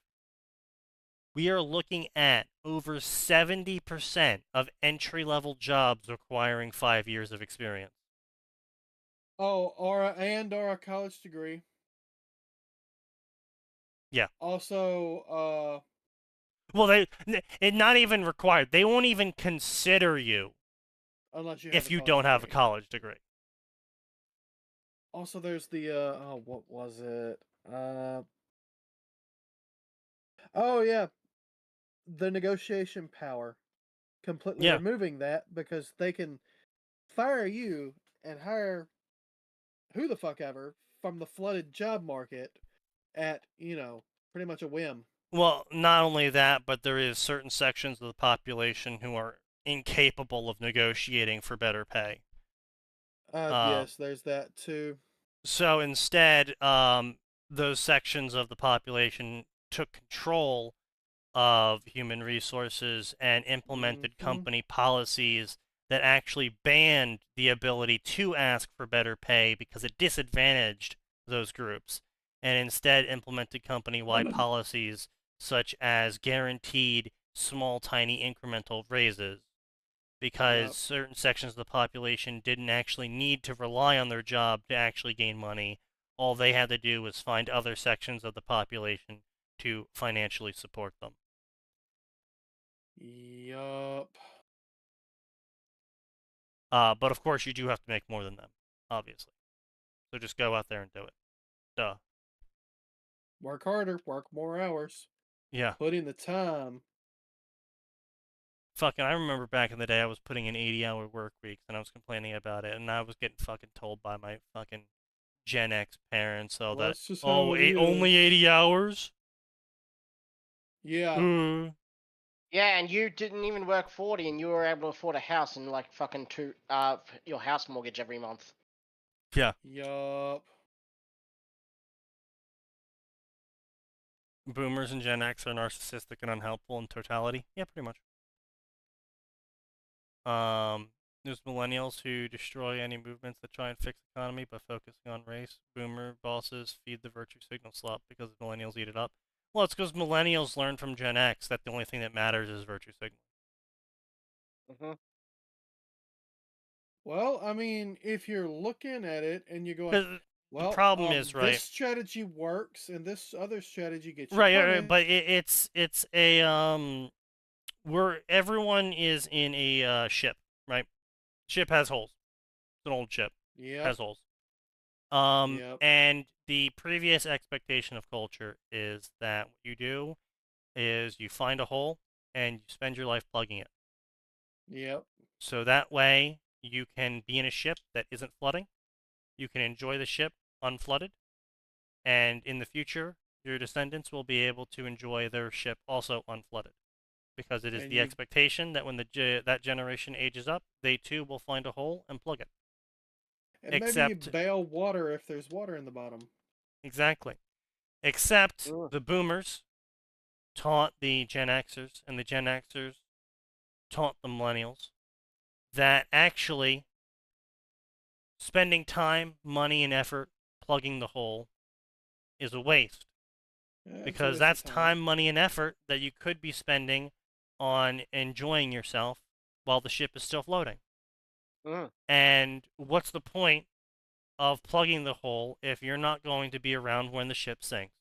we are looking at over 70% of entry-level jobs requiring 5 years of experience. Oh, or a college degree. Yeah. Also, Well, it's not even required. They won't even consider you unless you have if a you college don't have a degree. college degree. Also, there's the what was it? Oh yeah, the negotiation power. completely Yeah. removing that because they can fire you and hire who the fuck ever from the flooded job market at, pretty much a whim. Well, not only that, but there is certain sections of the population who are incapable of negotiating for better pay. Yes, there's that too. So instead, those sections of the population took control of human resources and implemented company policies that actually banned the ability to ask for better pay because it disadvantaged those groups, and instead implemented company-wide policies such as guaranteed small, tiny incremental raises because Yep. certain sections of the population didn't actually need to rely on their job to actually gain money. All they had to do was find other sections of the population to financially support them. Yup. But of course, you do have to make more than them, obviously. So just go out there and do it. Duh. Work harder, work more hours, Yeah. put in the time. Fucking, I remember back in the day, I was putting in 80-hour work weeks, and I was complaining about it, and I was getting fucking told by my fucking Gen X parents, Well, that, that's just how it only is. 80 hours? Yeah. Yeah, and you didn't even work 40, and you were able to afford a house and like fucking your house mortgage every month. Yeah. Yup. Boomers and Gen X are narcissistic and unhelpful in totality. Yeah, pretty much. There's millennials who destroy any movements that try and fix the economy by focusing on race. Boomer bosses feed the virtue signal slop because millennials eat it up. Well, it's because millennials learned from Gen X that the only thing that matters is virtue signal. Well, I mean, if you're looking at it and you're going, 'Cause well, the problem is, right? this strategy works and this other strategy gets you Right, punished. but it's a where everyone is in a ship, right? Ship has holes. It's an old ship. Yep. Has holes. Yep. And the previous expectation of culture is that what you do is you find a hole and you spend your life plugging it. Yep. So that way you can be in a ship that isn't flooding. You can enjoy the ship unflooded. And in the future, your descendants will be able to enjoy their ship also unflooded. Because it is And the you- expectation that when that generation ages up, they too will find a hole and plug it. And maybe you Except, bail water if there's water in the bottom. exactly. Except Ugh. the boomers taught the Gen Xers, and the Gen Xers taught the millennials that actually spending time, money, and effort plugging the hole is a waste. Yeah, it's a Because waste that's of time, money, and effort that you could be spending on enjoying yourself while the ship is still floating. And what's the point of plugging the hole if you're not going to be around when the ship sinks?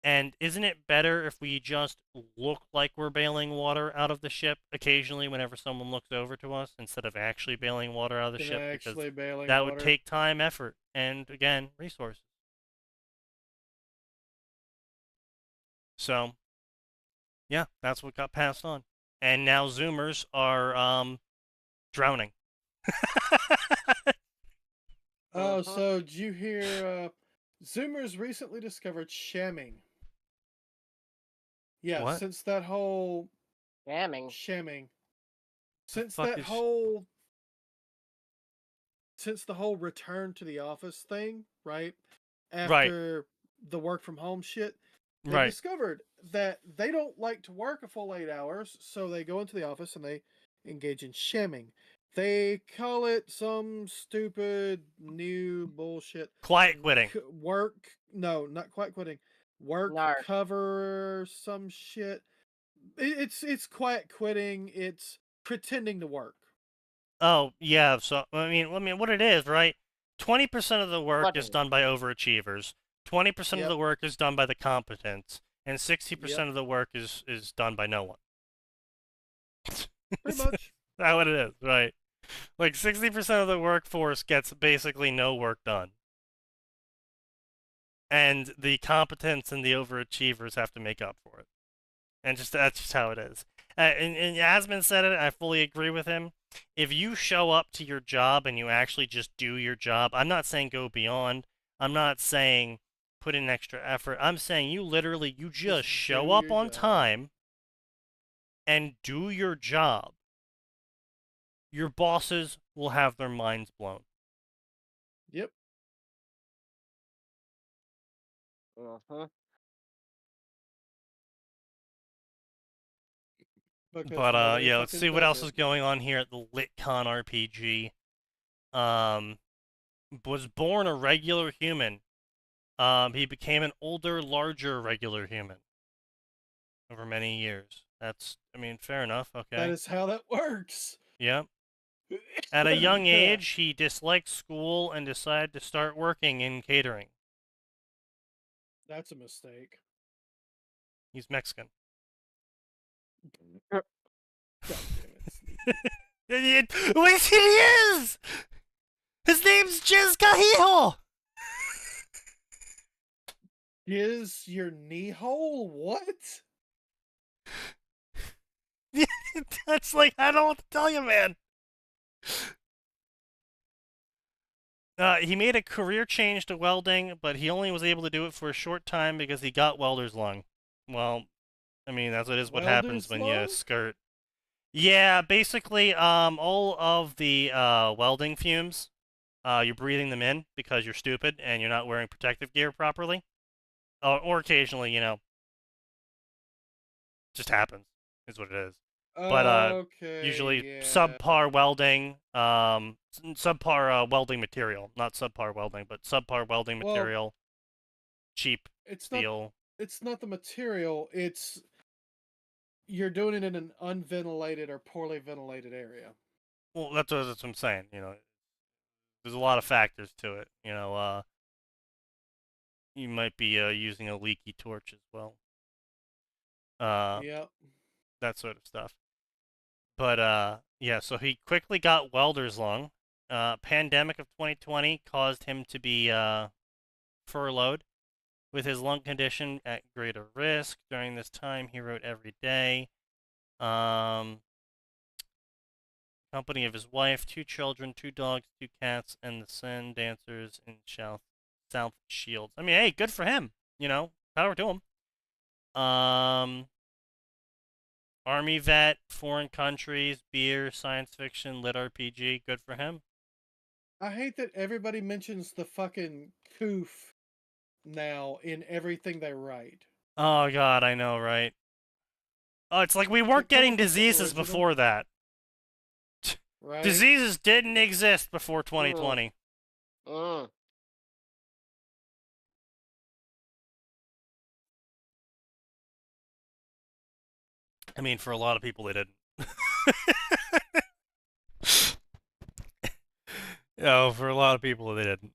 And isn't it better if we just look like we're bailing water out of the ship occasionally whenever someone looks over to us instead of actually bailing water out of the Than ship? Because actually bailing that water. would take time, effort, and again, resources. So, yeah, that's what got passed on. And now Zoomers are drowning. Oh, so did you hear? Zoomers recently discovered shamming. Yeah, What? since that whole Shamming. since fuck that is sh- whole since the whole return to the office thing, right? After the work from home shit, they Right. discovered that they don't like to work a full 8 hours, so they go into the office and they engage in shamming. They call it some stupid new bullshit. Quiet quitting. No, not quite quitting. Work No. cover some shit. It's quiet quitting. It's pretending to work. Oh, yeah. So, I mean, what it is, right? 20% of the work is Flooding. done by overachievers. 20% of Yep. the work is done by the competents, and 60% Yep. of the work is done by no one. Pretty much. That's what it is, right? Like 60% of the workforce gets basically no work done. And the competents and the overachievers have to make up for it. And that's just how it is. And Asman said it, I fully agree with him. If you show up to your job and you actually just do your job, I'm not saying go beyond. I'm not saying put in extra effort. I'm saying you just show do up your on job. time and do your job. Your bosses will have their minds blown. Yep. Uh-huh. Because But nobody yeah, let's fucking see what does else it. is going on here at the LitCon RPG. Was born a regular human. He became an older, larger regular human over many years. That's, I mean, fair enough. That Okay. is how that works. Yeah. At a young age, he disliked school and decided to start working in catering. That's a mistake. He's Mexican. God damn it, Sneaky. Wait, he is! His name's Jez Cahijo! Is your knee hole? What? That's like, I don't know what to tell you, man. He made a career change to welding, but he only was able to do it for a short time because he got welder's lung. Well, I mean, that's what happens Welder's when lung? you skirt. Yeah, basically, all of the welding fumes, you're breathing them in because you're stupid and you're not wearing protective gear properly. Or occasionally, just happens, is what it is. But Okay, usually yeah. subpar welding, subpar welding material, not subpar welding, but subpar welding Well, material, cheap It's not. steel. It's not the material. It's you're doing it in an unventilated or poorly ventilated area. Well, that's what I'm saying. There's a lot of factors to it. You might be using a leaky torch as well. Yep. That sort of stuff. But yeah, so he quickly got welder's lung. Pandemic of 2020 caused him to be furloughed, with his lung condition at greater risk. During this time, he wrote every day. Company of his wife, 2 children, 2 dogs, 2 cats, and the Sun dancers in South Shields. I mean, hey, good for him. Power to him. Army vet, foreign countries, beer, science fiction, lit RPG. Good for him. I hate that everybody mentions the fucking coof now in everything they write. Oh God, I know, right? Oh, it's like we weren't Come getting up with the diseases original. before that. Right? Diseases didn't exist before 2020. Mm. I mean, for a lot of people, they didn't. For a lot of people, they didn't.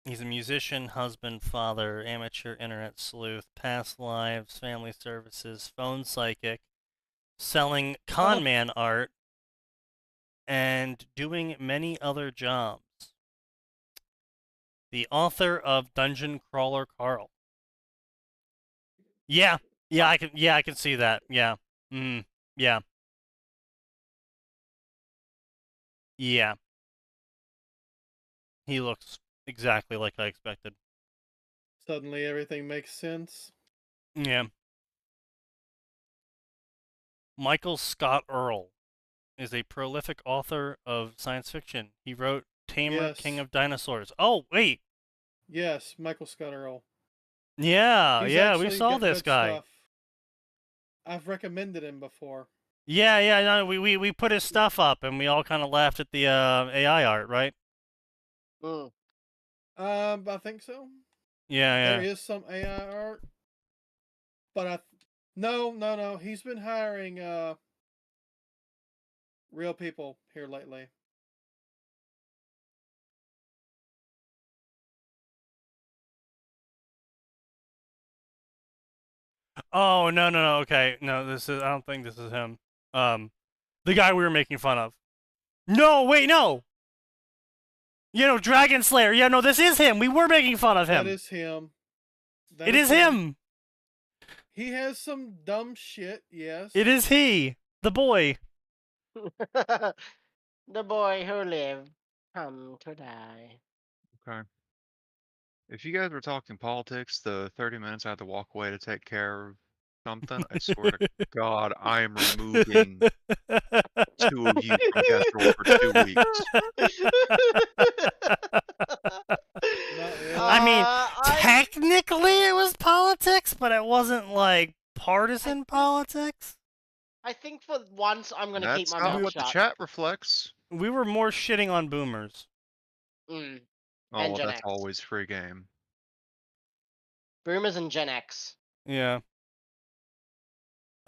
He's a musician, husband, father, amateur internet sleuth, past lives, family services, phone psychic, selling con man art, and doing many other jobs. The author of Dungeon Crawler Carl. Yeah, I can see that. Yeah. Yeah. Yeah. He looks exactly like I expected. Suddenly everything makes sense. Yeah. Michael Scott Earl is a prolific author of science fiction. He wrote Tamer, Yes. King of Dinosaurs. Oh, wait. Yes, Michael Scott Earl. Yeah, He's we actually saw got this good guy. stuff. I've recommended him before. Yeah, no, we put his stuff up and we all kind of laughed at the AI art, right? Mm. I think so. Yeah. There is some AI art, but no. He's been hiring real people here lately. Oh, no, okay. No, I don't think this is him. The guy we were making fun of. No, wait, no! Dragon Slayer. Yeah, no, this is him. We were making fun of him. That is him. It is him! He has some dumb shit, yes. It is he, the boy. The boy who lived come to die. Okay. If you guys were talking politics, the 30 minutes I had to walk away to take care of something, I swear to God, I am removing 2 of you from guest roll for 2 weeks. Not really. I mean, I technically it was politics, but it wasn't like partisan politics. think for once I'm gonna keep That's my not mouth what the shut. chat reflects. We were more shitting on boomers. Mm. Oh, And well, Gen that's X. always free game. Boomers and Gen X. Yeah.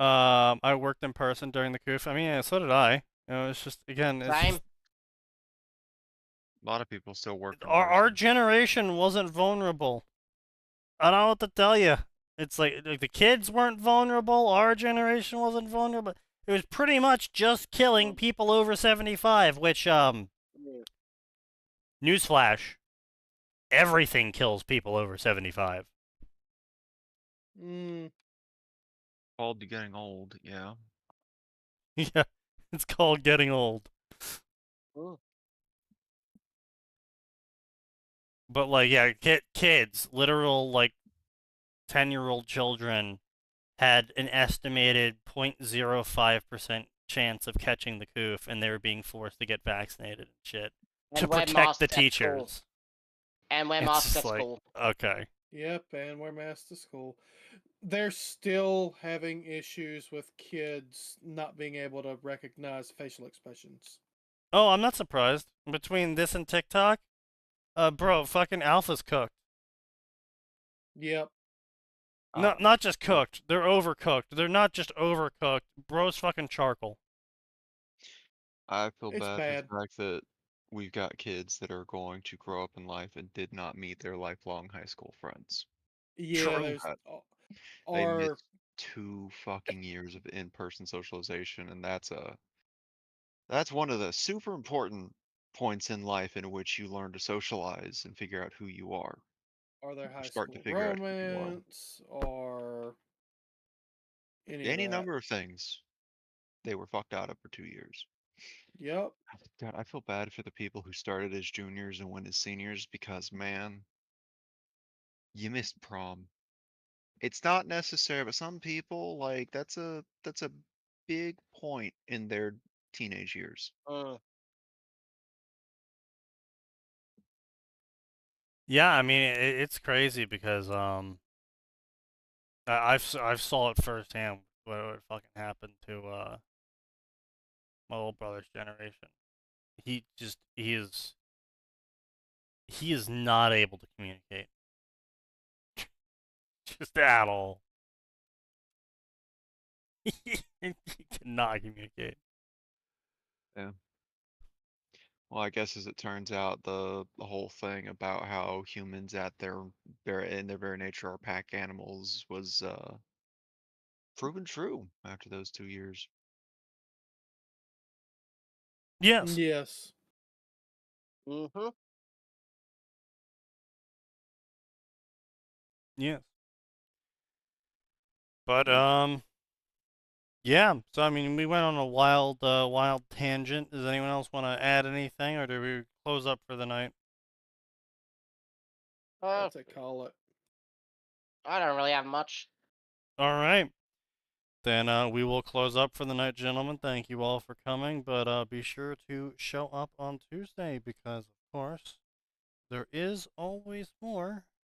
I worked in person during the coup. I mean, yeah, so did I. You know, it's just again, it's Same. just, A lot of people still work in our person. generation wasn't vulnerable. I don't know what to tell you. It's like the kids weren't vulnerable. Our generation wasn't vulnerable. It was pretty much just killing people over 75. Which newsflash, everything kills people over 75. Called to getting old, yeah. Yeah, it's called getting old. Ooh. But like, yeah, kids, literal like 10-year-old children had an estimated 0.05% chance of catching the coof, and they were being forced to get vaccinated and shit And to wear protect masks the at school. teachers. And wear It's masks just at like, school. okay. Yep, and wear masks to school. They're still having issues with kids not being able to recognize facial expressions. Oh, I'm not surprised. Between this and TikTok, bro, fucking Alpha's cooked. Yep. Not just cooked. They're overcooked. They're not just overcooked. Bro's fucking charcoal. I feel It's bad bad. for the fact that we've got kids that are going to grow up in life and did not meet their lifelong high school friends. Yeah, True. there's They our missed 2 fucking years of in-person socialization, and that's one of the super important points in life in which you learn to socialize and figure out who you are. their high Start to school figure out who you are. romance or any of Any that. number of things. They were fucked out of for 2 years. Yep. God, I feel bad for the people who started as juniors and went as seniors because, man, you missed prom. It's not necessary, but some people, like, that's a big point in their teenage years. Yeah, I mean it's crazy because I've saw it firsthand what fucking happened to my old brother's generation. He is not able to communicate. Just at all. He cannot communicate. Yeah. Well, I guess as it turns out, the whole thing about how humans at in their very nature are pack animals was proven true after those 2 years. Yes. Yes. Mm-hmm. Yes. But yeah. So I mean, we went on a wild tangent. Does anyone else want to add anything, or do we close up for the night? That's a call it. I don't really have much. All right. Then we will close up for the night, gentlemen. Thank you all for coming, but be sure to show up on Tuesday because, of course, there is always